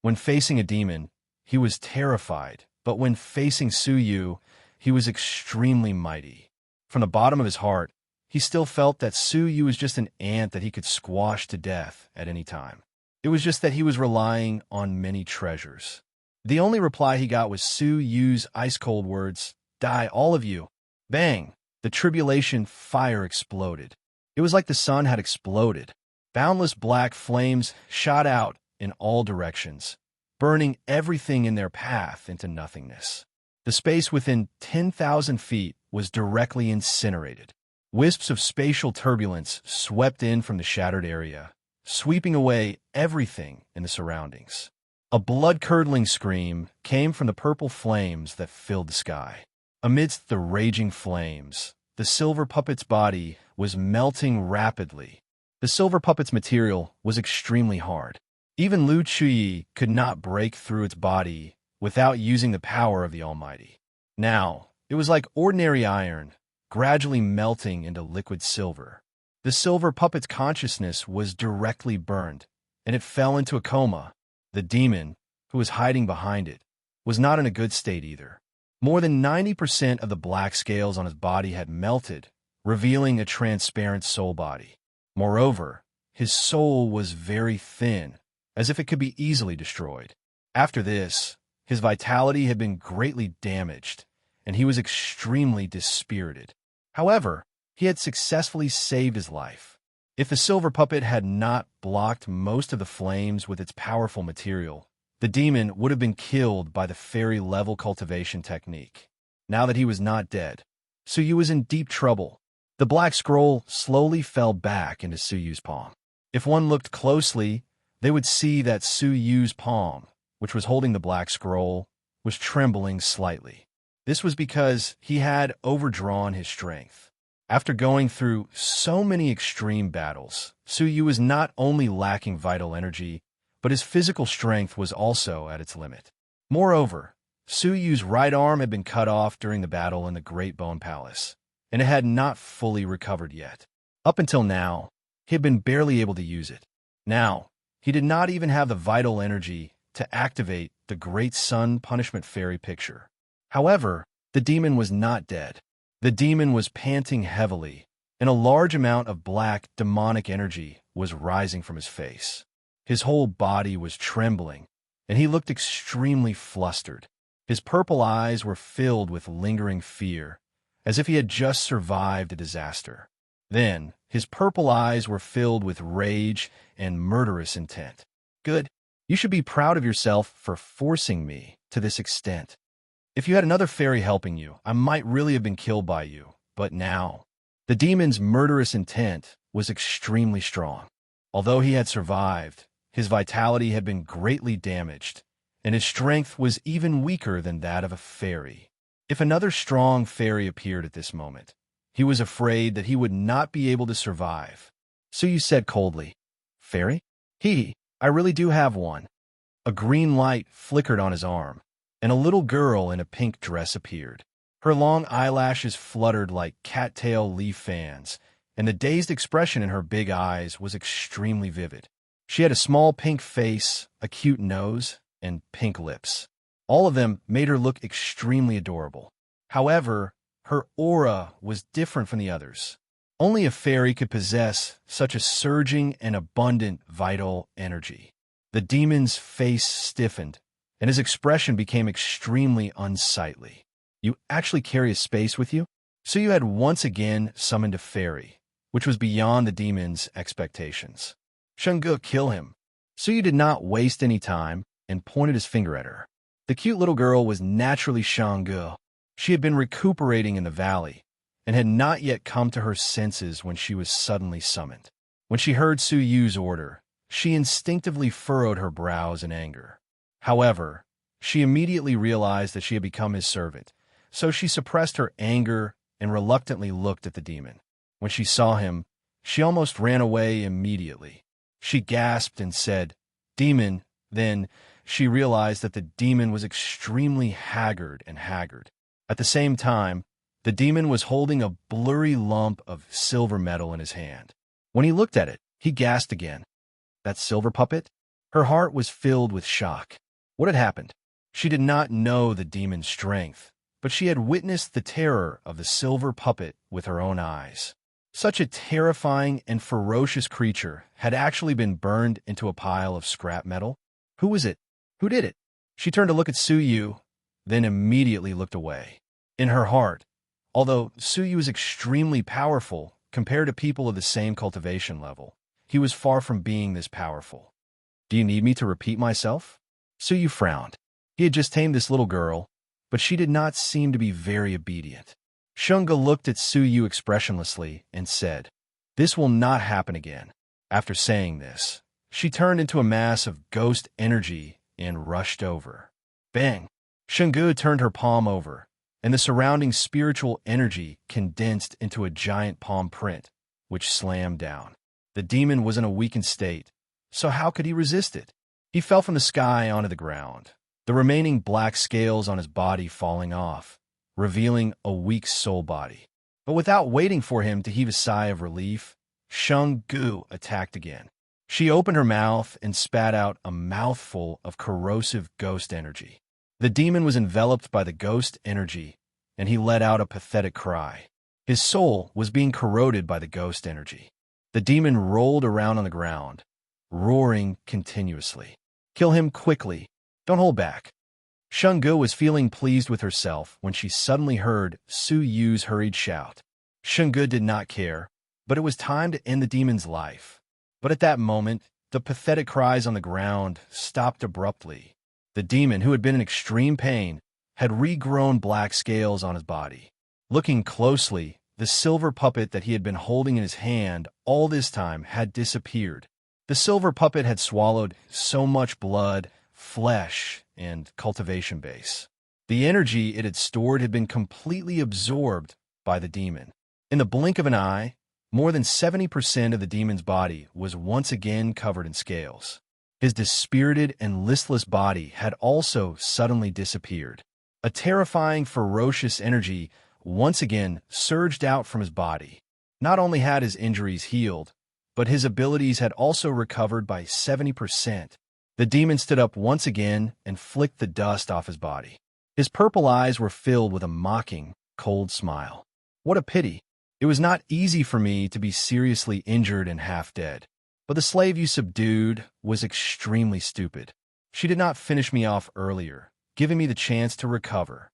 When facing a demon, he was terrified, but when facing Suyu, he was extremely mighty. From the bottom of his heart, he still felt that Suyu was just an ant that he could squash to death at any time. It was just that he was relying on many treasures. The only reply he got was Suyu's ice-cold words, "Die, all of you." Bang! The tribulation fire exploded. It was like the sun had exploded. Boundless black flames shot out in all directions, burning everything in their path into nothingness. The space within 10,000 feet was directly incinerated. Wisps of spatial turbulence swept in from the shattered area, sweeping away everything in the surroundings. A blood-curdling scream came from the purple flames that filled the sky. Amidst the raging flames, the silver puppet's body was melting rapidly. The silver puppet's material was extremely hard. Even Lu Chuyi could not break through its body without using the power of the Almighty. Now, it was like ordinary iron, gradually melting into liquid silver. The silver puppet's consciousness was directly burned, and it fell into a coma. The demon, who was hiding behind it, was not in a good state either. More than 90% of the black scales on his body had melted, revealing a transparent soul body. Moreover, his soul was very thin, as if it could be easily destroyed. After this, his vitality had been greatly damaged, and he was extremely dispirited. However, he had successfully saved his life. If the silver puppet had not blocked most of the flames with its powerful material, the demon would have been killed by the fairy-level cultivation technique. Now that he was not dead, Suyu was in deep trouble. The black scroll slowly fell back into Suyu's palm. If one looked closely, they would see that Suyu's palm, which was holding the black scroll, was trembling slightly. This was because he had overdrawn his strength. After going through so many extreme battles, Suyu was not only lacking vital energy, but his physical strength was also at its limit. Moreover, Suyu's right arm had been cut off during the battle in the Great Bone Palace, and it had not fully recovered yet. Up until now, he had been barely able to use it. Now, he did not even have the vital energy to activate the Great Sun Punishment Fairy picture. However, the demon was not dead. The demon was panting heavily, and a large amount of black, demonic energy was rising from his face. His whole body was trembling, and he looked extremely flustered. His purple eyes were filled with lingering fear, as if he had just survived a disaster. Then, his purple eyes were filled with rage and murderous intent. Good. You should be proud of yourself for forcing me to this extent. If you had another fairy helping you, I might really have been killed by you. But now, the demon's murderous intent was extremely strong. Although he had survived, his vitality had been greatly damaged, and his strength was even weaker than that of a fairy. If another strong fairy appeared at this moment, he was afraid that he would not be able to survive. So you said coldly, "Fairy? I really do have one." A green light flickered on his arm, and a little girl in a pink dress appeared. Her long eyelashes fluttered like cattail leaf fans, and the dazed expression in her big eyes was extremely vivid. She had a small pink face, a cute nose, and pink lips. All of them made her look extremely adorable. However, her aura was different from the others. Only a fairy could possess such a surging and abundant vital energy. The demon's face stiffened, and his expression became extremely unsightly. You actually carry a space with you? So you had once again summoned a fairy, which was beyond the demon's expectations. Shungu, kill him. So you did not waste any time and pointed his finger at her. The cute little girl was naturally Shungu. She had been recuperating in the valley, and had not yet come to her senses when she was suddenly summoned. When she heard Suyu's order, she instinctively furrowed her brows in anger. However, she immediately realized that she had become his servant, so she suppressed her anger and reluctantly looked at the demon. When she saw him, she almost ran away immediately. She gasped and said, "Demon," then she realized that the demon was extremely haggard. At the same time, the demon was holding a blurry lump of silver metal in his hand. When he looked at it, he gasped again. That silver puppet? Her heart was filled with shock. What had happened? She did not know the demon's strength, but she had witnessed the terror of the silver puppet with her own eyes. Such a terrifying and ferocious creature had actually been burned into a pile of scrap metal. Who was it? Who did it? She turned to look at Suyu, then immediately looked away. In her heart, although Suyu was extremely powerful compared to people of the same cultivation level, he was far from being this powerful. Do you need me to repeat myself? Suyu frowned. He had just tamed this little girl, but she did not seem to be very obedient. Shunga looked at Suyu expressionlessly and said, "This will not happen again." After saying this, she turned into a mass of ghost energy and rushed over. Bang! Shungu turned her palm over, and the surrounding spiritual energy condensed into a giant palm print, which slammed down. The demon was in a weakened state, so how could he resist it? He fell from the sky onto the ground, the remaining black scales on his body falling off, revealing a weak soul body. But without waiting for him to heave a sigh of relief, Shungu attacked again. She opened her mouth and spat out a mouthful of corrosive ghost energy. The demon was enveloped by the ghost energy, and he let out a pathetic cry. His soul was being corroded by the ghost energy. The demon rolled around on the ground, roaring continuously. Kill him quickly. Don't hold back. Shungu was feeling pleased with herself when she suddenly heard Suyu's hurried shout. Shungu did not care, but it was time to end the demon's life. But at that moment, the pathetic cries on the ground stopped abruptly. The demon, who had been in extreme pain, had regrown black scales on his body. Looking closely, the silver puppet that he had been holding in his hand all this time had disappeared. The silver puppet had swallowed so much blood, flesh, and cultivation base. The energy it had stored had been completely absorbed by the demon. In the blink of an eye, more than 70% of the demon's body was once again covered in scales. His dispirited and listless body had also suddenly disappeared. A terrifying, ferocious energy once again surged out from his body. Not only had his injuries healed, but his abilities had also recovered by 70%. The demon stood up once again and flicked the dust off his body. His purple eyes were filled with a mocking, cold smile. What a pity. It was not easy for me to be seriously injured and half dead. But the slave you subdued was extremely stupid. She did not finish me off earlier, giving me the chance to recover.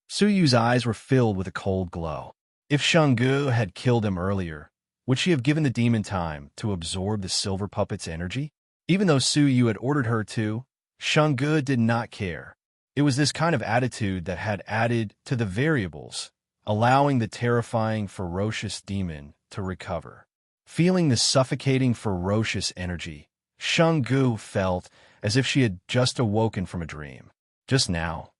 Suyu's eyes were filled with a cold glow. If Shungu had killed him earlier, would she have given the demon time to absorb the silver puppet's energy? Even though Suyu had ordered her to, Shungu did not care. It was this kind of attitude that had added to the variables, allowing the terrifying, ferocious demon to recover. Feeling the suffocating, ferocious energy, Shungu felt as if she had just awoken from a dream. Just now,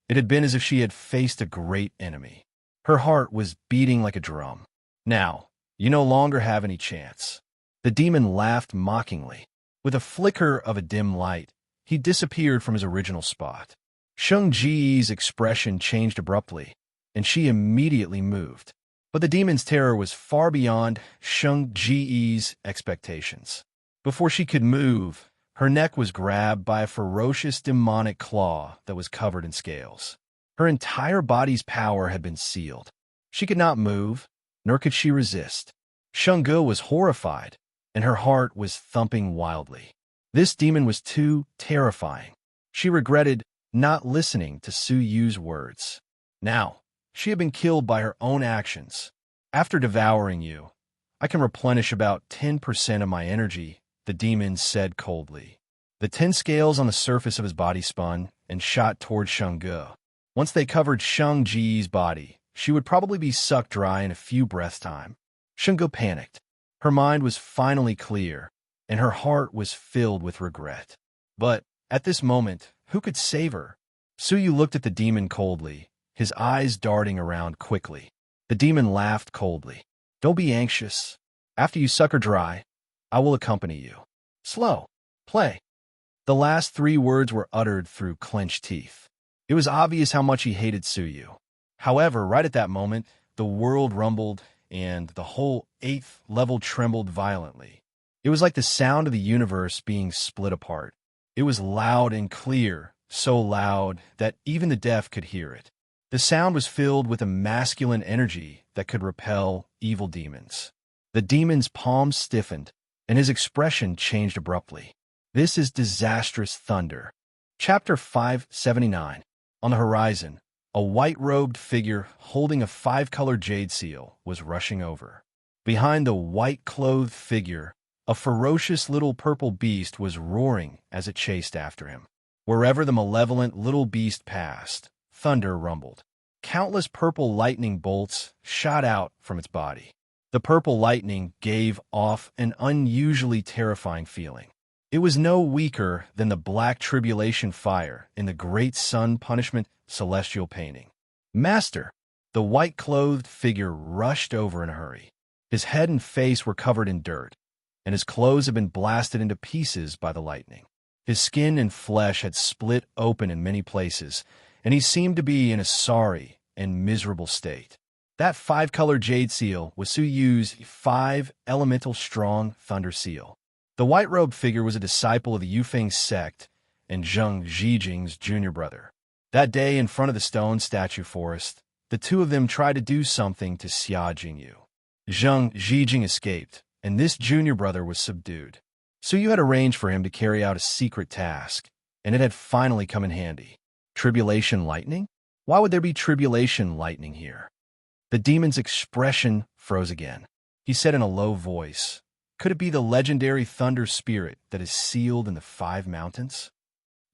it had been as if she had faced a great enemy. Her heart was beating like a drum. Now, you no longer have any chance. The demon laughed mockingly. With a flicker of a dim light, he disappeared from his original spot. Sheng Ji's expression changed abruptly, and she immediately moved. But the demon's terror was far beyond Sheng Ji's expectations. Before she could move, her neck was grabbed by a ferocious demonic claw that was covered in scales. Her entire body's power had been sealed. She could not move, nor could she resist. Shungu was horrified, and her heart was thumping wildly. This demon was too terrifying. She regretted not listening to Suyu's words. Now, she had been killed by her own actions. After devouring you, I can replenish about 10% of my energy, the demon said coldly. The 10 scales on the surface of his body spun and shot toward Shungu. Once they covered Sheng Ji's body, she would probably be sucked dry in a few breaths' time. Shungu panicked. Her mind was finally clear, and her heart was filled with regret. But at this moment, who could save her? Suyu looked at the demon coldly, his eyes darting around quickly. The demon laughed coldly. Don't be anxious. After you suck her dry, I will accompany you. Slow. Play. The last 3 words were uttered through clenched teeth. It was obvious how much he hated Suyu. However, right at that moment, the world rumbled and the whole 8th level trembled violently. It was like the sound of the universe being split apart. It was loud and clear, so loud that even the deaf could hear it. The sound was filled with a masculine energy that could repel evil demons. The demon's palms stiffened, and his expression changed abruptly. This is disastrous thunder. Chapter 579. On the horizon, a white-robed figure holding a 5-color jade seal was rushing over. Behind the white-clothed figure, a ferocious little purple beast was roaring as it chased after him. Wherever the malevolent little beast passed, thunder rumbled. Countless purple lightning bolts shot out from its body. The purple lightning gave off an unusually terrifying feeling. It was no weaker than the black tribulation fire in the great sun punishment celestial painting. Master! The white-clothed figure rushed over in a hurry. His head and face were covered in dirt, and his clothes had been blasted into pieces by the lightning. His skin and flesh had split open in many places, and he seemed to be in a sorry and miserable state. That 5-color jade seal was Suyu's 5-elemental strong thunder seal. The white-robed figure was a disciple of the Yufeng sect and Zheng Zhijing's junior brother. That day in front of the stone statue forest, the two of them tried to do something to Xia Jingyu. Zheng Zhijing escaped, and this junior brother was subdued. Suyu had arranged for him to carry out a secret task, and it had finally come in handy. Tribulation lightning? Why would there be tribulation lightning here? The demon's expression froze again. He said in a low voice, "Could it be the legendary thunder spirit that is sealed in the 5 mountains?"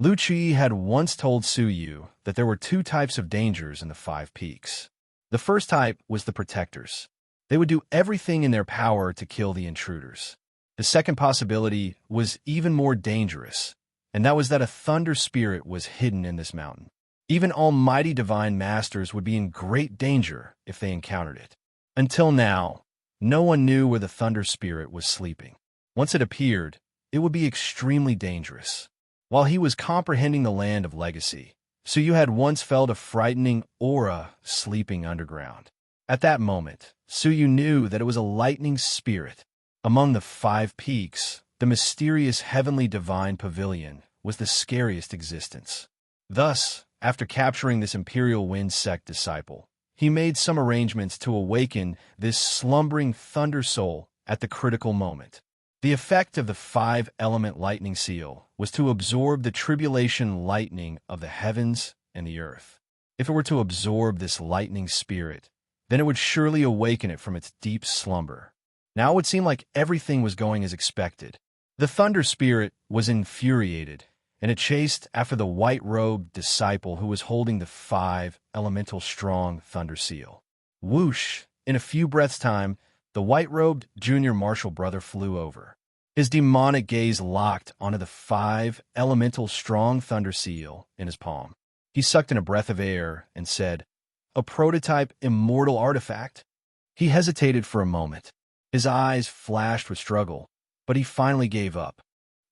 Lu Qi had once told Suyu that there were 2 types of dangers in the 5 peaks. The first type was the protectors. They would do everything in their power to kill the intruders. The second possibility was even more dangerous, and that was that a thunder spirit was hidden in this mountain. Even almighty divine masters would be in great danger if they encountered it. Until now, no one knew where the thunder spirit was sleeping. Once it appeared, it would be extremely dangerous. While he was comprehending the land of legacy, Suyu had once felt a frightening aura sleeping underground. At that moment, Suyu knew that it was a lightning spirit. Among the 5 peaks, the mysterious heavenly divine pavilion was the scariest existence. Thus, after capturing this imperial wind sect disciple, he made some arrangements to awaken this slumbering thunder soul at the critical moment. The effect of the 5-element lightning seal was to absorb the tribulation lightning of the heavens and the earth. If it were to absorb this lightning spirit, then it would surely awaken it from its deep slumber. Now it would seem like everything was going as expected. The thunder spirit was infuriated, and it chased after the white-robed disciple who was holding the 5-elemental strong thunder seal. Whoosh! In a few breaths' time, the white-robed junior martial brother flew over. His demonic gaze locked onto the 5-elemental strong thunder seal in his palm. He sucked in a breath of air and said, "A prototype immortal artifact?" He hesitated for a moment. His eyes flashed with struggle, but he finally gave up.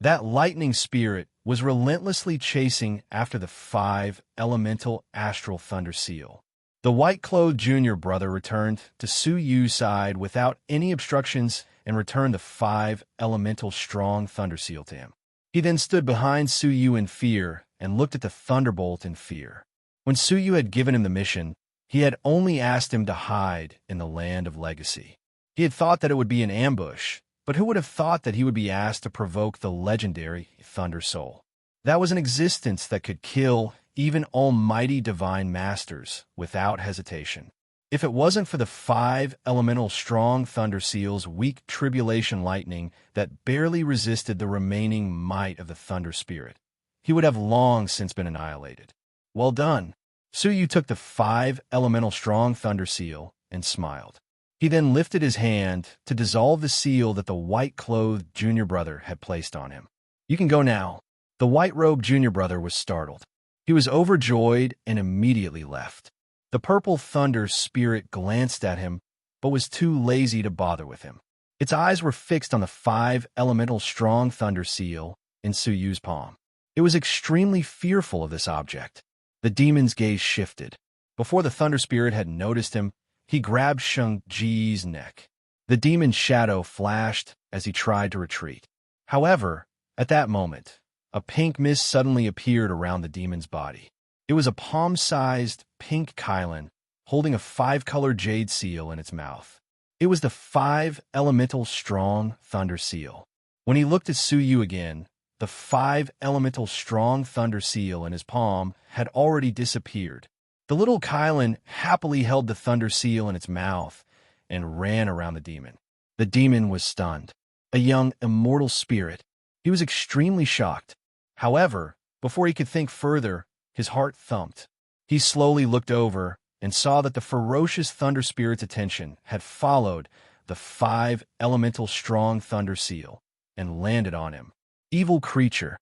That lightning spirit was relentlessly chasing after the 5-elemental astral thunder seal. The white-clothed junior brother returned to Suyu's side without any obstructions and returned the 5-elemental strong thunder seal to him. He then stood behind Suyu in fear and looked at the thunderbolt in fear. When Suyu had given him the mission, he had only asked him to hide in the land of legacy. He had thought that it would be an ambush, but who would have thought that he would be asked to provoke the legendary Thunder Soul? That was an existence that could kill even almighty divine masters without hesitation. If it wasn't for the 5-elemental strong thunder seal's weak tribulation lightning that barely resisted the remaining might of the thunder spirit, he would have long since been annihilated. Well done. Suyu took the 5-elemental strong thunder seal and smiled. He then lifted his hand to dissolve the seal that the white-clothed junior brother had placed on him. "You can go now." The white-robed junior brother was startled. He was overjoyed and immediately left. The purple thunder spirit glanced at him, but was too lazy to bother with him. Its eyes were fixed on the 5-elemental strong thunder seal in Suyu's palm. It was extremely fearful of this object. The demon's gaze shifted. Before the thunder spirit had noticed him, he grabbed Shang-Ji's neck. The demon's shadow flashed as he tried to retreat. However, at that moment, a pink mist suddenly appeared around the demon's body. It was a palm-sized pink Cauldron holding a 5-color jade seal in its mouth. It was the 5-elemental strong thunder seal. When he looked at Suyu again, the 5-elemental strong thunder seal in his palm had already disappeared. The little Cauldron happily held the thunder seal in its mouth and ran around the demon. The demon was stunned. A young immortal spirit. He was extremely shocked. However, before he could think further, his heart thumped. He slowly looked over and saw that the ferocious thunder spirit's attention had followed the 5-elemental strong thunder seal and landed on him. Evil creature.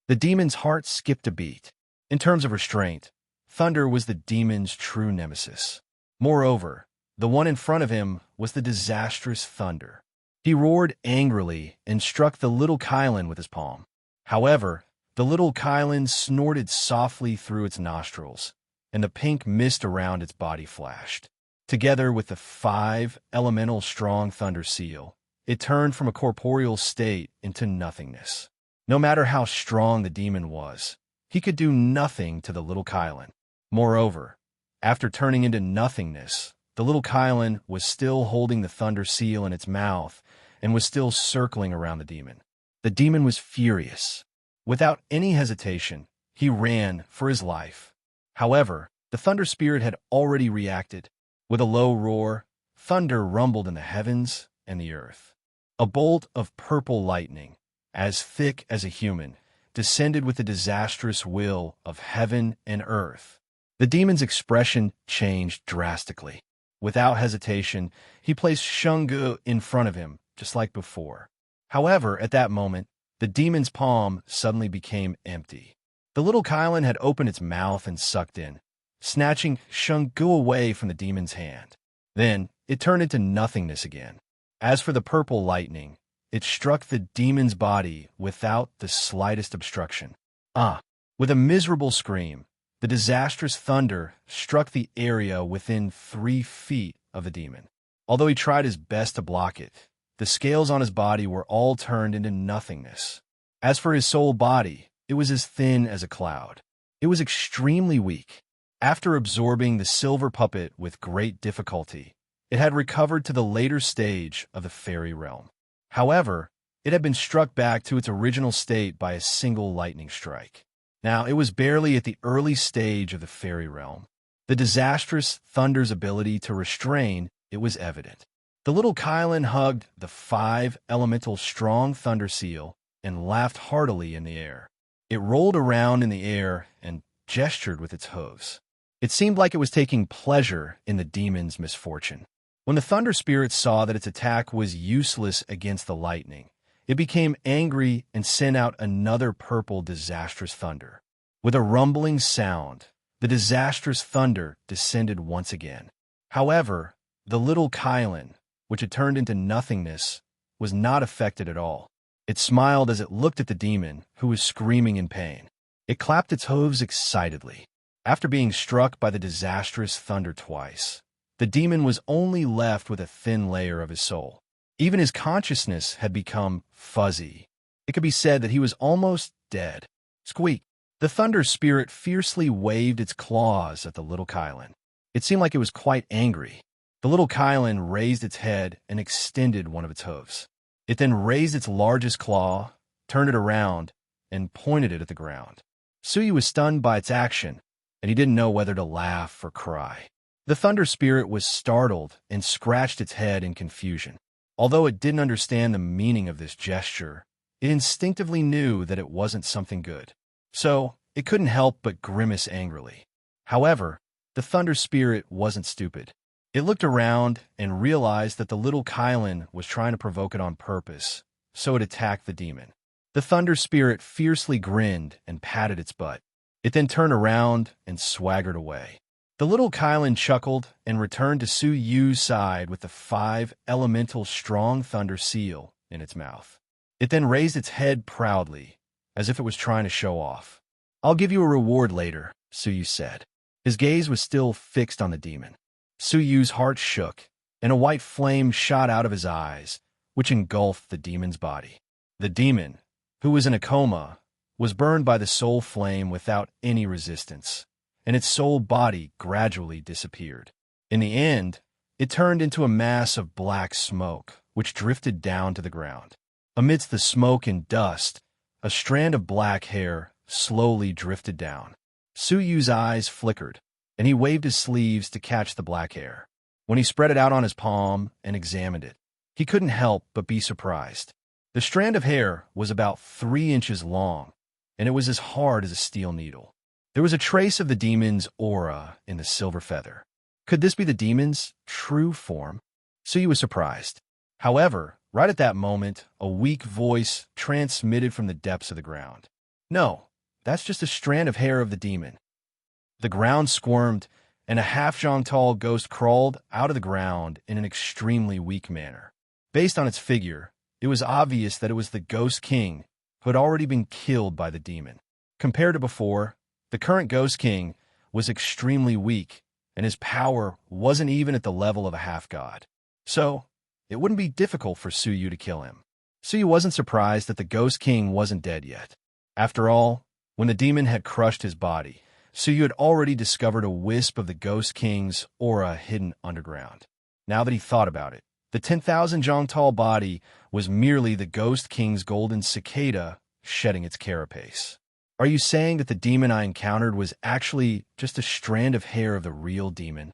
The demon's heart skipped a beat. In terms of restraint, thunder was the demon's true nemesis. Moreover, the one in front of him was the disastrous thunder. He roared angrily and struck the little Cauldron with his palm. However, the little Cauldron snorted softly through its nostrils, and the pink mist around its body flashed. Together with the 5-elemental strong thunder seal, it turned from a corporeal state into nothingness. No matter how strong the demon was, he could do nothing to the little Cauldron. Moreover, after turning into nothingness, the little Cauldron was still holding the thunder seal in its mouth and was still circling around the demon. The demon was furious. Without any hesitation, he ran for his life. However, the thunder spirit had already reacted. With a low roar, thunder rumbled in the heavens and the earth. A bolt of purple lightning, as thick as a human, descended with the disastrous will of heaven and earth. The demon's expression changed drastically. Without hesitation, he placed Shungu in front of him, just like before. However, at that moment, the demon's palm suddenly became empty. The little Kylan had opened its mouth and sucked in, snatching Shungu away from the demon's hand. Then, it turned into nothingness again. As for the purple lightning, it struck the demon's body without the slightest obstruction. With a miserable scream, the disastrous thunder struck the area within 3 feet of the demon. Although he tried his best to block it, the scales on his body were all turned into nothingness. As for his soul body, it was as thin as a cloud. It was extremely weak. After absorbing the silver puppet with great difficulty, it had recovered to the later stage of the fairy realm. However, it had been struck back to its original state by a single lightning strike. Now, it was barely at the early stage of the fairy realm. The disastrous thunder's ability to restrain it was evident. The little Kylan hugged the 5-elemental strong thunder seal and laughed heartily in the air. It rolled around in the air and gestured with its hooves. It seemed like it was taking pleasure in the demon's misfortune. When the thunder spirit saw that its attack was useless against the lightning, it became angry and sent out another purple disastrous thunder. With a rumbling sound, the disastrous thunder descended once again. However, the little Kylan, which had turned into nothingness, was not affected at all. It smiled as it looked at the demon, who was screaming in pain. It clapped its hooves excitedly. After being struck by the disastrous thunder twice, the demon was only left with a thin layer of his soul. Even his consciousness had become fuzzy. It could be said that he was almost dead. Squeak! The thunder spirit fiercely waved its claws at the little Kylan. It seemed like it was quite angry. The little Kylan raised its head and extended one of its hooves. It then raised its largest claw, turned it around, and pointed it at the ground. Suyu was stunned by its action, and he didn't know whether to laugh or cry. The thunder spirit was startled and scratched its head in confusion. Although it didn't understand the meaning of this gesture, it instinctively knew that it wasn't something good. So, it couldn't help but grimace angrily. However, the thunder spirit wasn't stupid. It looked around and realized that the little Kylan was trying to provoke it on purpose, so it attacked the demon. The thunder spirit fiercely grinned and patted its butt. It then turned around and swaggered away. The little Kylan chuckled and returned to Su Yu's side with the 5-elemental strong thunder seal in its mouth. It then raised its head proudly, as if it was trying to show off. "I'll give you a reward later," Su Yu said. His gaze was still fixed on the demon. Su Yu's heart shook, and a white flame shot out of his eyes, which engulfed the demon's body. The demon, who was in a coma, was burned by the soul flame without any resistance, and its soul body gradually disappeared. In the end, it turned into a mass of black smoke, which drifted down to the ground. Amidst the smoke and dust, a strand of black hair slowly drifted down. Su Yu's eyes flickered, and he waved his sleeves to catch the black hair. When he spread it out on his palm and examined it, he couldn't help but be surprised. The strand of hair was about 3 inches long, and it was as hard as a steel needle. There was a trace of the demon's aura in the silver feather. Could this be the demon's true form? Suyu was surprised. However, right at that moment, a weak voice transmitted from the depths of the ground. "No, that's just a strand of hair of the demon." The ground squirmed, and a half-jong-tall ghost crawled out of the ground in an extremely weak manner. Based on its figure, it was obvious that it was the Ghost King, who had already been killed by the demon. Compared to before, the current Ghost King was extremely weak, and his power wasn't even at the level of a half-god. So, it wouldn't be difficult for Suyu to kill him. Suyu wasn't surprised that the Ghost King wasn't dead yet. After all, when the demon had crushed his body, Suyu had already discovered a wisp of the Ghost King's aura hidden underground. Now that he thought about it, the 10,000 jong tall body was merely the Ghost King's golden cicada shedding its carapace. Are you saying that the demon I encountered was actually just a strand of hair of the real demon?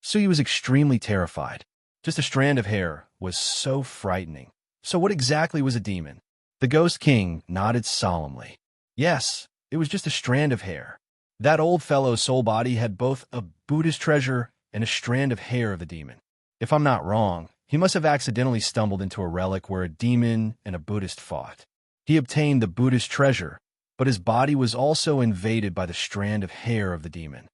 Suyu was extremely terrified. Just a strand of hair was so frightening. So what exactly was a demon? The Ghost King nodded solemnly. Yes, it was just a strand of hair. That old fellow's soul body had both a Buddhist treasure and a strand of hair of the demon. If I'm not wrong, he must have accidentally stumbled into a relic where a demon and a Buddhist fought. He obtained the Buddhist treasure, but his body was also invaded by the strand of hair of the demon.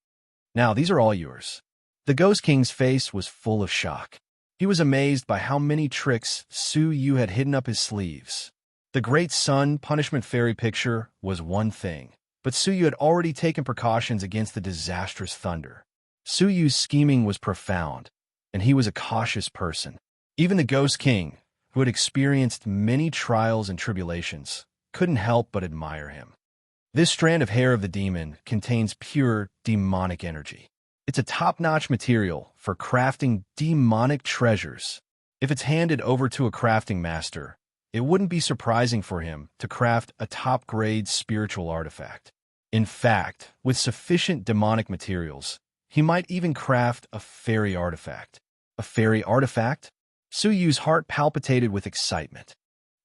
Now, these are all yours. The Ghost King's face was full of shock. He was amazed by how many tricks Su Yu had hidden up his sleeves. The Great Sun Punishment Fairy picture was one thing, but Su Yu had already taken precautions against the disastrous thunder. Su Yu's scheming was profound, and he was a cautious person. Even the Ghost King, who had experienced many trials and tribulations, couldn't help but admire him. This strand of hair of the demon contains pure demonic energy. It's a top-notch material for crafting demonic treasures. If it's handed over to a crafting master, it wouldn't be surprising for him to craft a top-grade spiritual artifact. In fact, with sufficient demonic materials, he might even craft a fairy artifact. A fairy artifact? Su Yu's heart palpitated with excitement.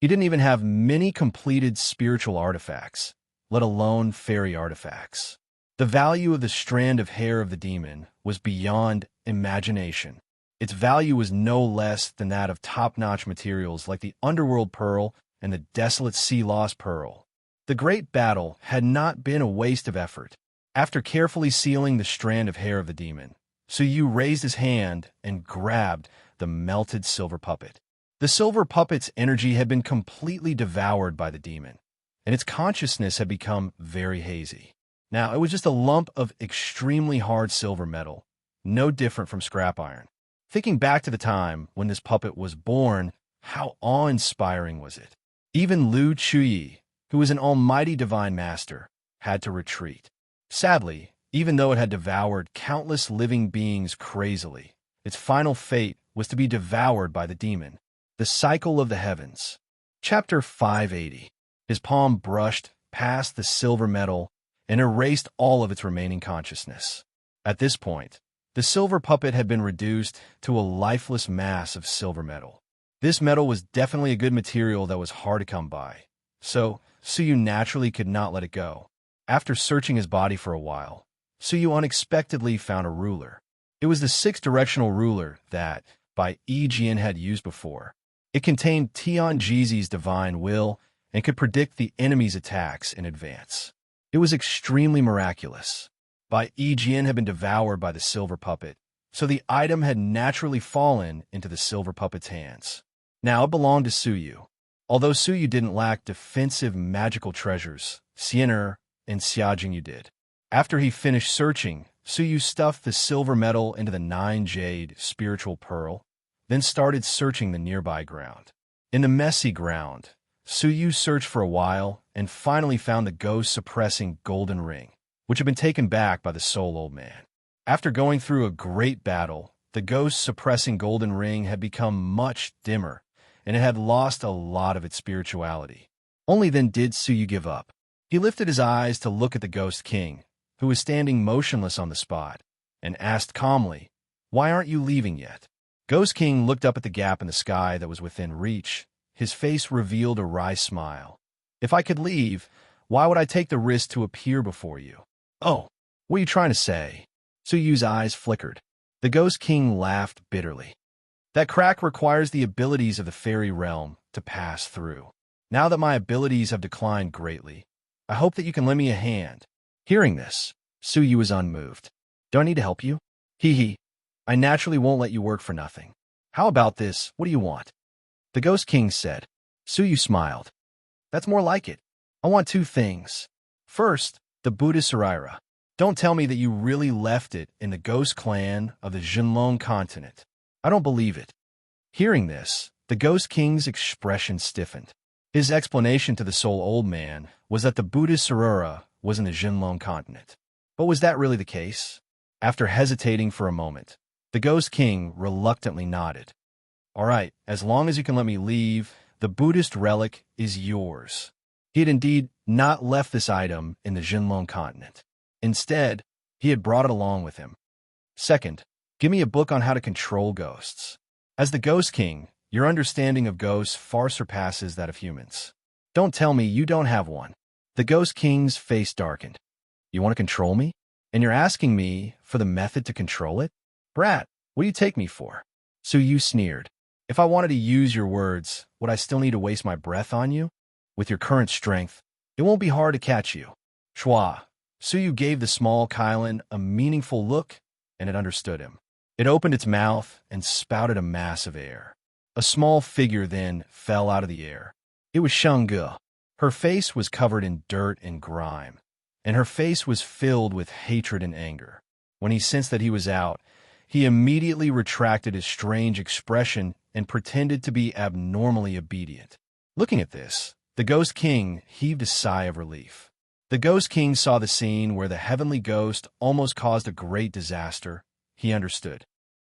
He didn't even have many completed spiritual artifacts, let alone fairy artifacts. The value of the strand of hair of the demon was beyond imagination. Its value was no less than that of top-notch materials like the Underworld Pearl and the Desolate Sea Lost Pearl. The great battle had not been a waste of effort. After carefully sealing the strand of hair of the demon, Su Yu raised his hand and grabbed the melted silver puppet. The silver puppet's energy had been completely devoured by the demon, and its consciousness had become very hazy. Now, it was just a lump of extremely hard silver metal, no different from scrap iron. Thinking back to the time when this puppet was born, how awe-inspiring was it? Even Lu Chuyi, who was an almighty divine master, had to retreat. Sadly, even though it had devoured countless living beings crazily, its final fate was to be devoured by the demon. The Cycle of the Heavens. Chapter 580. His palm brushed past the silver metal and erased all of its remaining consciousness. At this point, the silver puppet had been reduced to a lifeless mass of silver metal. This metal was definitely a good material that was hard to come by, so Su Yu naturally could not let it go. After searching his body for a while, Su Yu unexpectedly found a ruler. It was the six-directional ruler that Bai Jian had used before. It contained Tian Jizi's divine will and could predict the enemy's attacks in advance. It was extremely miraculous. Bai Jian had been devoured by the silver puppet, so the item had naturally fallen into the silver puppet's hands. Now it belonged to Su Yu. Although Su Yu didn't lack defensive magical treasures, Xiener and Xia Jingyu did. After he finished searching, Su Yu stuffed the silver metal into the 9-jade spiritual pearl, then started searching the nearby ground. In the messy ground, Su Yu searched for a while and finally found the ghost-suppressing golden ring, which had been taken back by the Soul Old Man. After going through a great battle, the ghost-suppressing golden ring had become much dimmer, and it had lost a lot of its spirituality. Only then did Su Yu give up. He lifted his eyes to look at the Ghost King, who was standing motionless on the spot, and asked calmly, "Why aren't you leaving yet?" Ghost King looked up at the gap in the sky that was within reach. His face revealed a wry smile. "If I could leave, why would I take the risk to appear before you?" "Oh, what are you trying to say?" Su Yu's eyes flickered. The Ghost King laughed bitterly. "That crack requires the abilities of the fairy realm to pass through. Now that my abilities have declined greatly, I hope that you can lend me a hand." Hearing this, Su Yu was unmoved. "Do I need to help you?" "Hee. I naturally won't let you work for nothing. How about this? What do you want?" The Ghost King said. Su Yu smiled. "That's more like it. I want two things. First, the Buddhist Saraira. Don't tell me that you really left it in the ghost clan of the Jinlong continent. I don't believe it." Hearing this, the Ghost King's expression stiffened. His explanation to the Soul Old Man was that the Buddhist Saraira was in the Jinlong continent. But was that really the case? After hesitating for a moment, the Ghost King reluctantly nodded. "All right, as long as you can let me leave, the Buddhist relic is yours." He had indeed not left this item in the Jinlong continent. Instead, he had brought it along with him. "Second, give me a book on how to control ghosts. As the Ghost King, your understanding of ghosts far surpasses that of humans. Don't tell me you don't have one." The Ghost King's face darkened. "You want to control me? And you're asking me for the method to control it?" Brat, what do you take me for? Su Yu sneered. If I wanted to use your words, would I still need to waste my breath on you? With your current strength, it won't be hard to catch you. Schwa. Su Yu gave the small Kylan a meaningful look, and it understood him. It opened its mouth and spouted a mass of air. A small figure then fell out of the air. It was Shangge. Her face was covered in dirt and grime, and her face was filled with hatred and anger. When he sensed that he was out, he immediately retracted his strange expression and pretended to be abnormally obedient. Looking at this, the Ghost King heaved a sigh of relief. The Ghost King saw the scene where the heavenly ghost almost caused a great disaster. He understood.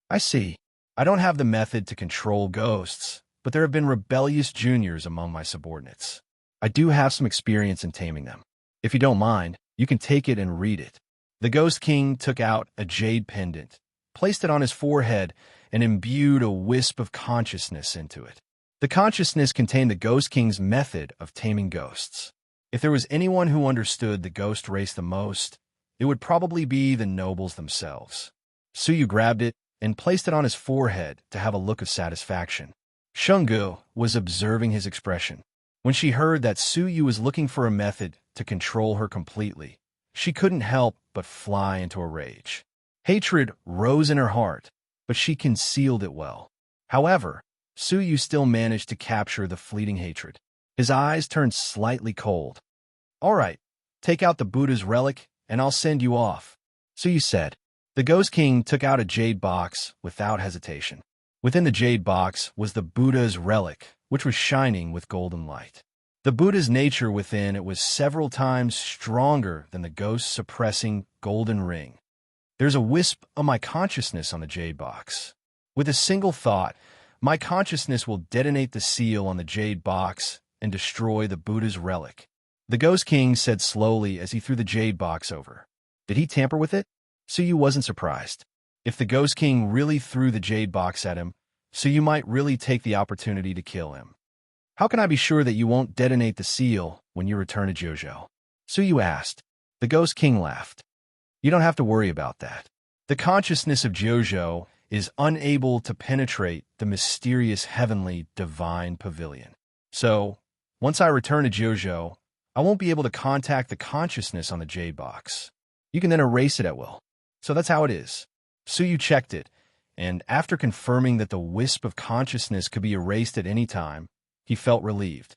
I see. I don't have the method to control ghosts, but there have been rebellious juniors among my subordinates. I do have some experience in taming them. If you don't mind, you can take it and read it. The Ghost King took out a jade pendant, placed it on his forehead, and imbued a wisp of consciousness into it. The consciousness contained the Ghost King's method of taming ghosts. If there was anyone who understood the ghost race the most, it would probably be the nobles themselves. Su Yu grabbed it and placed it on his forehead to have a look of satisfaction. Shangge was observing his expression. When she heard that Su Yu was looking for a method to control her completely, she couldn't help but fly into a rage. Hatred rose in her heart, but she concealed it well. However, Su Yu still managed to capture the fleeting hatred. His eyes turned slightly cold. All right, take out the Buddha's relic, and I'll send you off, Su Yu said. The Ghost King took out a jade box without hesitation. Within the jade box was the Buddha's relic, which was shining with golden light. The Buddha's nature within it was several times stronger than the ghost's suppressing golden ring. There's a wisp of my consciousness on the jade box. With a single thought, my consciousness will detonate the seal on the jade box and destroy the Buddha's relic, the Ghost King said slowly as he threw the jade box over. Did he tamper with it? Su Yu wasn't surprised. If the Ghost King really threw the jade box at him, Su Yu might really take the opportunity to kill him. How can I be sure that you won't detonate the seal when you return to Jojo? Su Yu asked. The Ghost King laughed. You don't have to worry about that. The consciousness of Jojo is unable to penetrate the mysterious heavenly divine pavilion. So, once I return to Jojo, I won't be able to contact the consciousness on the jade box. You can then erase it at will. So that's how it is. Su Yu checked it, and after confirming that the wisp of consciousness could be erased at any time, he felt relieved.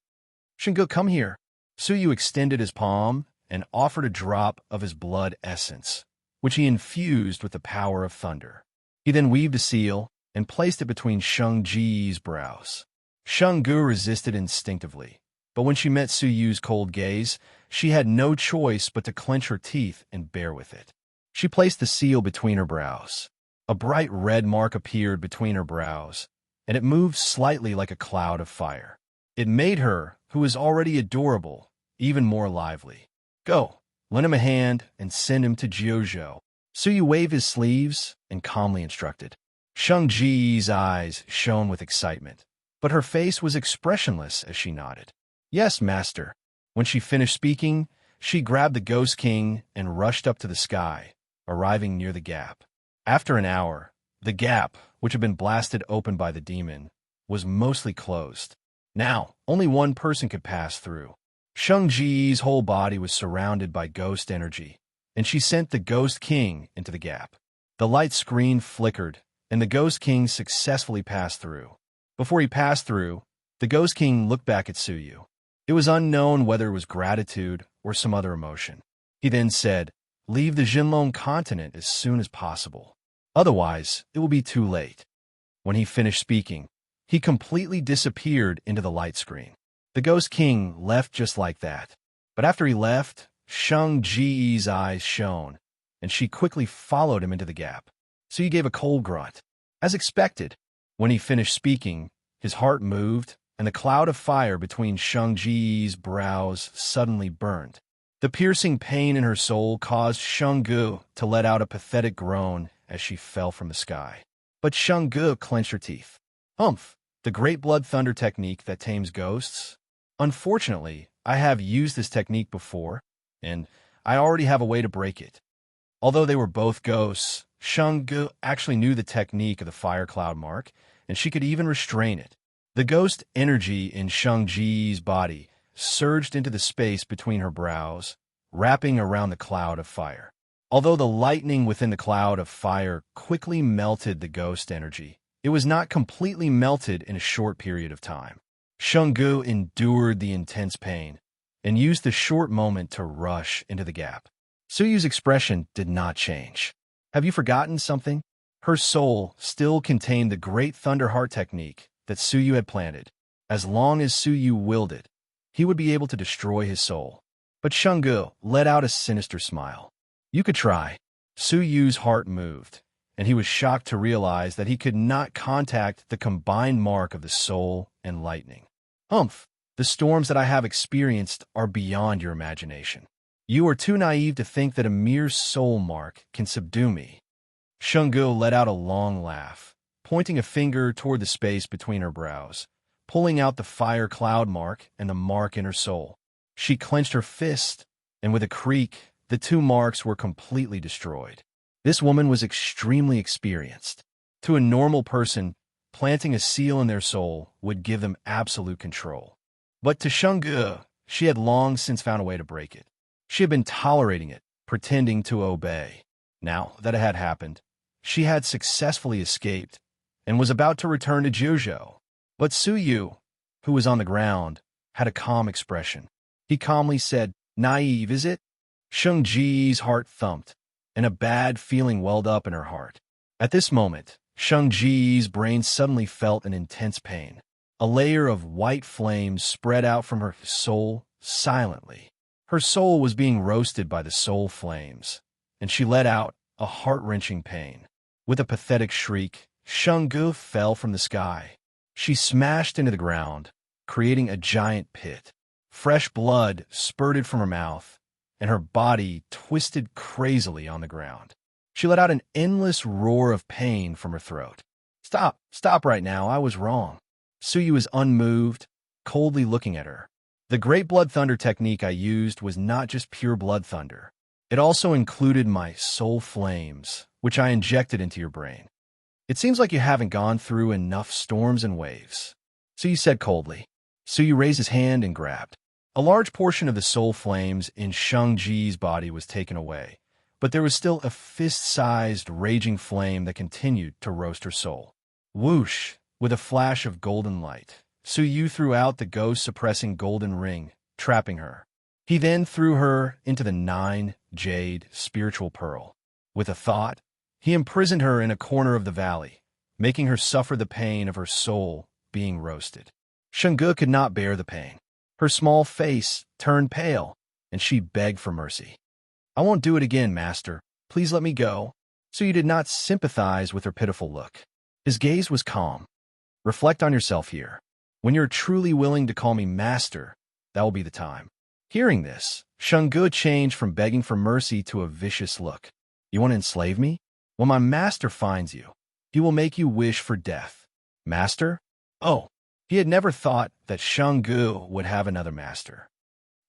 Shangge, come here. Su Yu extended his palm and offered a drop of his blood essence, which he infused with the power of thunder. He then weaved a seal and placed it between Shang-Ji's brows. Shangge resisted instinctively, but when she met Su Yu's cold gaze, she had no choice but to clench her teeth and bear with it. She placed the seal between her brows. A bright red mark appeared between her brows, and it moved slightly like a cloud of fire. It made her, who was already adorable, even more lively. Go, lend him a hand and send him to Jojo. Su Yu waved his sleeves and calmly instructed. Shang-Ji's eyes shone with excitement, but her face was expressionless as she nodded. Yes, master. When she finished speaking, she grabbed the Ghost King and rushed up to the sky, arriving near the gap. After an hour, the gap, which had been blasted open by the demon, was mostly closed. Now, only one person could pass through. Shang-Ji's whole body was surrounded by ghost energy, and she sent the Ghost King into the gap. The light screen flickered, and the Ghost King successfully passed through. Before he passed through, the Ghost King looked back at Su Yu. It was unknown whether it was gratitude or some other emotion. He then said, "Leave the Jinlong continent as soon as possible. Otherwise, it will be too late." When he finished speaking, he completely disappeared into the light screen. The Ghost King left just like that. But after he left, Shang-Ji's eyes shone, and she quickly followed him into the gap. So he gave a cold grunt. As expected, when he finished speaking, his heart moved, and the cloud of fire between Shang-Ji's brows suddenly burned. The piercing pain in her soul caused Shangge to let out a pathetic groan as she fell from the sky. But Shangge clenched her teeth. Humph, the great blood thunder technique that tames ghosts? Unfortunately, I have used this technique before, and I already have a way to break it. Although they were both ghosts, Shang-gu actually knew the technique of the fire cloud mark, and she could even restrain it. The ghost energy in Shang-Ji's body surged into the space between her brows, wrapping around the cloud of fire. Although the lightning within the cloud of fire quickly melted the ghost energy, it was not completely melted in a short period of time. Shang-gu endured the intense pain and used the short moment to rush into the gap. Suyu's expression did not change. Have you forgotten something? Her soul still contained the great Thunder Heart technique that Suyu had planted. As long as Suyu willed it, he would be able to destroy his soul. But Shang-gu let out a sinister smile. You could try. Suyu's heart moved, and he was shocked to realize that he could not contact the combined mark of the soul and lightning. Humph! The storms that I have experienced are beyond your imagination. You are too naive to think that a mere soul mark can subdue me. Shang-gu let out a long laugh, pointing a finger toward the space between her brows, pulling out the fire cloud mark and the mark in her soul. She clenched her fist, and with a creak, the two marks were completely destroyed. This woman was extremely experienced. To a normal person, planting a seal in their soul would give them absolute control. But to Shang-gu, she had long since found a way to break it. She had been tolerating it, pretending to obey. Now that it had happened, she had successfully escaped and was about to return to Juzhou. But Suyu, who was on the ground, had a calm expression. He calmly said, "Naive, is it?" Shang-Ji's heart thumped, and a bad feeling welled up in her heart. At this moment, Shang-Ji's brain suddenly felt an intense pain. A layer of white flames spread out from her soul silently. Her soul was being roasted by the soul flames, and she let out a heart-wrenching pain. With a pathetic shriek, Shang-gu fell from the sky. She smashed into the ground, creating a giant pit. Fresh blood spurted from her mouth, and her body twisted crazily on the ground. She let out an endless roar of pain from her throat. Stop right now, I was wrong." Suyu was unmoved, coldly looking at her. The Great Blood Thunder technique I used was not just pure blood thunder. It also included my soul flames, which I injected into your brain. It seems like you haven't gone through enough storms and waves. Suyu said coldly. Suyu raised his hand and grabbed. A large portion of the soul flames in Shang-Ji's body was taken away, but there was still a fist-sized raging flame that continued to roast her soul. Whoosh! With a flash of golden light, Suyu threw out the ghost-suppressing golden ring, trapping her. He then threw her into the 9-jade spiritual pearl. With a thought, he imprisoned her in a corner of the valley, making her suffer the pain of her soul being roasted. Shang-gu could not bear the pain. Her small face turned pale, and she begged for mercy. "I won't do it again, master. Please let me go." Suyu did not sympathize with her pitiful look. His gaze was calm. "Reflect on yourself here. When you're truly willing to call me master, that will be the time." Hearing this, Shang-gu changed from begging for mercy to a vicious look. "You want to enslave me? When my master finds you, he will make you wish for death." Master? Oh, he had never thought that Shang-gu would have another master.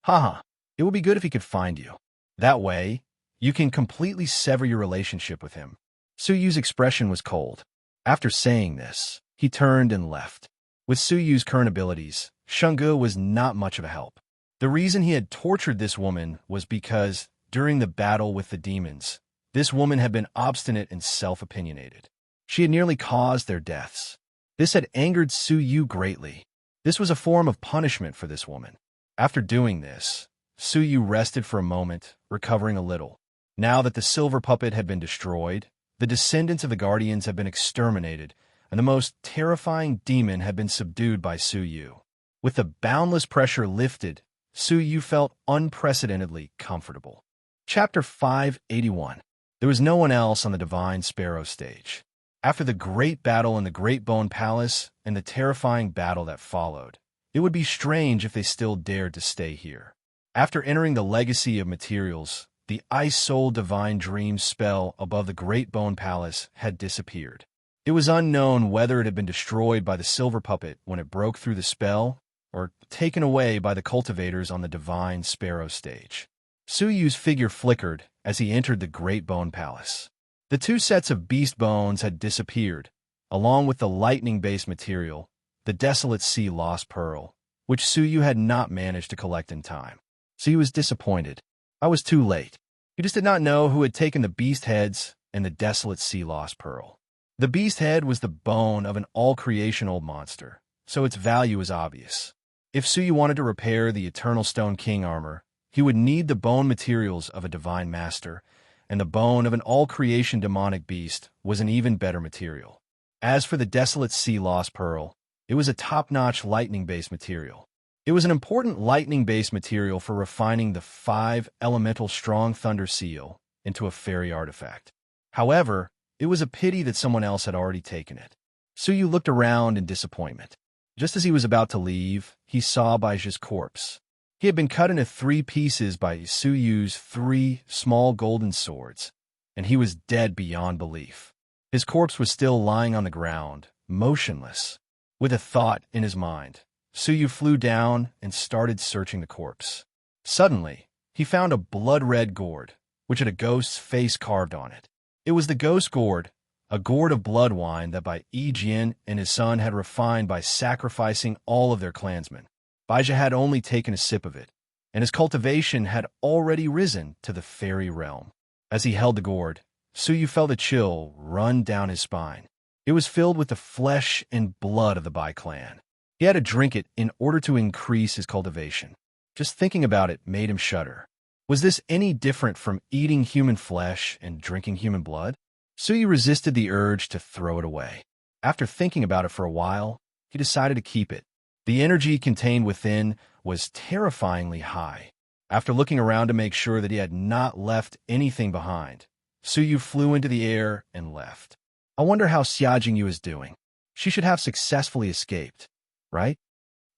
Haha, it would be good if he could find you. That way, you can completely sever your relationship with him. Suyu's expression was cold. After saying this, he turned and left. With Suyu's current abilities, Shang-gu was not much of a help. The reason he had tortured this woman was because, during the battle with the demons, this woman had been obstinate and self-opinionated. She had nearly caused their deaths. This had angered Suyu greatly. This was a form of punishment for this woman. After doing this, Suyu rested for a moment, recovering a little. Now that the silver puppet had been destroyed, the descendants of the Guardians had been exterminated, and the most terrifying demon had been subdued by Suyu. With the boundless pressure lifted, Suyu felt unprecedentedly comfortable. Chapter 581. There was no one else on the Divine Sparrow stage. After the great battle in the Great Bone Palace and the terrifying battle that followed, it would be strange if they still dared to stay here. After entering the Legacy of Materials, the Ice Soul Divine Dream spell above the Great Bone Palace had disappeared. It was unknown whether it had been destroyed by the silver puppet when it broke through the spell, or taken away by the cultivators on the Divine Sparrow stage. Suyu's figure flickered as he entered the Great Bone Palace. The two sets of beast bones had disappeared, along with the lightning-based material, the desolate sea lost pearl, which Suyu had not managed to collect in time. So he was disappointed. I was too late. He just did not know who had taken the beast heads and the desolate sea lost pearl. The beast head was the bone of an all-creation old monster, so its value was obvious. If Suyu wanted to repair the Eternal Stone King armor, he would need the bone materials of a divine master, and the bone of an all-creation demonic beast was an even better material. As for the desolate sea lost pearl, it was a top-notch lightning-based material. It was an important lightning-based material for refining the 5-elemental strong thunder seal into a fairy artifact. However, it was a pity that someone else had already taken it. Suyu looked around in disappointment. Just as he was about to leave, he saw Baiji's corpse. He had been cut into 3 pieces by Suyu's 3 small golden swords, and he was dead beyond belief. His corpse was still lying on the ground, motionless. With a thought in his mind, Suyu flew down and started searching the corpse. Suddenly, he found a blood-red gourd, which had a ghost's face carved on it. It was the ghost gourd, a gourd of blood wine that Yi Jian and his son had refined by sacrificing all of their clansmen. Baija had only taken a sip of it, and his cultivation had already risen to the fairy realm. As he held the gourd, Suyu felt a chill run down his spine. It was filled with the flesh and blood of the Bai clan. He had to drink it in order to increase his cultivation. Just thinking about it made him shudder. Was this any different from eating human flesh and drinking human blood? Suyu resisted the urge to throw it away. After thinking about it for a while, he decided to keep it. The energy contained within was terrifyingly high. After looking around to make sure that he had not left anything behind, Suyu flew into the air and left. I wonder how Xia Jingyu is doing. She should have successfully escaped, right?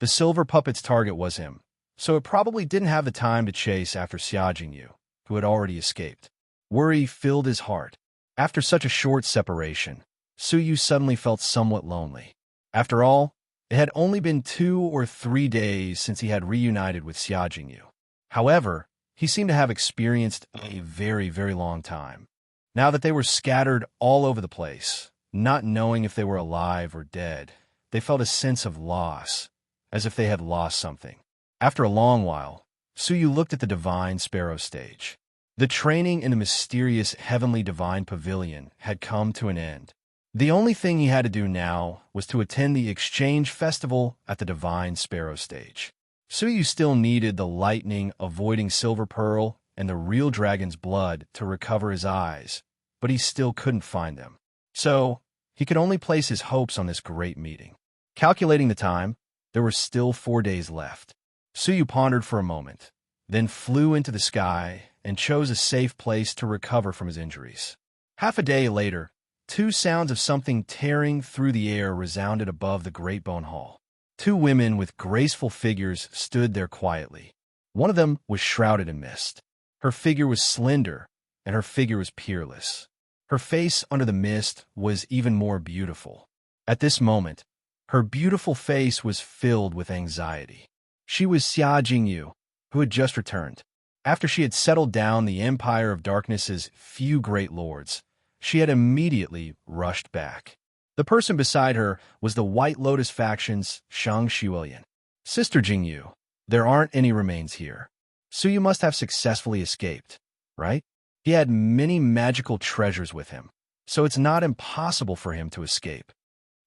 The silver puppet's target was him, so it probably didn't have the time to chase after Xia Jingyu, who had already escaped. Worry filled his heart. After such a short separation, Suyu suddenly felt somewhat lonely. After all, it had only been 2 or 3 days since he had reunited with Xia Jingyu. However, he seemed to have experienced a very, very long time. Now that they were scattered all over the place, not knowing if they were alive or dead, they felt a sense of loss, as if they had lost something. After a long while, Suyu looked at the Divine Sparrow stage. The training in the mysterious Heavenly Divine Pavilion had come to an end. The only thing he had to do now was to attend the Exchange Festival at the Divine Sparrow stage. Suyu still needed the lightning avoiding silver pearl and the real dragon's blood to recover his eyes, but he still couldn't find them. So, he could only place his hopes on this great meeting. Calculating the time, there were still 4 days left. Suyu pondered for a moment, then flew into the sky and chose a safe place to recover from his injuries. Half a day later, 2 sounds of something tearing through the air resounded above the Great Bone Hall. 2 women with graceful figures stood there quietly. One of them was shrouded in mist. Her figure was slender, and her figure was peerless. Her face under the mist was even more beautiful. At this moment, her beautiful face was filled with anxiety. She was Xia Jingyu, who had just returned. After she had settled down the Empire of Darkness's few great lords, she had immediately rushed back. The person beside her was the White Lotus faction's Shang Xiulian. Sister Jingyu, there aren't any remains here. Suyu must have successfully escaped, right? He had many magical treasures with him, so it's not impossible for him to escape.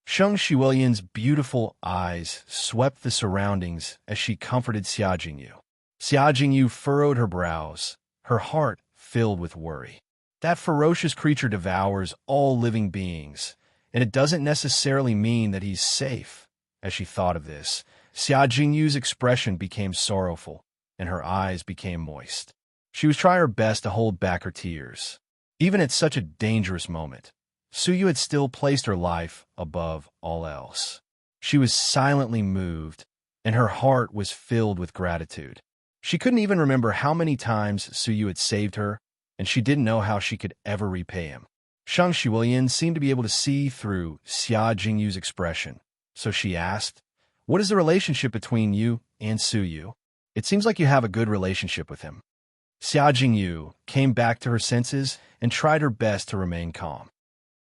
Shang Xiulian's beautiful eyes swept the surroundings as she comforted Xia Jingyu. Xia Jingyu furrowed her brows, her heart filled with worry. That ferocious creature devours all living beings, and it doesn't necessarily mean that he's safe. As she thought of this, Xia Jingyu's expression became sorrowful, and her eyes became moist. She was trying her best to hold back her tears. Even at such a dangerous moment, Suyu had still placed her life above all else. She was silently moved, and her heart was filled with gratitude. She couldn't even remember how many times Suyu had saved her, and she didn't know how she could ever repay him. Shang Xiulian seemed to be able to see through Xia Jingyu's expression, so she asked, "What is the relationship between you and Suyu? It seems like you have a good relationship with him." Xia Jingyu came back to her senses and tried her best to remain calm.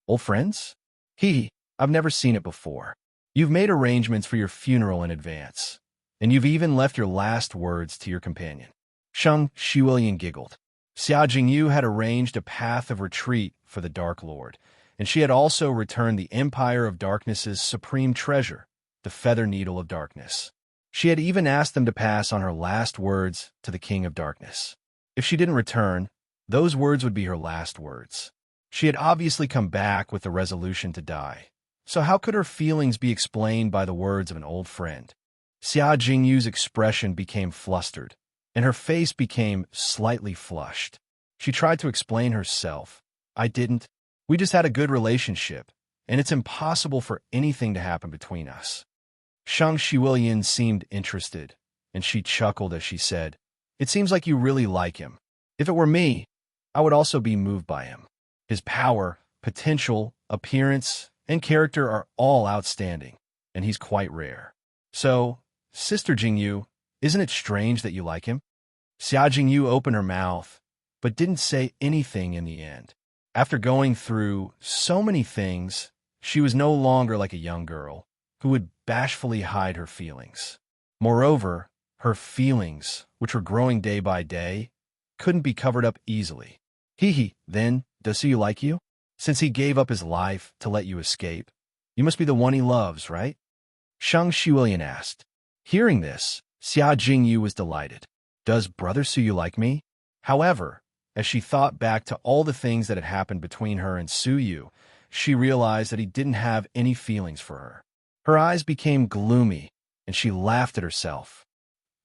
Old friends? Hee, I've never seen it before. You've made arrangements for your funeral in advance, and you've even left your last words to your companion. Shang Shiwilian giggled. Xia Jingyu had arranged a path of retreat for the Dark Lord, and she had also returned the Empire of Darkness's supreme treasure, the Feather Needle of Darkness. She had even asked them to pass on her last words to the King of Darkness. If she didn't return, those words would be her last words. She had obviously come back with the resolution to die. So how could her feelings be explained by the words of an old friend? Xia Jingyu's expression became flustered, and her face became slightly flushed. She tried to explain herself. I didn't. We just had a good relationship, and it's impossible for anything to happen between us. Shang Shiwilian seemed interested, and she chuckled as she said, It seems like you really like him. If it were me, I would also be moved by him. His power, potential, appearance, and character are all outstanding, and he's quite rare. So, Sister Jingyu, isn't it strange that you like him? Xia Jingyu opened her mouth, but didn't say anything in the end. After going through so many things, she was no longer like a young girl who would bashfully hide her feelings. Moreover, her feelings, which were growing day by day, couldn't be covered up easily. Then, does he like you? Since he gave up his life to let you escape, you must be the one he loves, right? Shang Shiwilian asked. Hearing this, Xia Jingyu was delighted. Does Brother Suyu like me? However, as she thought back to all the things that had happened between her and Suyu, she realized that he didn't have any feelings for her. Her eyes became gloomy, and she laughed at herself.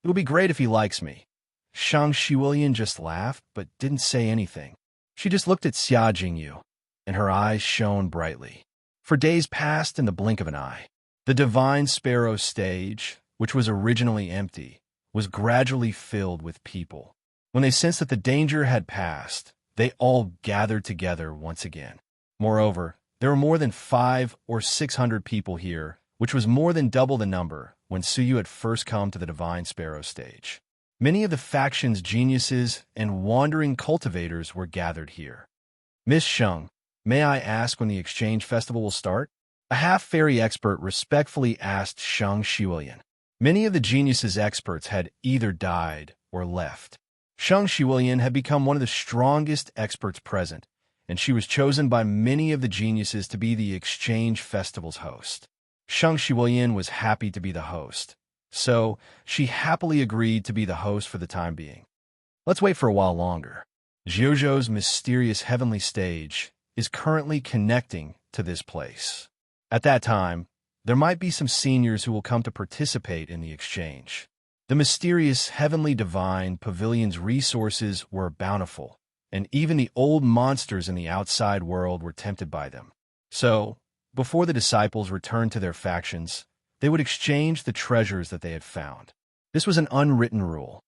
It will be great if he likes me. Shang Shiwilian just laughed, but didn't say anything. She just looked at Xia Jingyu, and her eyes shone brightly. For days passed in the blink of an eye. The Divine Sparrow stage, which was originally empty, was gradually filled with people. When they sensed that the danger had passed, they all gathered together once again. Moreover, there were more than 500 or 600 people here, which was more than double the number when Suyu had first come to the Divine Sparrow stage. Many of the faction's geniuses and wandering cultivators were gathered here. Miss Sheng, may I ask when the exchange festival will start? A half-fairy expert respectfully asked Shang Shiwilian. Many of the geniuses' experts had either died or left. Shang Shiwilian had become one of the strongest experts present, and she was chosen by many of the geniuses to be the exchange festival's host. Shang Shiwilian was happy to be the host, so she happily agreed to be the host for the time being. Let's wait for a while longer. Jiuzhou's mysterious heavenly stage is currently connecting to this place. At that time, there might be some seniors who will come to participate in the exchange. The mysterious heavenly divine pavilion's resources were bountiful, and even the old monsters in the outside world were tempted by them. So, before the disciples returned to their factions, they would exchange the treasures that they had found. This was an unwritten rule.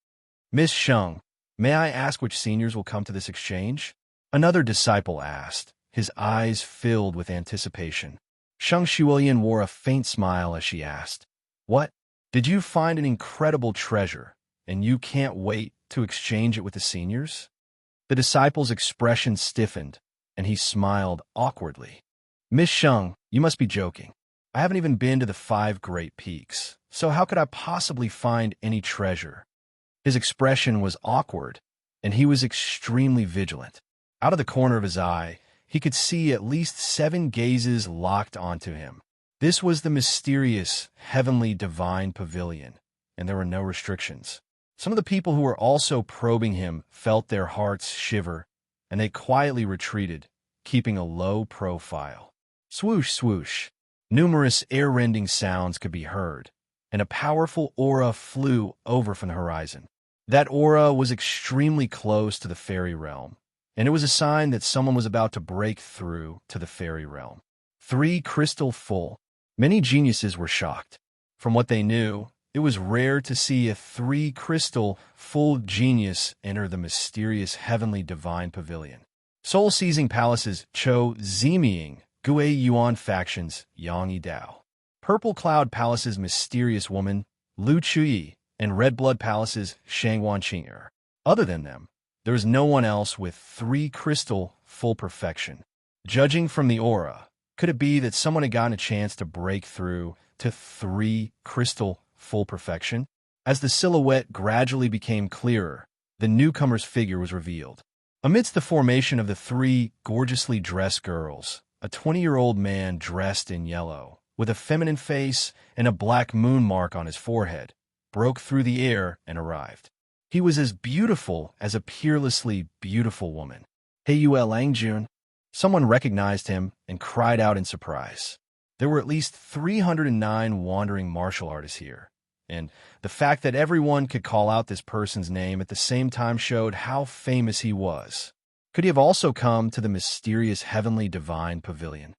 Miss Sheng, may I ask which seniors will come to this exchange? Another disciple asked, his eyes filled with anticipation. Shang Shiwilian wore a faint smile as she asked, What? Did you find an incredible treasure, and you can't wait to exchange it with the seniors? The disciple's expression stiffened, and he smiled awkwardly. Miss Sheng, you must be joking. I haven't even been to the 5 Great Peaks, so how could I possibly find any treasure? His expression was awkward, and he was extremely vigilant. Out of the corner of his eye, he could see at least 7 gazes locked onto him. This was the mysterious, heavenly divine pavilion, and there were no restrictions. Some of the people who were also probing him felt their hearts shiver, and they quietly retreated, keeping a low profile. Swoosh, swoosh. Numerous air-rending sounds could be heard, and a powerful aura flew over from the horizon. That aura was extremely close to the fairy realm, and it was a sign that someone was about to break through to the fairy realm. 3 crystal full. Many geniuses were shocked. From what they knew, it was rare to see a 3 crystal full genius enter the mysterious heavenly divine pavilion. Soul-seizing palaces Cho Ziming, Gui Yuan factions Yang Dao. Purple Cloud Palace's mysterious woman, Lu Chui, and Red Blood Palace's Shang Wanqing. Other than them, There was no one else with 3 crystal full perfection. Judging from the aura, could it be that someone had gotten a chance to break through to 3 crystal full perfection? As the silhouette gradually became clearer, the newcomer's figure was revealed. Amidst the formation of the 3 gorgeously dressed girls, a 20-year-old man dressed in yellow, with a feminine face and a black moon mark on his forehead, broke through the air and arrived. He was as beautiful as a peerlessly beautiful woman. Heyu Langjun. Someone recognized him and cried out in surprise. There were at least 309 wandering martial artists here, and the fact that everyone could call out this person's name at the same time showed how famous he was. Could he have also come to the mysterious heavenly divine pavilion?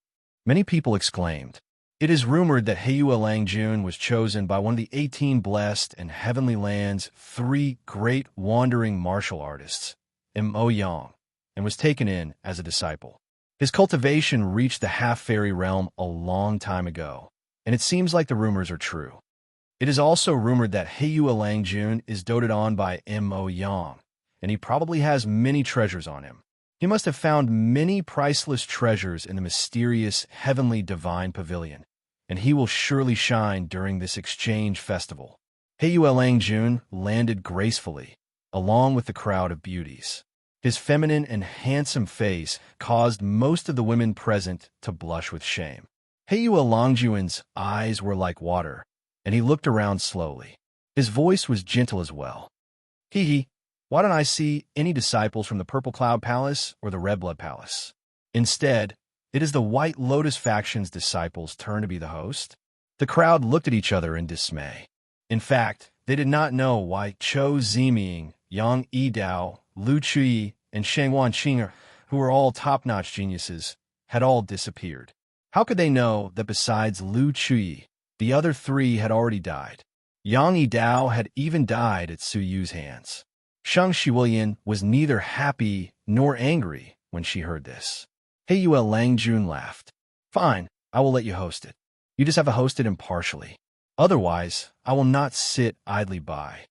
Many people exclaimed. It is rumored that Heyu Langjun was chosen by one of the 18 blessed and heavenly lands 3 great wandering martial artists, Mo Yang, and was taken in as a disciple. His cultivation reached the half-fairy realm a long time ago, and it seems like the rumors are true. It is also rumored that Heyu Langjun is doted on by Mo Yang, and he probably has many treasures on him. He must have found many priceless treasures in the mysterious heavenly divine pavilion, and he will surely shine during this exchange festival. Heyu Langjun landed gracefully, along with the crowd of beauties. His feminine and handsome face caused most of the women present to blush with shame. Heyu Langjun's eyes were like water, and he looked around slowly. His voice was gentle as well. Hee, why don't I see any disciples from the Purple Cloud Palace or the Red Blood Palace? Instead, it is the White Lotus faction's disciples' turn to be the host. The crowd looked at each other in dismay. In fact, they did not know why Chou Ziming, Yang Yidao, Lu Chui, and Sheng Wanqing, who were all top-notch geniuses, had all disappeared. How could they know that besides Lu Chui, the other 3 had already died? Yang Yidao had even died at Su Yu's hands. Shang Shiwilian was neither happy nor angry when she heard this. Heyu Langjun laughed. Fine, I will let you host it. You just have to host it impartially. Otherwise, I will not sit idly by.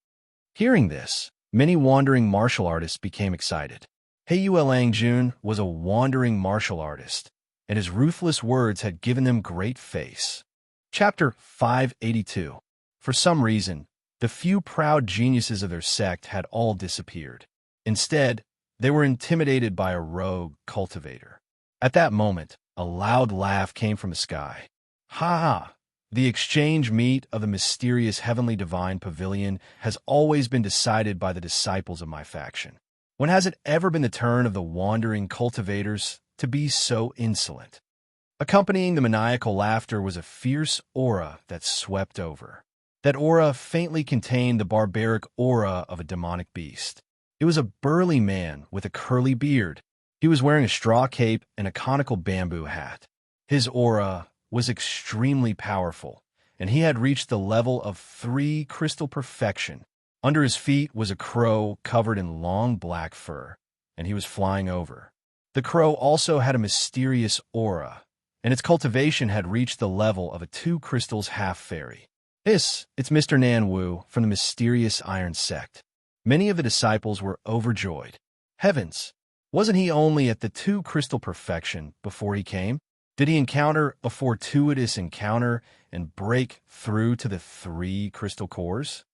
Hearing this, many wandering martial artists became excited. Heyu Langjun was a wandering martial artist, and his ruthless words had given them great face. Chapter 582. For some reason, the few proud geniuses of their sect had all disappeared. Instead, they were intimidated by a rogue cultivator. At that moment, a loud laugh came from the sky. Ha ha! The exchange meet of the mysterious heavenly divine pavilion has always been decided by the disciples of my faction. When has it ever been the turn of the wandering cultivators to be so insolent? Accompanying the maniacal laughter was a fierce aura that swept over. That aura faintly contained the barbaric aura of a demonic beast. It was a burly man with a curly beard. He was wearing a straw cape and a conical bamboo hat. His aura was extremely powerful, and he had reached the level of 3 crystal perfection. Under his feet was a crow covered in long black fur, and he was flying over. The crow also had a mysterious aura, and its cultivation had reached the level of a 2 crystals half-fairy. It's Mr. Nan Wu from the mysterious Iron Sect. Many of the disciples were overjoyed. Heavens! Wasn't he only at the 2 crystal perfection before he came? Did he encounter a fortuitous encounter and break through to the 3 crystal cores?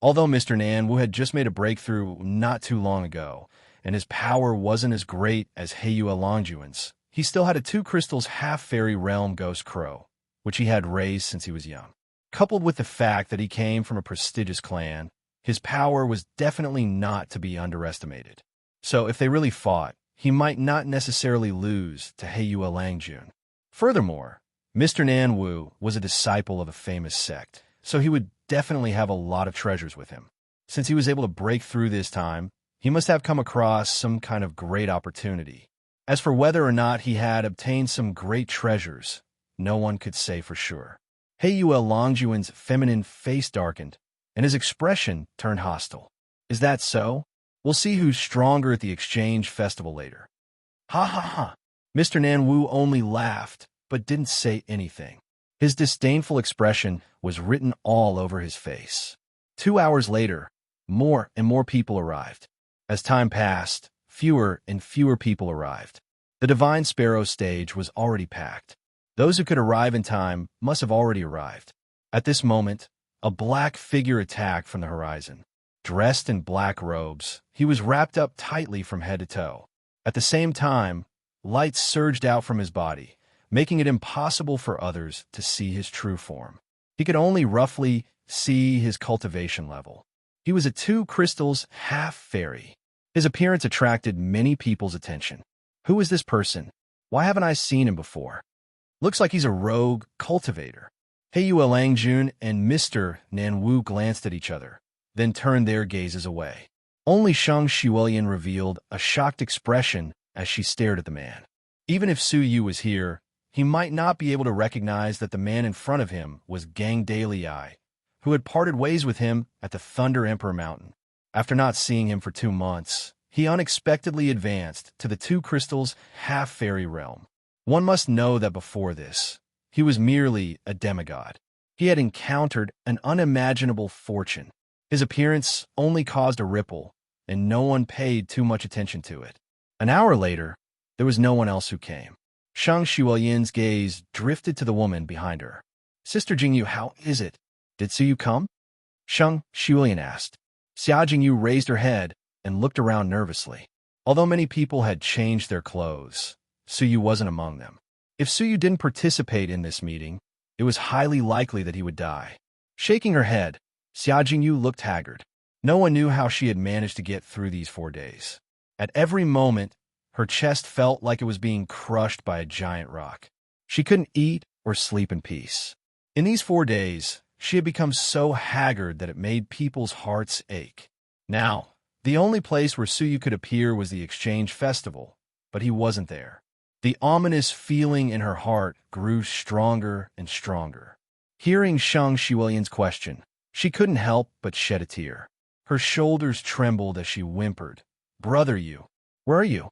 Although Mr. Nan Wu had just made a breakthrough not too long ago, and his power wasn't as great as Heyu Langjun's, he still had a 2 crystals half-fairy realm ghost crow, which he had raised since he was young. Coupled with the fact that he came from a prestigious clan, his power was definitely not to be underestimated. So if they really fought, he might not necessarily lose to Heyu Langjun. Furthermore, Mr. Nan Wu was a disciple of a famous sect, so he would definitely have a lot of treasures with him. Since he was able to break through this time, he must have come across some kind of great opportunity. As for whether or not he had obtained some great treasures, no one could say for sure. Heyu Langjun's feminine face darkened, and his expression turned hostile. Is that so? We'll see who's stronger at the exchange festival later. Ha ha ha! Mr. Nan Wu only laughed, but didn't say anything. His disdainful expression was written all over his face. 2 hours later, more and more people arrived. As time passed, fewer and fewer people arrived. The Divine Sparrow stage was already packed. Those who could arrive in time must have already arrived. At this moment, a black figure attacked from the horizon. Dressed in black robes, he was wrapped up tightly from head to toe. At the same time, light surged out from his body, making it impossible for others to see his true form. He could only roughly see his cultivation level. He was a 2 crystals half-fairy. His appearance attracted many people's attention. Who is this person? Why haven't I seen him before? Looks like he's a rogue cultivator. Heyu Langjun and Mr. Nanwu glanced at each other, then turned their gazes away. Only Shang Shiwelian revealed a shocked expression as she stared at the man. Even if Su Yu was here, he might not be able to recognize that the man in front of him was Gang Dalei, who had parted ways with him at the Thunder Emperor Mountain. After not seeing him for 2 months, he unexpectedly advanced to the 2 crystals half-fairy realm. One must know that before this, he was merely a demigod. He had encountered an unimaginable fortune. His appearance only caused a ripple, and no one paid too much attention to it. An hour later, there was no one else who came. Shang Shiwelian's gaze drifted to the woman behind her. Sister Jingyu, how is it? Did Su Yu come? Shang Shiwelian asked. Xia Jingyu raised her head and looked around nervously. Although many people had changed their clothes, Su Yu wasn't among them. If Su Yu didn't participate in this meeting, it was highly likely that he would die. Shaking her head, Xia Jingyu looked haggard. No one knew how she had managed to get through these 4 days. At every moment, her chest felt like it was being crushed by a giant rock. She couldn't eat or sleep in peace. In these 4 days, she had become so haggard that it made people's hearts ache. Now, the only place where Su Yu could appear was the Exchange Festival, but he wasn't there. The ominous feeling in her heart grew stronger and stronger. Hearing Shang Shiwelian's question, she couldn't help but shed a tear. Her shoulders trembled as she whimpered, Brother Yu, where are you?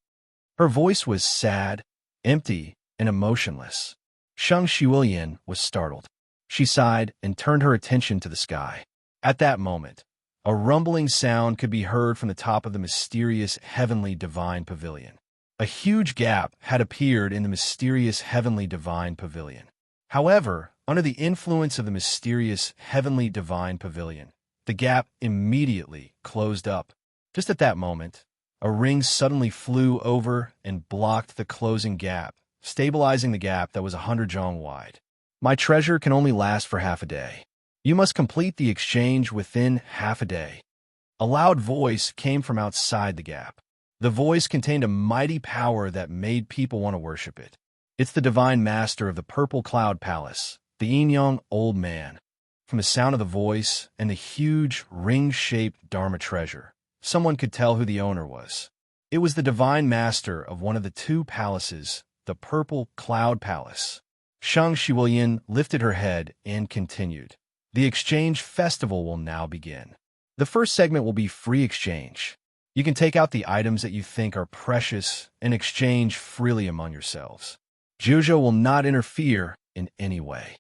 Her voice was sad, empty, and emotionless. Shang Shiwelian was startled. She sighed and turned her attention to the sky. At that moment, a rumbling sound could be heard from the top of the mysterious heavenly divine pavilion. A huge gap had appeared in the mysterious heavenly divine pavilion. However, under the influence of the mysterious heavenly divine pavilion, the gap immediately closed up. Just at that moment, a ring suddenly flew over and blocked the closing gap, stabilizing the gap that was 100 zhong wide. My treasure can only last for half a day. You must complete the exchange within half a day. A loud voice came from outside the gap. The voice contained a mighty power that made people want to worship it. It's the divine master of the Purple Cloud Palace, the Yin-Yang Old Man. From the sound of the voice and the huge ring-shaped Dharma treasure, someone could tell who the owner was. It was the divine master of one of the 2 palaces, the Purple Cloud Palace. Shang Shiwelian lifted her head and continued. The exchange festival will now begin. The first segment will be free exchange. You can take out the items that you think are precious and exchange freely among yourselves. Zhuzhou will not interfere in any way.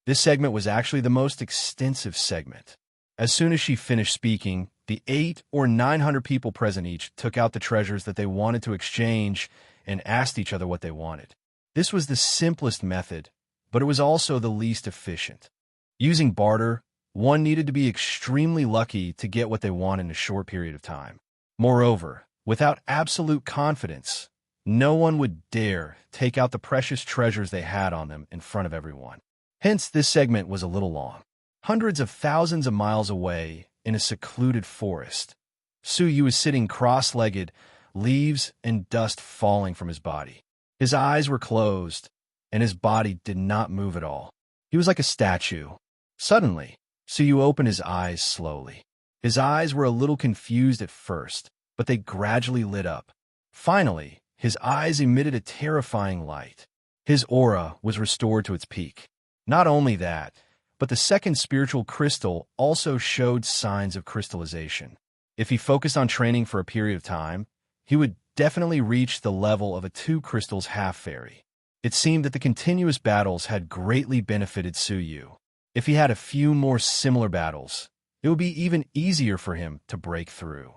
This segment was actually the most extensive segment. As soon as she finished speaking, the 800 or 900 people present each took out the treasures that they wanted to exchange and asked each other what they wanted. This was the simplest method, but it was also the least efficient. Using barter, one needed to be extremely lucky to get what they want in a short period of time. Moreover, without absolute confidence, no one would dare take out the precious treasures they had on them in front of everyone. Hence, this segment was a little long. Hundreds of thousands of miles away, in a secluded forest, Su Yu was sitting cross-legged, leaves and dust falling from his body. His eyes were closed, and his body did not move at all. He was like a statue. Suddenly, Su Yu opened his eyes slowly. His eyes were a little confused at first, but they gradually lit up. Finally, his eyes emitted a terrifying light. His aura was restored to its peak. Not only that, but the second spiritual crystal also showed signs of crystallization. If he focused on training for a period of time, he would definitely reach the level of a 2 crystals half-fairy. It seemed that the continuous battles had greatly benefited Su Yu. If he had a few more similar battles, it would be even easier for him to break through.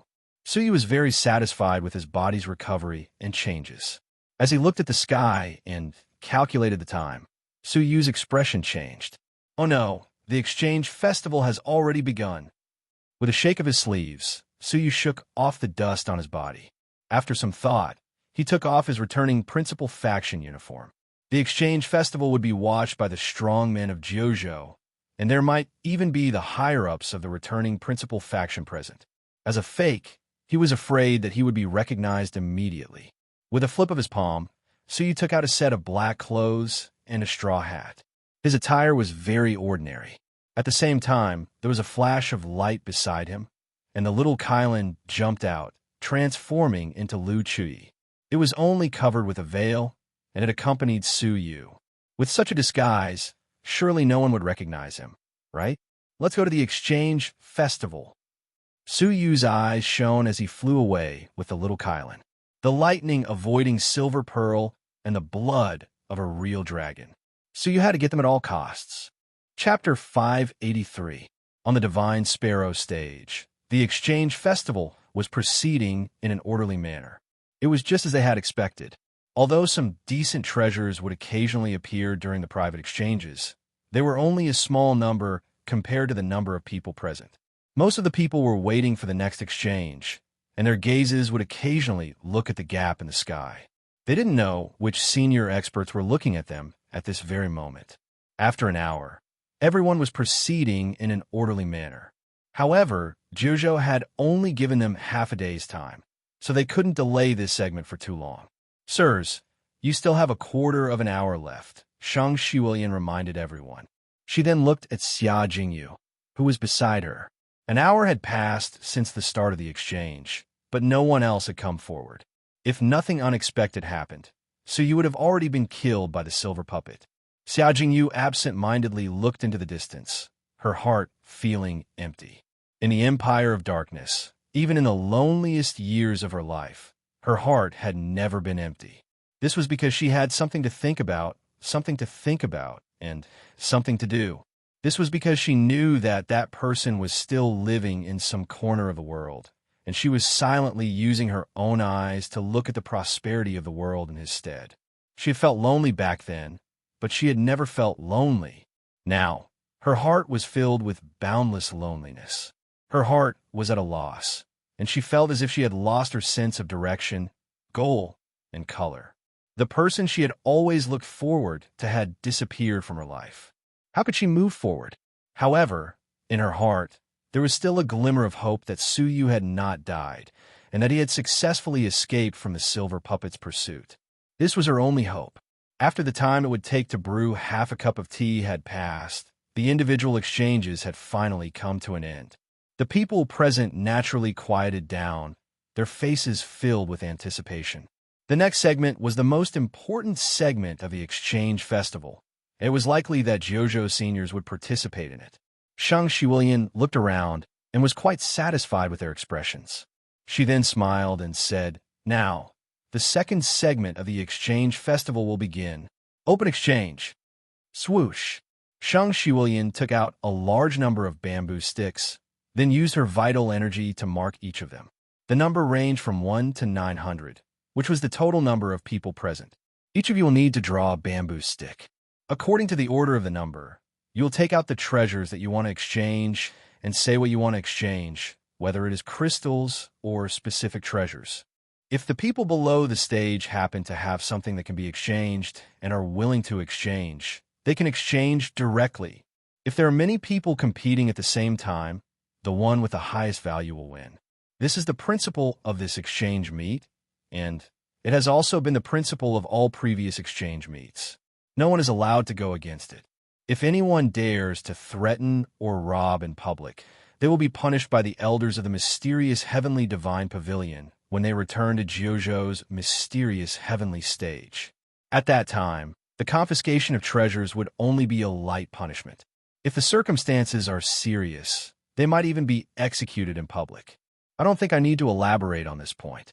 Suyu was very satisfied with his body's recovery and changes. As he looked at the sky and calculated the time, Suyu's expression changed. Oh no, the exchange festival has already begun. With a shake of his sleeves, Suyu shook off the dust on his body. After some thought, he took off his returning principal faction uniform. The exchange festival would be watched by the strong men of Jiuzhou, and there might even be the higher-ups of the returning principal faction present. As a fake, he was afraid that he would be recognized immediately. With a flip of his palm, Suyu took out a set of black clothes and a straw hat. His attire was very ordinary. At the same time, there was a flash of light beside him, and the little Kylan jumped out, transforming into Lu Chui. It was only covered with a veil, and it accompanied Suyu. With such a disguise, surely no one would recognize him, right? Let's go to the exchange festival. Suyu's eyes shone as he flew away with the little Kylan, the lightning avoiding silver pearl and the blood of a real dragon. Suyu had to get them at all costs. Chapter 583. On the Divine Sparrow stage, the exchange festival was proceeding in an orderly manner. It was just as they had expected. Although some decent treasures would occasionally appear during the private exchanges, they were only a small number compared to the number of people present. Most of the people were waiting for the next exchange, and their gazes would occasionally look at the gap in the sky. They didn't know which senior experts were looking at them at this very moment. After an hour, everyone was proceeding in an orderly manner. However, Jiuzhou had only given them half a day's time, so they couldn't delay this segment for too long. Sirs, you still have a quarter of an hour left, Shang Shiwilian reminded everyone. She then looked at Xia Jingyu, who was beside her. An hour had passed since the start of the exchange, but no one else had come forward. If nothing unexpected happened, so you would have already been killed by the silver puppet. Xia Jingyu absent-mindedly looked into the distance, her heart feeling empty. In the Empire of Darkness, even in the loneliest years of her life, her heart had never been empty. This was because she had something to think about, and something to do. This was because she knew that that person was still living in some corner of the world, and she was silently using her own eyes to look at the prosperity of the world in his stead. She had felt lonely back then, but she had never felt lonely. Now, her heart was filled with boundless loneliness. Her heart was at a loss, and she felt as if she had lost her sense of direction, goal, and color. The person she had always looked forward to had disappeared from her life. How could she move forward? However, in her heart, there was still a glimmer of hope that Suyu had not died, and that he had successfully escaped from the silver puppet's pursuit. This was her only hope. After the time it would take to brew half a cup of tea had passed, the individual exchanges had finally come to an end. The people present naturally quieted down, their faces filled with anticipation. The next segment was the most important segment of the exchange festival. It was likely that Jiuzhou seniors would participate in it. Shang Shiwilian looked around and was quite satisfied with their expressions. She then smiled and said, "Now, the second segment of the exchange festival will begin. Open exchange." Swoosh! Shang Shiwilian took out a large number of bamboo sticks, then used her vital energy to mark each of them. The number ranged from 1 to 900, which was the total number of people present. Each of you will need to draw a bamboo stick. According to the order of the number, you will take out the treasures that you want to exchange and say what you want to exchange, whether it is crystals or specific treasures. If the people below the stage happen to have something that can be exchanged and are willing to exchange, they can exchange directly. If there are many people competing at the same time, the one with the highest value will win. This is the principle of this exchange meet, and it has also been the principle of all previous exchange meets. No one is allowed to go against it. If anyone dares to threaten or rob in public, they will be punished by the elders of the mysterious heavenly divine pavilion when they return to Jiuzhou's mysterious heavenly stage. At that time, the confiscation of treasures would only be a light punishment. If the circumstances are serious, they might even be executed in public. I don't think I need to elaborate on this point.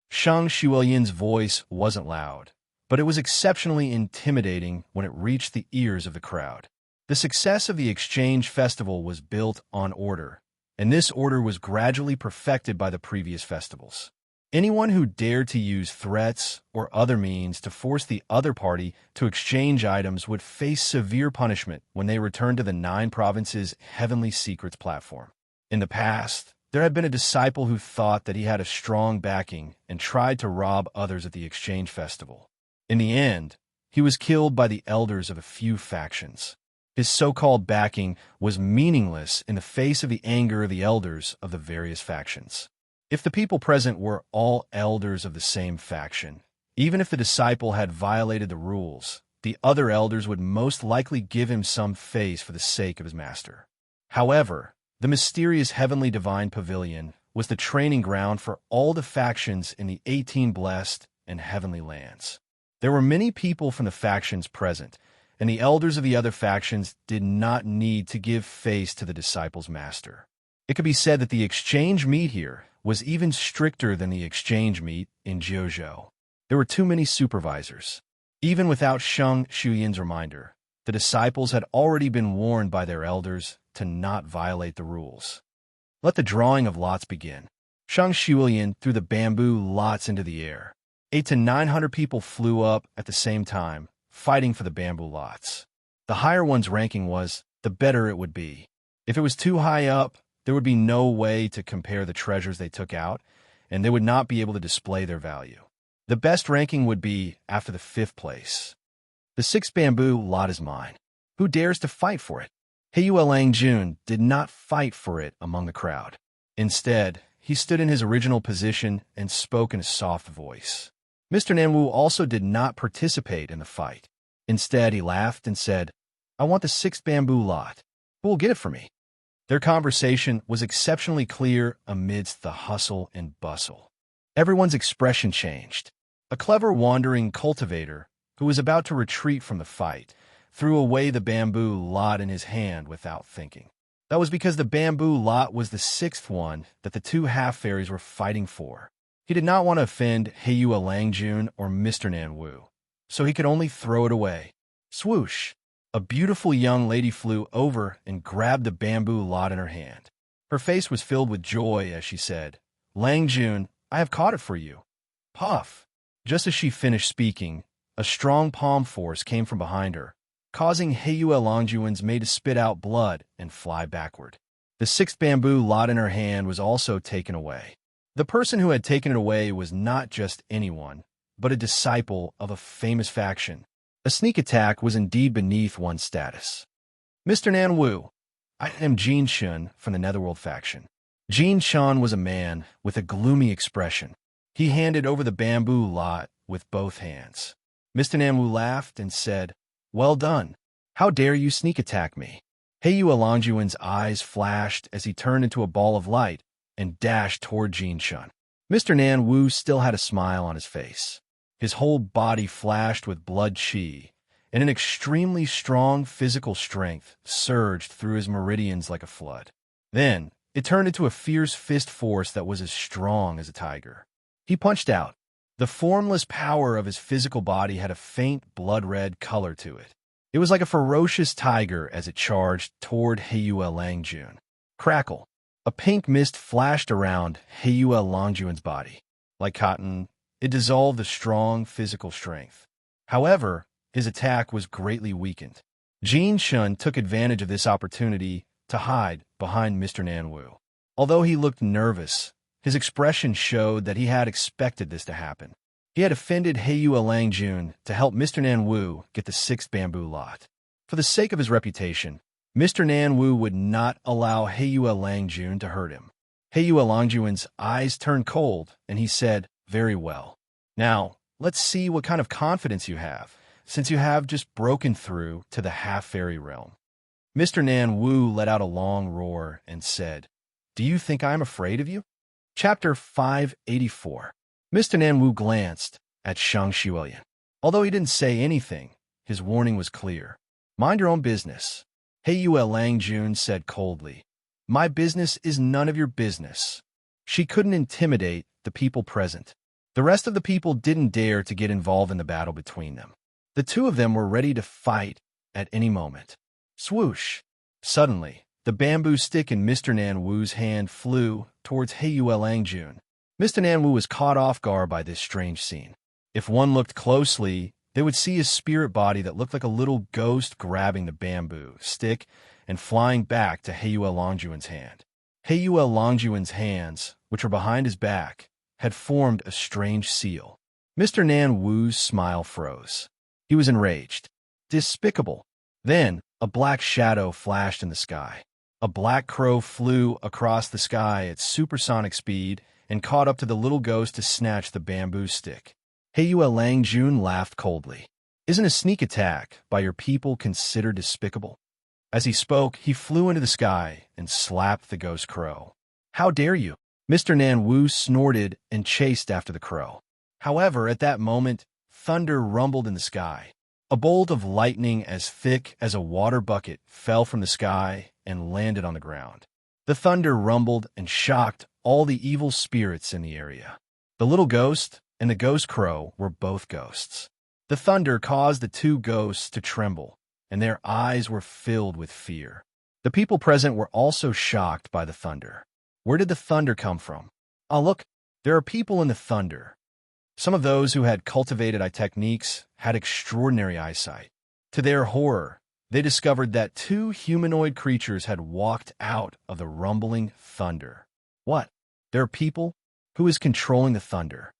Shang Shiwilian's voice wasn't loud, but it was exceptionally intimidating when it reached the ears of the crowd. The success of the exchange festival was built on order, and this order was gradually perfected by the previous festivals. Anyone who dared to use threats or other means to force the other party to exchange items would face severe punishment when they returned to the Nine Provinces' Heavenly Secrets platform. In the past, there had been a disciple who thought that he had a strong backing and tried to rob others at the exchange festival. In the end, he was killed by the elders of a few factions. His so-called backing was meaningless in the face of the anger of the elders of the various factions. If the people present were all elders of the same faction, even if the disciple had violated the rules, the other elders would most likely give him some face for the sake of his master. However, the mysterious Heavenly Divine Pavilion was the training ground for all the factions in the 18 Blessed and Heavenly Lands. There were many people from the factions present, and the elders of the other factions did not need to give face to the disciple's master. It could be said that the exchange meet here was even stricter than the exchange meet in Jiuzhou. There were too many supervisors. Even without Shang Shuyan's reminder, the disciples had already been warned by their elders to not violate the rules. Let the drawing of lots begin. Shang Shuyan threw the bamboo lots into the air. 800 to 900 people flew up at the same time, fighting for the bamboo lots. The higher one's ranking was, the better it would be. If it was too high up, there would be no way to compare the treasures they took out, and they would not be able to display their value. The best ranking would be after the 5th place. The 6th bamboo lot is mine. Who dares to fight for it? Heiyue Langjun did not fight for it among the crowd. Instead, he stood in his original position and spoke in a soft voice. Mr. Nanwu also did not participate in the fight. Instead, he laughed and said, "I want the 6th bamboo lot. Who will get it for me?" Their conversation was exceptionally clear amidst the hustle and bustle. Everyone's expression changed. A clever wandering cultivator, who was about to retreat from the fight, threw away the bamboo lot in his hand without thinking. That was because the bamboo lot was the 6th one that the two half-fairies were fighting for. He did not want to offend Heiyue Langjun or Mr. Nanwu, so he could only throw it away. Swoosh! A beautiful young lady flew over and grabbed the bamboo lot in her hand. Her face was filled with joy as she said, "Langjun, I have caught it for you." Puff! Just as she finished speaking, a strong palm force came from behind her, causing Heiyue Langjun's maid to spit out blood and fly backward. The 6th bamboo lot in her hand was also taken away. The person who had taken it away was not just anyone, but a disciple of a famous faction. A sneak attack was indeed beneath one's status. "Mr. Nanwu, I am Jin Shun from the Netherworld faction." Jin Shun was a man with a gloomy expression. He handed over the bamboo lot with both hands. Mr. Nanwu laughed and said, "Well done. How dare you sneak attack me?" Heiyue Langjun's eyes flashed as he turned into a ball of light and dashed toward Jin Shun. Mr. Nanwu still had a smile on his face. His whole body flashed with blood chi, and an extremely strong physical strength surged through his meridians like a flood. Then, it turned into a fierce fist force that was as strong as a tiger. He punched out. The formless power of his physical body had a faint blood-red color to it. It was like a ferocious tiger as it charged toward Heiyue Langjun. Crackle! A pink mist flashed around Heiyue Langjun's body. Like cotton, it dissolved the strong physical strength. However, his attack was greatly weakened. Jin Shun took advantage of this opportunity to hide behind Mr. Nanwu. Although he looked nervous, his expression showed that he had expected this to happen. He had offended Heiyue Langjun to help Mr. Nanwu get the 6th bamboo lot. For the sake of his reputation, Mr. Nanwu would not allow Heiyue Langjun to hurt him. Heiyue Langjun's eyes turned cold, and he said, "Very well. Now, let's see what kind of confidence you have, since you have just broken through to the half-fairy realm." Mr. Nanwu let out a long roar and said, "Do you think I am afraid of you?" Chapter 584. Mr. Nanwu glanced at Shang Shuyan. Although he didn't say anything, his warning was clear. "Mind your own business." Heiyue Langjun said coldly, "My business is none of your business." She couldn't intimidate the people present. The rest of the people didn't dare to get involved in the battle between them. The two of them were ready to fight at any moment. Swoosh! Suddenly, The bamboo stick in Mr. Nan Wu's hand flew towards Heyu Langjun. Mr. Nan Wu was caught off guard by this strange scene. If one looked closely, they would see his spirit body that looked like a little ghost grabbing the bamboo stick and flying back to Heyu Langjun's hand. Heyu Langjun's hands, which were behind his back, had formed a strange seal. Mr. Nan Wu's smile froze. He was enraged. Despicable. Then, a black shadow flashed in the sky. A black crow flew across the sky at supersonic speed and caught up to the little ghost to snatch the bamboo stick. Heyu Langjun laughed coldly. Isn't a sneak attack by your people considered despicable? As he spoke, he flew into the sky and slapped the ghost crow. How dare you? Mr. Nan Wu snorted and chased after the crow. However, at that moment, thunder rumbled in the sky. A bolt of lightning as thick as a water bucket fell from the sky and landed on the ground. The thunder rumbled and shocked all the evil spirits in the area. The little ghost and the ghost crow were both ghosts. The thunder caused the two ghosts to tremble, and their eyes were filled with fear. The people present were also shocked by the thunder. Where did the thunder come from? Ah, look, there are people in the thunder. Some of those who had cultivated eye techniques had extraordinary eyesight. To their horror, they discovered that two humanoid creatures had walked out of the rumbling thunder. What? There are people? Who is controlling the thunder?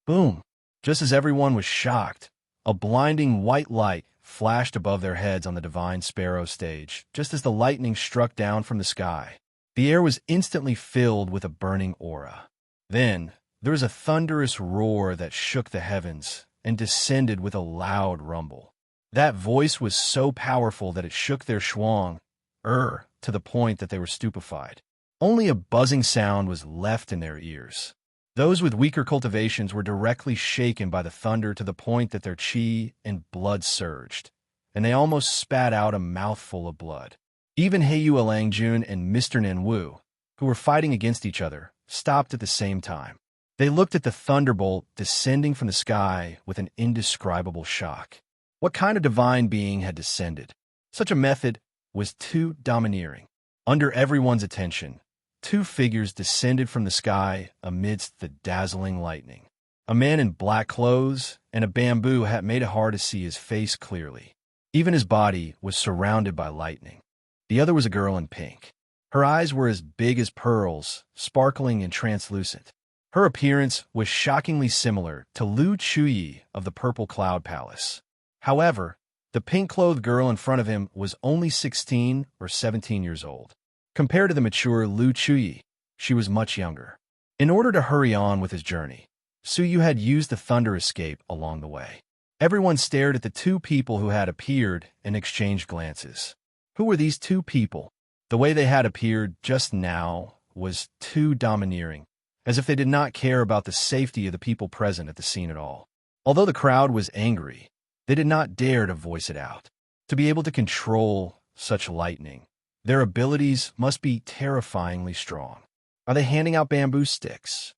Boom! Just as everyone was shocked, a blinding white light flashed above their heads on the Divine Sparrow stage, just as the lightning struck down from the sky. The air was instantly filled with a burning aura. Then, there was a thunderous roar that shook the heavens and descended with a loud rumble. That voice was so powerful that it shook their shuang, to the point that they were stupefied. Only a buzzing sound was left in their ears. Those with weaker cultivations were directly shaken by the thunder to the point that their qi and blood surged, and they almost spat out a mouthful of blood. Even Heyu Langjun and Mr. Nan Wu, who were fighting against each other, stopped at the same time. They looked at the thunderbolt descending from the sky with an indescribable shock. What kind of divine being had descended? Such a method was too domineering. Under everyone's attention, two figures descended from the sky amidst the dazzling lightning. A man in black clothes and a bamboo hat made it hard to see his face clearly. Even his body was surrounded by lightning. The other was a girl in pink. Her eyes were as big as pearls, sparkling and translucent. Her appearance was shockingly similar to Lu Chuyi of the Purple Cloud Palace. However, the pink-clothed girl in front of him was only 16 or 17 years old. Compared to the mature Lu Chuyi, she was much younger. In order to hurry on with his journey, Suyu had used the thunder escape along the way. Everyone stared at the two people who had appeared and exchanged glances. Who were these two people? The way they had appeared just now was too domineering, as if they did not care about the safety of the people present at the scene at all. Although the crowd was angry, they did not dare to voice it out. To be able to control such lightning, their abilities must be terrifyingly strong. Are they handing out bamboo sticks?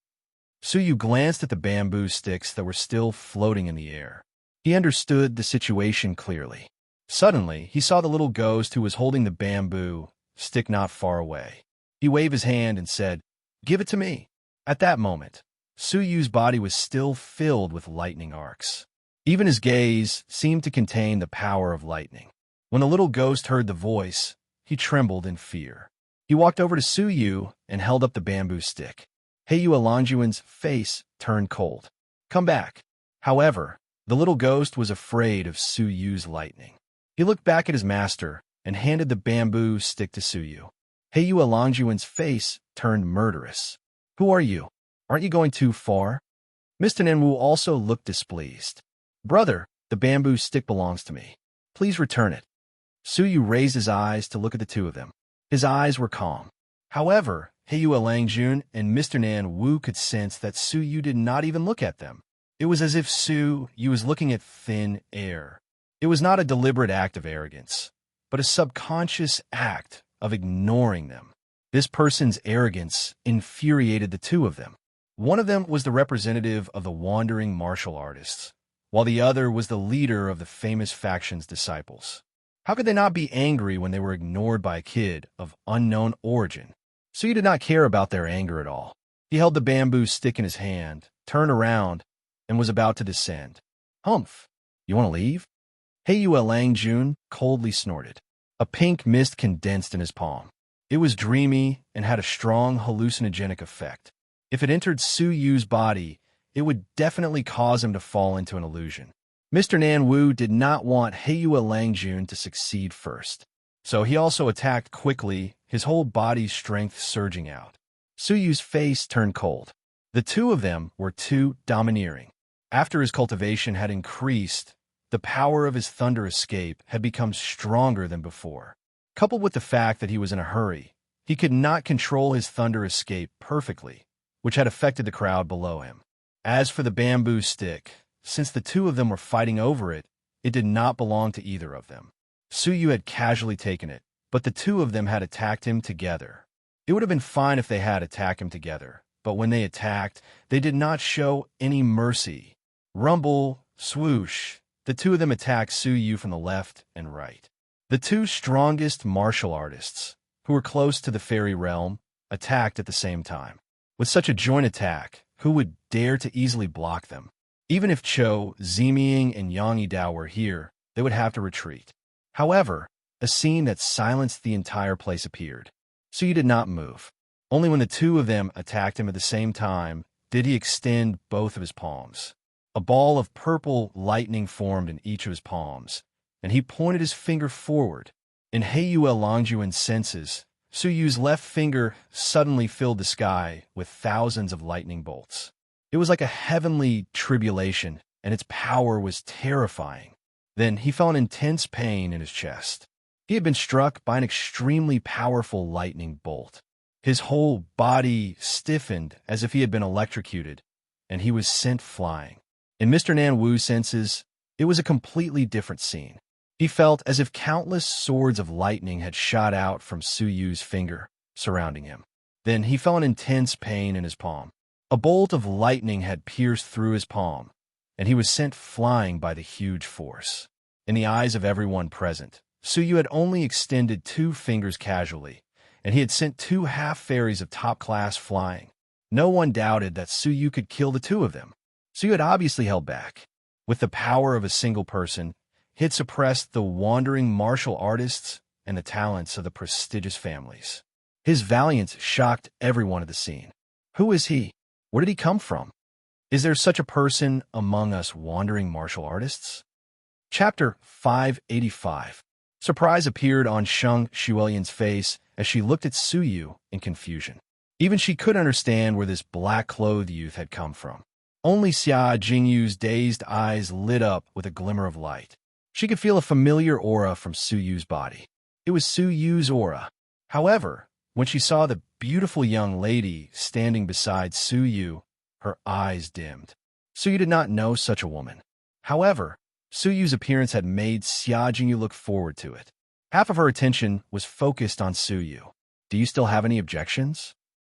Suyu glanced at the bamboo sticks that were still floating in the air. He understood the situation clearly. Suddenly, he saw the little ghost who was holding the bamboo stick not far away. He waved his hand and said, "Give it to me." At that moment, Suyu's body was still filled with lightning arcs. Even his gaze seemed to contain the power of lightning. When the little ghost heard the voice, he trembled in fear. He walked over to Suyu and held up the bamboo stick. Heyu Langjun's face turned cold. "Come back." However, the little ghost was afraid of Suyu's lightning. He looked back at his master and handed the bamboo stick to Suyu. Heyu Langjun's face turned murderous. "Who are you? Aren't you going too far?" Mr. Nanwu also looked displeased. "Brother, the bamboo stick belongs to me. Please return it." Suyu raised his eyes to look at the two of them. His eyes were calm. However, Heyu Langjun and Mr. Nan Wu could sense that Suyu did not even look at them. It was as if Suyu was looking at thin air. It was not a deliberate act of arrogance, but a subconscious act of ignoring them. This person's arrogance infuriated the two of them. One of them was the representative of the wandering martial artists, while the other was the leader of the famous faction's disciples. How could they not be angry when they were ignored by a kid of unknown origin? Suyu did not care about their anger at all. He held the bamboo stick in his hand, turned around, and was about to descend. Humph! You want to leave? Heiyue Langjun coldly snorted. A pink mist condensed in his palm. It was dreamy and had a strong hallucinogenic effect. If it entered Suyu's body, it would definitely cause him to fall into an illusion. Mr. Nanwu did not want Heiyue Langjun to succeed first, so he also attacked quickly, his whole body's strength surging out. Suyu's face turned cold. The two of them were too domineering. After his cultivation had increased, the power of his thunder escape had become stronger than before. Coupled with the fact that he was in a hurry, he could not control his thunder escape perfectly, which had affected the crowd below him. As for the bamboo stick, since the two of them were fighting over it, it did not belong to either of them. Suyu had casually taken it, but the two of them had attacked him together. It would have been fine if they had attacked him together, but when they attacked, they did not show any mercy. Rumble, swoosh, the two of them attacked Suyu from the left and right. The two strongest martial artists, who were close to the fairy realm, attacked at the same time. With such a joint attack, who would dare to easily block them? Even if Cho, Ziming, and Yang Yidao were here, they would have to retreat. However, a scene that silenced the entire place appeared. Suyu did not move. Only when the two of them attacked him at the same time did he extend both of his palms. A ball of purple lightning formed in each of his palms, and he pointed his finger forward. In Heiyue Langjun's senses, Suyu's left finger suddenly filled the sky with thousands of lightning bolts. It was like a heavenly tribulation, and its power was terrifying. Then he felt an intense pain in his chest. He had been struck by an extremely powerful lightning bolt. His whole body stiffened as if he had been electrocuted, and he was sent flying. In Mr. Nanwu's senses, it was a completely different scene. He felt as if countless swords of lightning had shot out from Suyu's finger, surrounding him. Then he felt an intense pain in his palm. A bolt of lightning had pierced through his palm, and he was sent flying by the huge force. In the eyes of everyone present, Suyu had only extended 2 fingers casually, and he had sent 2 half-fairies of top class flying. No one doubted that Suyu could kill the 2 of them. Suyu had obviously held back. With the power of a single person, he had suppressed the wandering martial artists and the talents of the prestigious families. His valiance shocked everyone at the scene. Who is he? Where did he come from? Is there such a person among us wandering martial artists? Chapter 585. Surprise appeared on Sheng Xuelian's face as she looked at Suyu in confusion. Even she could understand where this black-clothed youth had come from. Only Xia Jingyu's dazed eyes lit up with a glimmer of light. She could feel a familiar aura from Suyu's body. It was Suyu's aura. However, when she saw the beautiful young lady standing beside Suyu, her eyes dimmed. Suyu did not know such a woman. However, Suyu's appearance had made Xia Jingyu look forward to it. Half of her attention was focused on Suyu. Do you still have any objections?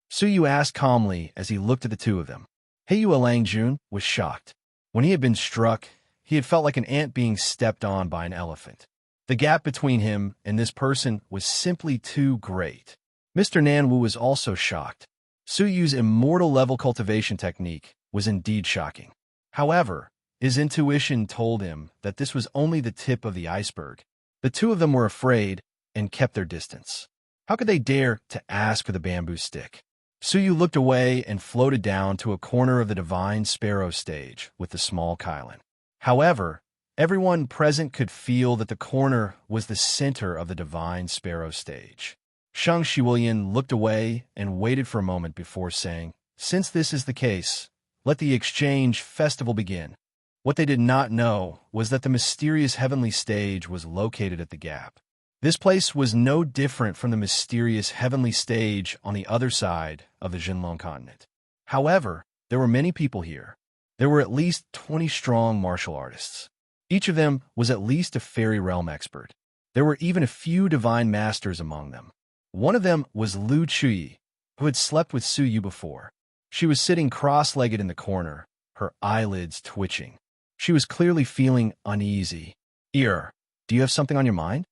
Suyu asked calmly as he looked at the two of them. Heiyue Langjun was shocked. When he had been struck, he had felt like an ant being stepped on by an elephant. The gap between him and this person was simply too great. Mr. Nanwu was also shocked. Suyu's immortal-level cultivation technique was indeed shocking. However, his intuition told him that this was only the tip of the iceberg. The two of them were afraid and kept their distance. How could they dare to ask for the bamboo stick? Suyu looked away and floated down to a corner of the Divine Sparrow stage with the small Kylan. However, everyone present could feel that the corner was the center of the Divine Sparrow stage. Sheng Xuelian looked away and waited for a moment before saying, "Since this is the case, let the exchange festival begin." What they did not know was that the mysterious heavenly stage was located at the gap. This place was no different from the mysterious heavenly stage on the other side of the Jinlong continent. However, there were many people here. There were at least 20 strong martial artists. Each of them was at least a fairy realm expert. There were even a few divine masters among them. One of them was Lu Chuyi, who had slept with Suyu before. She was sitting cross-legged in the corner, her eyelids twitching. She was clearly feeling uneasy. "Ear, do you have something on your mind?"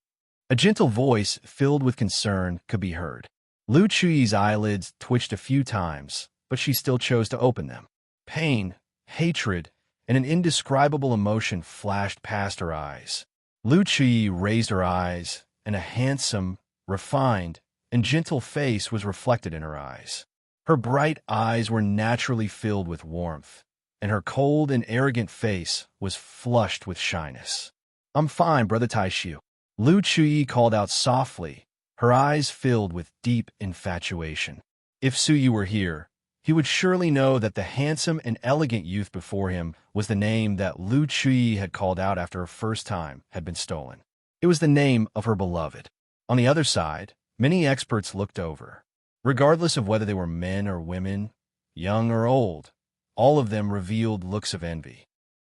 A gentle voice filled with concern could be heard. Lu Chuyi's eyelids twitched a few times, but she still chose to open them. Pain, hatred, and an indescribable emotion flashed past her eyes. Lu Chuyi raised her eyes, and a handsome, refined, and gentle face was reflected in her eyes. Her bright eyes were naturally filled with warmth, and her cold and arrogant face was flushed with shyness. "I'm fine, Brother Taishu," Lu Chuyi called out softly, her eyes filled with deep infatuation. If Suyu were here, he would surely know that the handsome and elegant youth before him was the name that Lu Chuyi had called out after her first time had been stolen. It was the name of her beloved. On the other side, many experts looked over. Regardless of whether they were men or women, young or old, all of them revealed looks of envy.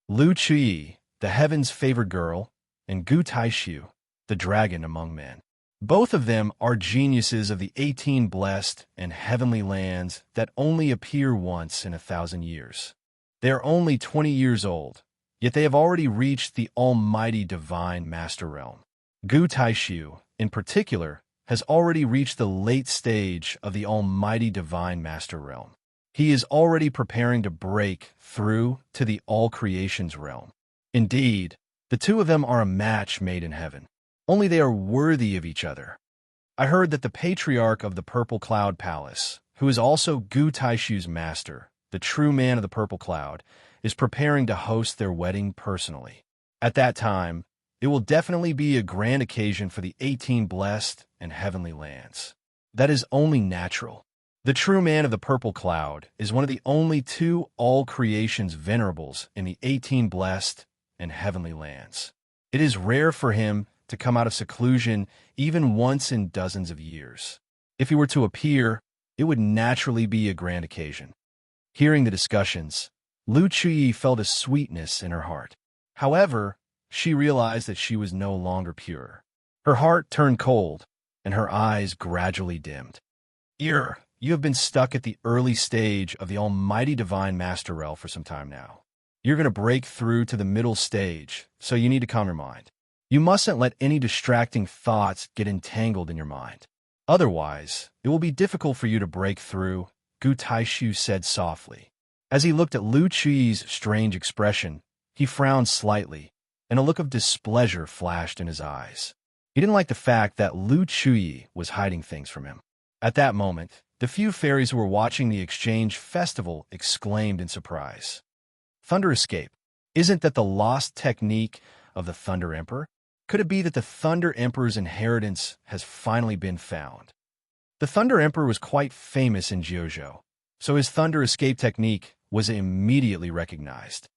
Lu Chuyi, the heaven's favored girl, and Gu Taishu, the dragon among men. Both of them are geniuses of the 18 blessed and heavenly lands that only appear once in 1,000 years. They are only 20 years old, yet they have already reached the almighty divine master realm. Gu Taishu, in particular, has already reached the late stage of the almighty divine master realm. He is already preparing to break through to the all creations realm. Indeed, the two of them are a match made in heaven. Only they are worthy of each other. I heard that the patriarch of the Purple Cloud Palace, who is also Gu Taishu's master, the true man of the Purple Cloud, is preparing to host their wedding personally. At that time, it will definitely be a grand occasion for the 18 blessed and heavenly lands. That is only natural. The true man of the Purple Cloud is one of the only two all creations venerables in the 18 blessed and heavenly lands. It is rare for him to come out of seclusion even once in dozens of years. If he were to appear, it would naturally be a grand occasion. Hearing the discussions, Lu Chuyi felt a sweetness in her heart. However, she realized that she was no longer pure. Her heart turned cold, and her eyes gradually dimmed. You have been stuck at the early stage of the almighty divine master realm for some time now. You're going to break through to the middle stage, so you need to calm your mind. You mustn't let any distracting thoughts get entangled in your mind. Otherwise, it will be difficult for you to break through, Gu Taishu said softly. As he looked at Lu Chuyi's strange expression, he frowned slightly, and a look of displeasure flashed in his eyes. He didn't like the fact that Lu Chuyi was hiding things from him. At that moment, the few fairies who were watching the exchange festival exclaimed in surprise. Thunder escape. Isn't that the lost technique of the Thunder Emperor? Could it be that the Thunder Emperor's inheritance has finally been found? The Thunder Emperor was quite famous in Jiuzhou, so his Thunder escape technique was immediately recognized.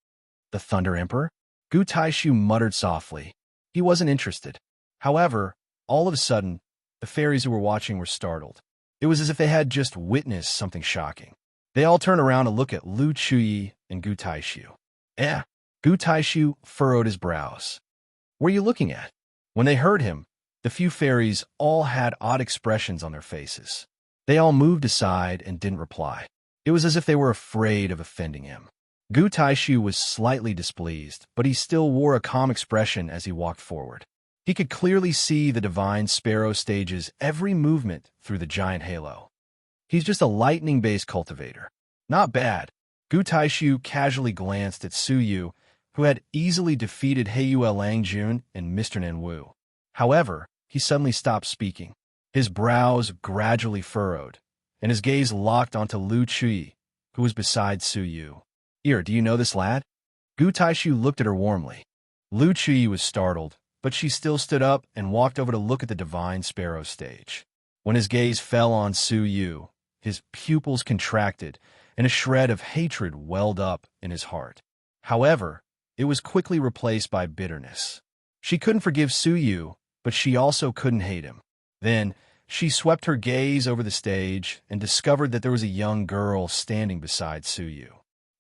The Thunder Emperor? Gu Taishu muttered softly. He wasn't interested. However, all of a sudden, the fairies who were watching were startled. It was as if they had just witnessed something shocking. They all turned around to look at Lu Chuyi and Gu Taishu. Gu Taishu furrowed his brows. What are you looking at? When they heard him, the few fairies all had odd expressions on their faces. They all moved aside and didn't reply. It was as if they were afraid of offending him. Gu Taishu was slightly displeased, but he still wore a calm expression as he walked forward. He could clearly see the Divine Sparrow stage's every movement through the giant halo. He's just a lightning-based cultivator. Not bad. Gu Taishu casually glanced at Suyu, who had easily defeated Heiyue Langjun and Mr. Nanwu. However, he suddenly stopped speaking. His brows gradually furrowed, and his gaze locked onto Lu Chuyi, who was beside Suyu. Do you know this lad? Gu Taishu looked at her warmly. Lu Chuyi was startled, but she still stood up and walked over to look at the Divine Sparrow stage. When his gaze fell on Suyu, his pupils contracted, and a shred of hatred welled up in his heart. However, it was quickly replaced by bitterness. She couldn't forgive Suyu, but she also couldn't hate him. Then, she swept her gaze over the stage and discovered that there was a young girl standing beside Suyu.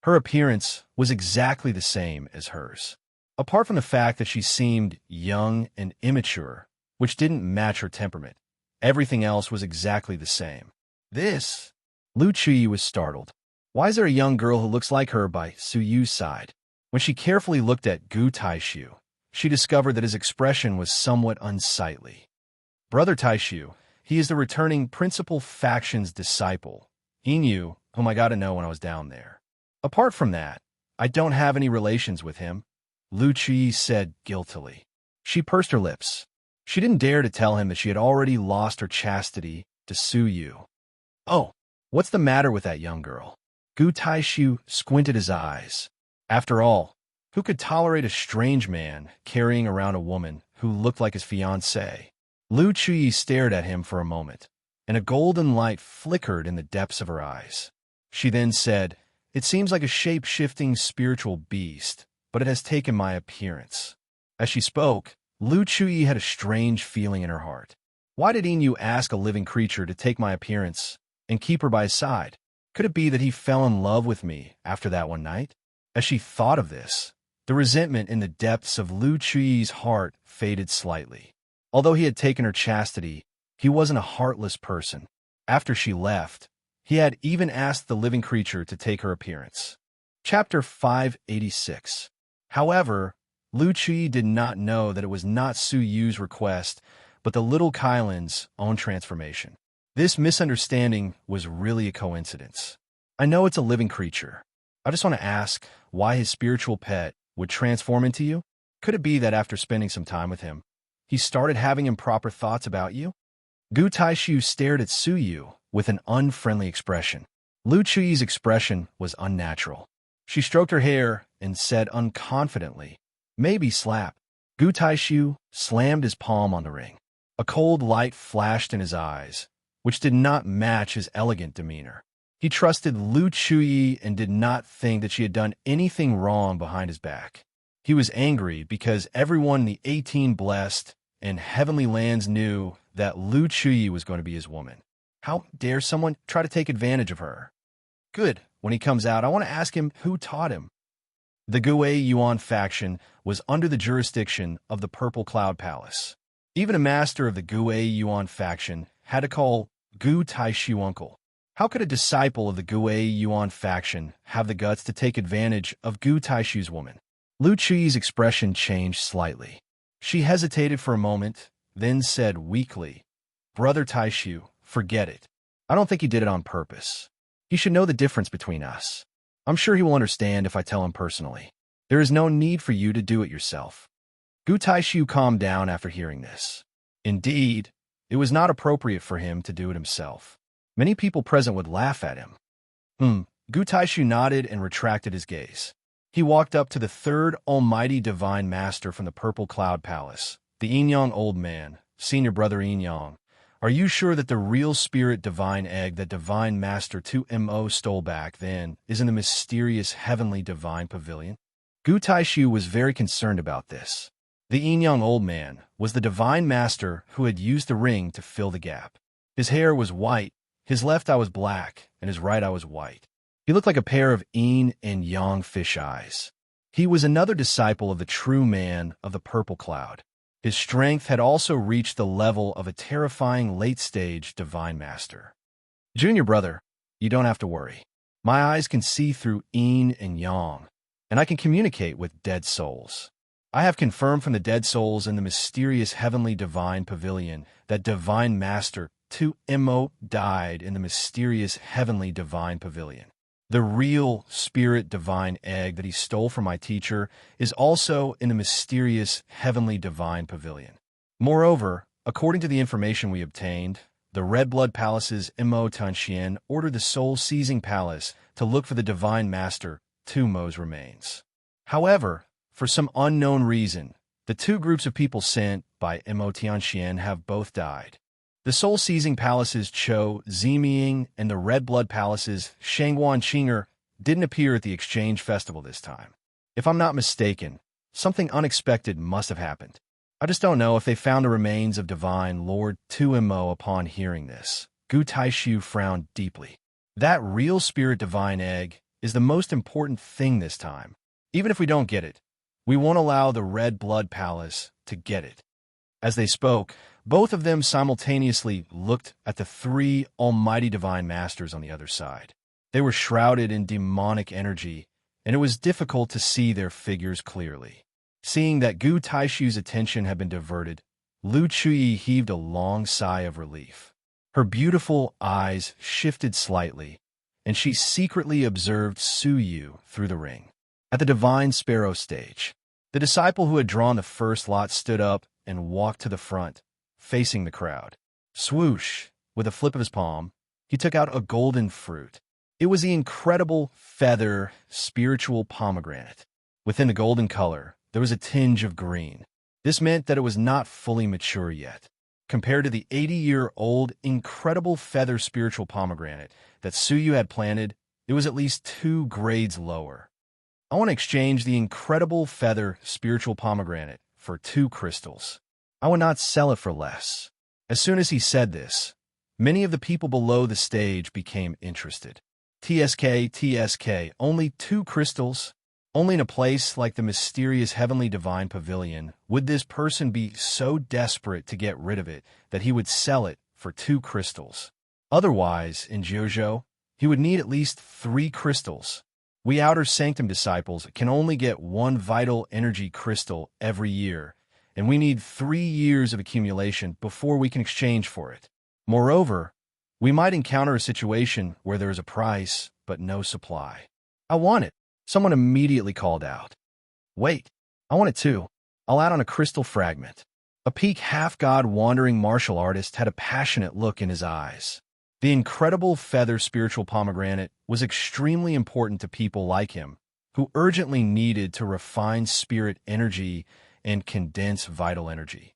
Her appearance was exactly the same as hers. Apart from the fact that she seemed young and immature, which didn't match her temperament, everything else was exactly the same. Lu Chuyi was startled. Why is there a young girl who looks like her by Suyu's side? When she carefully looked at Gu Taishu, she discovered that his expression was somewhat unsightly. Brother Taishu, he is the returning principal faction's disciple, Inu, whom I got to know when I was down there. Apart from that, I don't have any relations with him, Lu Chi said guiltily. She pursed her lips. She didn't dare to tell him that she had already lost her chastity to Su Yu. Oh, what's the matter with that young girl? Gu Taishu squinted his eyes. After all, who could tolerate a strange man carrying around a woman who looked like his fiancée? Lu Chui stared at him for a moment, and a golden light flickered in the depths of her eyes. She then said, "It seems like a shape-shifting spiritual beast, but it has taken my appearance." As she spoke, Lu Chui had a strange feeling in her heart. Why did Inu ask a living creature to take my appearance and keep her by his side? Could it be that he fell in love with me after that one night? As she thought of this, the resentment in the depths of Lu Chui's heart faded slightly. Although he had taken her chastity, he wasn't a heartless person. After she left, he had even asked the living creature to take her appearance. Chapter 586. However, Lu Chui did not know that it was not Su Yu's request, but the little Kylan's own transformation. This misunderstanding was really a coincidence. I know it's a living creature. I just want to ask why his spiritual pet would transform into you? Could it be that after spending some time with him, he started having improper thoughts about you? Gu Taishu stared at Su Yu with an unfriendly expression. Lu Chui's expression was unnatural. She stroked her hair and said unconfidently, "Maybe slap." Gu Taishu slammed his palm on the ring. A cold light flashed in his eyes, which did not match his elegant demeanor. He trusted Lu Chui and did not think that she had done anything wrong behind his back. He was angry because everyone in the 18 blessed and heavenly lands knew that Lu Chui was going to be his woman. How dare someone try to take advantage of her? Good. When he comes out, I want to ask him who taught him. The Gui Yuan faction was under the jurisdiction of the Purple Cloud Palace. Even a master of the Gui Yuan faction had to call Gu Taishu uncle. How could a disciple of the Gui Yuan faction have the guts to take advantage of Gu Taishu's woman? Lu Chui's expression changed slightly. She hesitated for a moment, then said weakly, "Brother Taishu, forget it. I don't think he did it on purpose. He should know the difference between us. I'm sure he will understand if I tell him personally. There is no need for you to do it yourself." Gu Taishu calmed down after hearing this. Indeed, it was not appropriate for him to do it himself. Many people present would laugh at him. Gu Taishu nodded and retracted his gaze. He walked up to the third almighty divine master from the Purple Cloud Palace, the Yinyang old man, senior brother Yinyang. "Are you sure that the real spirit divine egg that divine master 2MO stole back then is in the mysterious heavenly divine pavilion?" Gu Taishu was very concerned about this. The Yinyang old man was the divine master who had used the ring to fill the gap. His hair was white, his left eye was black, and his right eye was white. He looked like a pair of yin and yang fish eyes. He was another disciple of the true man of the Purple Cloud. His strength had also reached the level of a terrifying late-stage divine master. "Junior brother, you don't have to worry. My eyes can see through yin and yang, and I can communicate with dead souls. I have confirmed from the dead souls in the mysterious heavenly divine pavilion that divine master 2MO died in the mysterious heavenly divine pavilion. The real spirit divine egg that he stole from my teacher is also in the mysterious heavenly divine pavilion. Moreover, according to the information we obtained, the Red Blood Palace's Mo Tanxian ordered the soul-seizing palace to look for the divine master 2Mo's remains. However, for some unknown reason, the two groups of people sent by Mo Tianxian have both died. The soul-seizing palace's Cho Ziming and the Red Blood Palace's Shangguan Qinger didn't appear at the exchange festival this time. If I'm not mistaken, something unexpected must have happened. I just don't know if they found the remains of Divine Lord 2MO upon hearing this. Gu Taishu frowned deeply. That real spirit divine egg is the most important thing this time. Even if we don't get it, we won't allow the Red Blood Palace to get it. As they spoke, both of them simultaneously looked at the three almighty divine masters on the other side. They were shrouded in demonic energy, and it was difficult to see their figures clearly. Seeing that Gu Taishu's attention had been diverted, Lu Chuyi heaved a long sigh of relief. Her beautiful eyes shifted slightly, and she secretly observed Su Yu through the ring. At the Divine Sparrow stage, the disciple who had drawn the first lot stood up and walked to the front, facing the crowd. Swoosh! With a flip of his palm, he took out a golden fruit. It was the incredible feather spiritual pomegranate. Within the golden color, there was a tinge of green. This meant that it was not fully mature yet. Compared to the 80-year-old incredible feather spiritual pomegranate that Suyu had planted, it was at least 2 grades lower. I want to exchange the incredible feather spiritual pomegranate for 2 crystals. I would not sell it for less. As soon as he said this, many of the people below the stage became interested. TSK, only 2 crystals? Only in a place like the mysterious Heavenly Divine Pavilion would this person be so desperate to get rid of it that he would sell it for 2 crystals. Otherwise, in Jojo, he would need at least 3 crystals. We Outer Sanctum disciples can only get 1 vital energy crystal every year, and we need 3 years of accumulation before we can exchange for it. Moreover, we might encounter a situation where there is a price, but no supply. I want it. Someone immediately called out. Wait, I want it too. I'll add on a crystal fragment. A peak half-god wandering martial artist had a passionate look in his eyes. The incredible feather spiritual pomegranate was extremely important to people like him, who urgently needed to refine spirit energy and condense vital energy.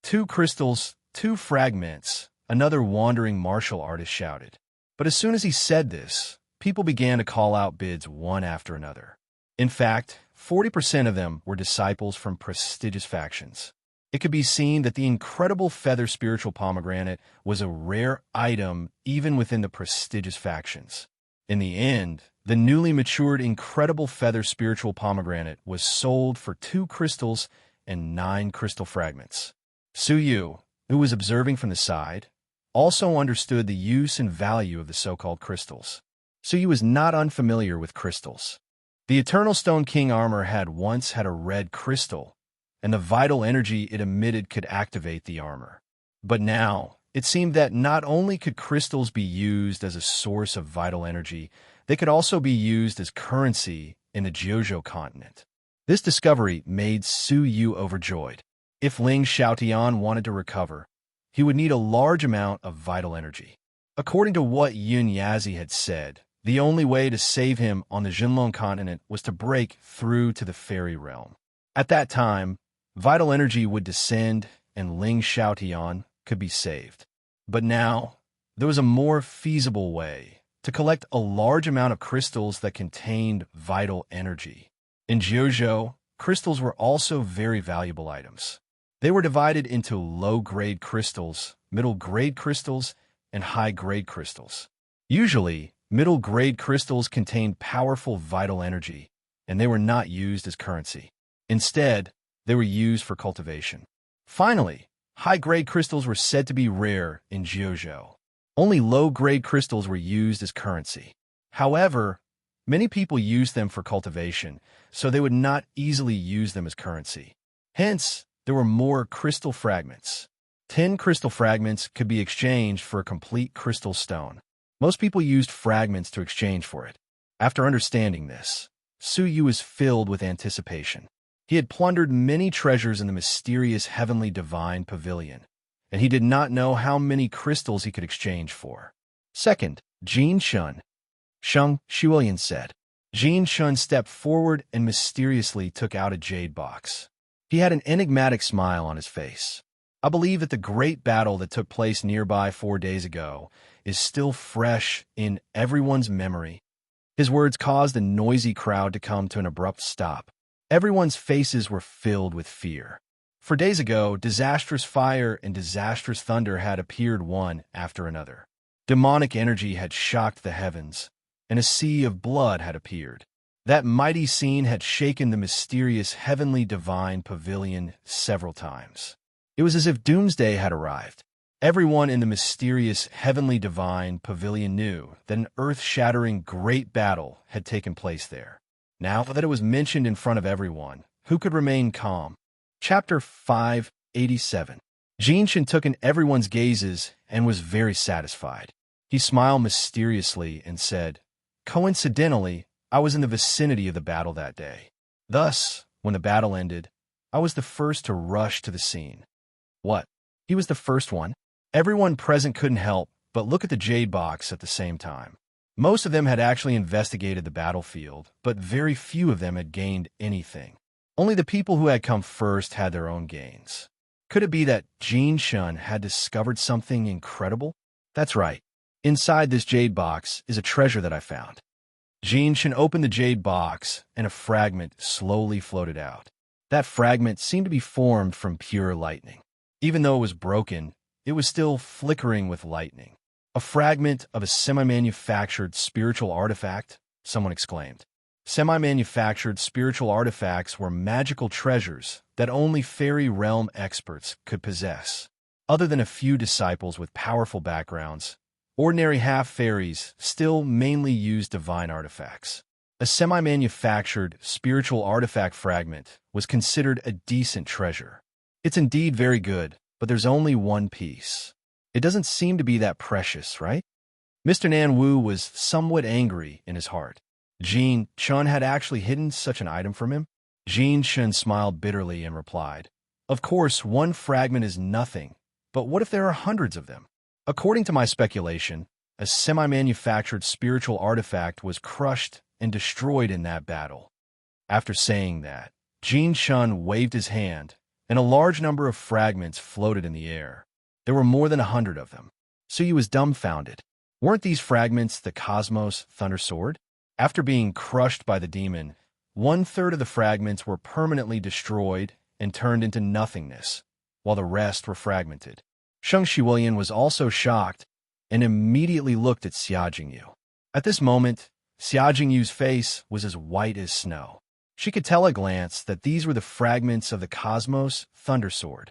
2 crystals, 2 fragments, another wandering martial artist shouted. But as soon as he said this, people began to call out bids one after another. In fact, 40% of them were disciples from prestigious factions. It could be seen that the incredible feather spiritual pomegranate was a rare item even within the prestigious factions. In the end, the newly matured incredible feather spiritual pomegranate was sold for 2 crystals and 9 crystal fragments. Su Yu, who was observing from the side, also understood the use and value of the so-called crystals. Su Yu was not unfamiliar with crystals. The Eternal Stone King armor had once had a red crystal, and the vital energy it emitted could activate the armor. But now, it seemed that not only could crystals be used as a source of vital energy, they could also be used as currency in the Jiuzhou continent. This discovery made Su Yu overjoyed. If Ling Xiaotian wanted to recover, he would need a large amount of vital energy. According to what Yun Yazi had said, the only way to save him on the Jinlong continent was to break through to the fairy realm. At that time, vital energy would descend and Ling Xiaotian could be saved. But now, there was a more feasible way to collect a large amount of crystals that contained vital energy. In Jiuzhou, crystals were also very valuable items. They were divided into low-grade crystals, middle-grade crystals, and high-grade crystals. Usually, middle-grade crystals contained powerful vital energy, and they were not used as currency. Instead, they were used for cultivation. Finally, high-grade crystals were said to be rare in Jiuzhou. Only low-grade crystals were used as currency. However, many people used them for cultivation, so they would not easily use them as currency. Hence, there were more crystal fragments. 10 crystal fragments could be exchanged for a complete crystal stone. Most people used fragments to exchange for it. After understanding this, Su Yu was filled with anticipation. He had plundered many treasures in the mysterious Heavenly Divine Pavilion, and he did not know how many crystals he could exchange for. Second, Jin Shun. Sheng Shuilian said. Jin Shun stepped forward and mysteriously took out a jade box. He had an enigmatic smile on his face. I believe that the great battle that took place nearby 4 days ago is still fresh in everyone's memory. His words caused a noisy crowd to come to an abrupt stop. Everyone's faces were filled with fear. 4 days ago, disastrous fire and disastrous thunder had appeared one after another. Demonic energy had shocked the heavens, and a sea of blood had appeared. That mighty scene had shaken the mysterious Heavenly Divine Pavilion several times. It was as if doomsday had arrived. Everyone in the mysterious Heavenly Divine Pavilion knew that an earth-shattering great battle had taken place there. Now that it was mentioned in front of everyone, who could remain calm? Chapter 587. Jinshin took in everyone's gazes and was very satisfied. He smiled mysteriously and said, "Coincidentally, I was in the vicinity of the battle that day. Thus, when the battle ended, I was the first to rush to the scene." What? He was the first one? Everyone present couldn't help but look at the jade box at the same time. Most of them had actually investigated the battlefield, but very few of them had gained anything. Only the people who had come first had their own gains. Could it be that Jinshin had discovered something incredible? That's right. Inside this jade box is a treasure that I found. Jinshin opened the jade box, and a fragment slowly floated out. That fragment seemed to be formed from pure lightning. Even though it was broken, it was still flickering with lightning. "A fragment of a semi-manufactured spiritual artifact?" someone exclaimed. Semi-manufactured spiritual artifacts were magical treasures that only fairy realm experts could possess. Other than a few disciples with powerful backgrounds, ordinary half-fairies still mainly used divine artifacts. A semi-manufactured spiritual artifact fragment was considered a decent treasure. It's indeed very good, but there's only one piece. It doesn't seem to be that precious, right? Mr. Nanwu was somewhat angry in his heart. Jin-chun had actually hidden such an item from him? Jin-chun smiled bitterly and replied, "Of course, one fragment is nothing, but what if there are hundreds of them? According to my speculation, a semi-manufactured spiritual artifact was crushed and destroyed in that battle." After saying that, Jin-chun waved his hand, and a large number of fragments floated in the air. There were more than 100 of them. Suyu was dumbfounded. Weren't these fragments the Cosmos Thunder Sword? After being crushed by the demon, 1/3 of the fragments were permanently destroyed and turned into nothingness, while the rest were fragmented. Sheng Shiwilian was also shocked and immediately looked at Xia Jingyu. At this moment, Xia Jingyu's face was as white as snow. She could tell at a glance that these were the fragments of the Cosmos Thunder Sword.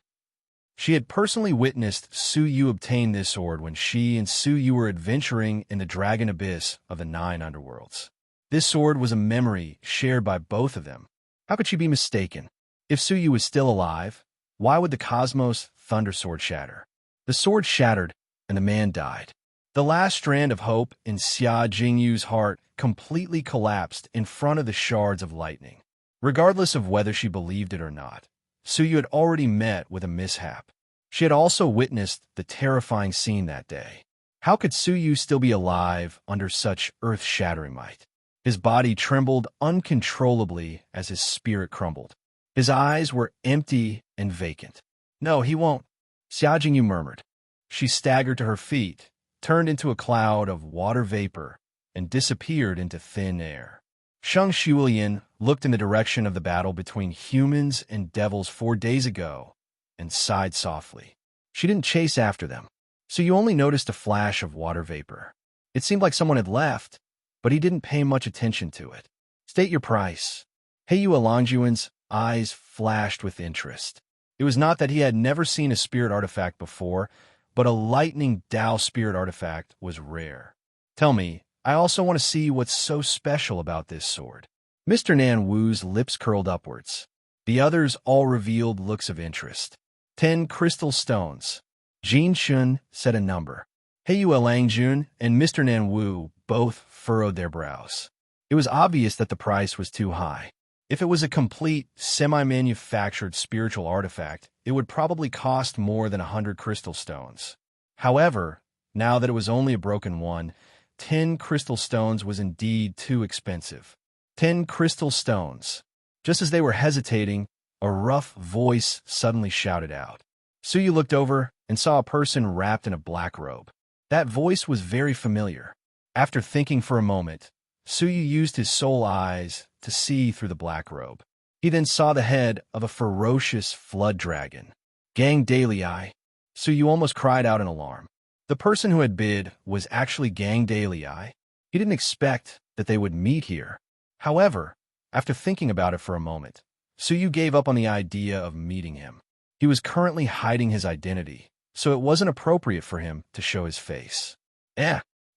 She had personally witnessed Su Yu obtain this sword when she and Su Yu were adventuring in the dragon abyss of the 9 underworlds. This sword was a memory shared by both of them. How could she be mistaken? If Su Yu was still alive, why would the Cosmos Thunder Sword shatter? The sword shattered, and the man died. The last strand of hope in Xia Jingyu's heart completely collapsed in front of the shards of lightning. Regardless of whether she believed it or not, Su Yu had already met with a mishap. She had also witnessed the terrifying scene that day. How could Su Yu still be alive under such earth-shattering might? His body trembled uncontrollably as his spirit crumbled. His eyes were empty and vacant. "No, he won't," Xia Jingyu murmured. She staggered to her feet, turned into a cloud of water vapor, and disappeared into thin air. Sheng Shiwilian looked in the direction of the battle between humans and devils 4 days ago and sighed softly. She didn't chase after them, so you only noticed a flash of water vapor. It seemed like someone had left, but he didn't pay much attention to it. "State your price." Heiyu Alangjuan's eyes flashed with interest. It was not that he had never seen a spirit artifact before, but a lightning Dao spirit artifact was rare. "Tell me, I also want to see what's so special about this sword." Mr. Nan Wu's lips curled upwards. The others all revealed looks of interest. 10 crystal stones. Jin Shun said a number. Heiyu Langjun and Mr. Nan Wu both furrowed their brows. It was obvious that the price was too high. If it was a complete, semi-manufactured spiritual artifact, it would probably cost more than 100 crystal stones. However, now that it was only a broken one, 10 crystal stones was indeed too expensive. 10 crystal stones. Just as they were hesitating, a rough voice suddenly shouted out. Suyu looked over and saw a person wrapped in a black robe. That voice was very familiar. After thinking for a moment, Suyu used his soul eyes to see through the black robe. He then saw the head of a ferocious flood dragon. Gang Dalei. Suyu almost cried out in alarm. The person who had bid was actually Gang Dalei. He didn't expect that they would meet here. However, after thinking about it for a moment, Suyu gave up on the idea of meeting him. He was currently hiding his identity, so it wasn't appropriate for him to show his face.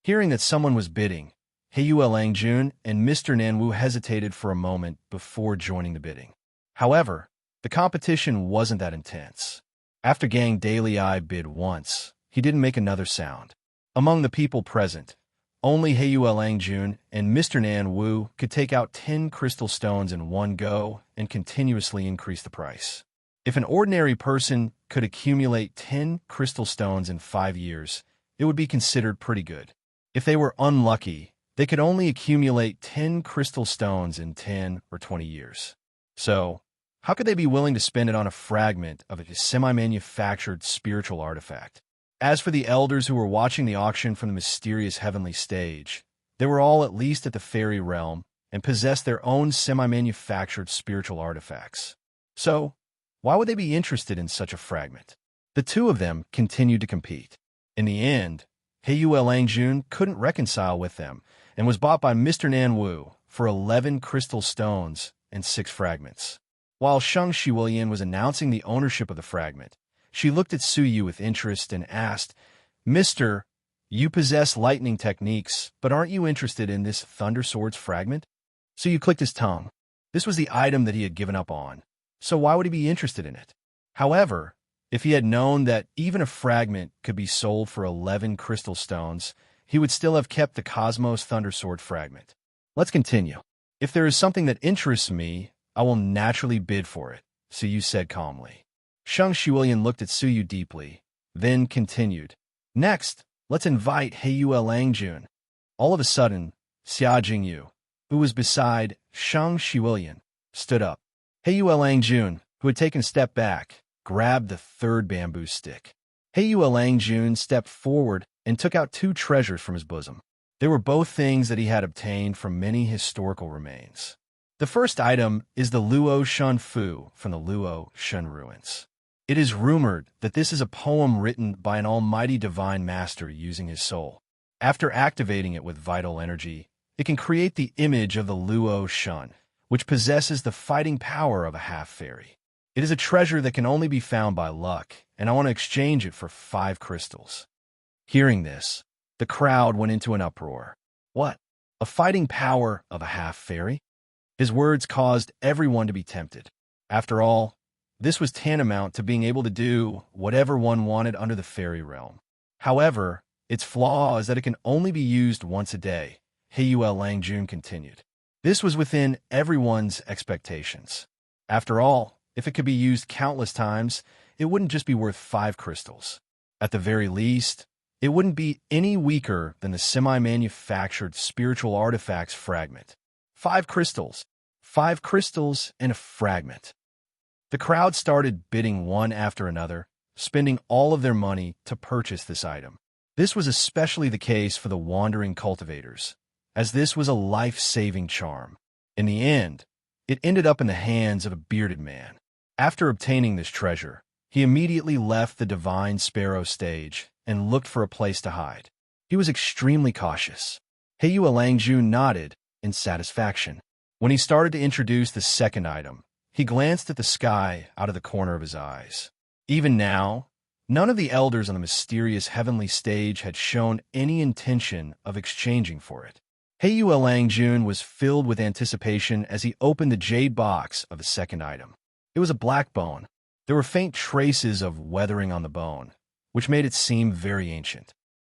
Hearing that someone was bidding, Heiyu Langjun and Mr. Nanwu hesitated for a moment before joining the bidding. However, the competition wasn't that intense. After Gang Daily Eye bid once, he didn't make another sound. Among the people present, only Heiyue Langjun and Mr. Nan Wu could take out 10 crystal stones in one go and continuously increase the price. If an ordinary person could accumulate 10 crystal stones in 5 years, it would be considered pretty good. If they were unlucky, they could only accumulate 10 crystal stones in 10 or 20 years. So, how could they be willing to spend it on a fragment of a semi-manufactured spiritual artifact? As for the elders who were watching the auction from the mysterious heavenly stage, they were all at least at the fairy realm and possessed their own semi-manufactured spiritual artifacts. So, why would they be interested in such a fragment? The two of them continued to compete. In the end, Heiyue Langjun couldn't reconcile with them and was bought by Mr. Nan Wu for 11 crystal stones and 6 fragments. While Shang Shiwilian was announcing the ownership of the fragment, she looked at Su Yu with interest and asked, "Mister, you possess lightning techniques, but aren't you interested in this Thunder Sword's fragment?" Su Yu clicked his tongue. This was the item that he had given up on, so why would he be interested in it? However, if he had known that even a fragment could be sold for 11 crystal stones, he would still have kept the Cosmos Thunder Sword fragment. Let's continue. If there is something that interests me, I will naturally bid for it, Su Yu said calmly. Shang Shiwilian looked at Su Yu deeply, then continued. Next, let's invite Heiyue Langjun. All of a sudden, Xia Jingyu, who was beside Shang Shiwilian, stood up. Heiyue Langjun, who had taken a step back, grabbed the third bamboo stick. Heiyue Langjun stepped forward and took out 2 treasures from his bosom. They were both things that he had obtained from many historical remains. The first item is the Luo Shun Fu from the Luo Shun ruins. It is rumored that this is a poem written by an almighty divine master using his soul. After activating it with vital energy, it can create the image of the Luo Shun, which possesses the fighting power of a half-fairy. It is a treasure that can only be found by luck, and I want to exchange it for 5 crystals. Hearing this, the crowd went into an uproar. What? A fighting power of a half-fairy? His words caused everyone to be tempted. After all, this was tantamount to being able to do whatever one wanted under the fairy realm. However, its flaw is that it can only be used once a day, Heiyue Langjun continued. This was within everyone's expectations. After all, if it could be used countless times, it wouldn't just be worth 5 crystals. At the very least, it wouldn't be any weaker than the semi-manufactured spiritual artifacts fragment. 5 crystals. 5 crystals and a fragment. The crowd started bidding one after another, spending all of their money to purchase this item. This was especially the case for the wandering cultivators, as this was a life-saving charm. In the end, it ended up in the hands of a bearded man. After obtaining this treasure, he immediately left the Divine Sparrow stage and looked for a place to hide. He was extremely cautious. Heiyue Langjun nodded in satisfaction. When he started to introduce the second item, he glanced at the sky out of the corner of his eyes. Even now, none of the elders on the mysterious heavenly stage had shown any intention of exchanging for it. Heiyue Langjun was filled with anticipation as he opened the jade box of the second item. It was a black bone. There were faint traces of weathering on the bone, which made it seem very ancient.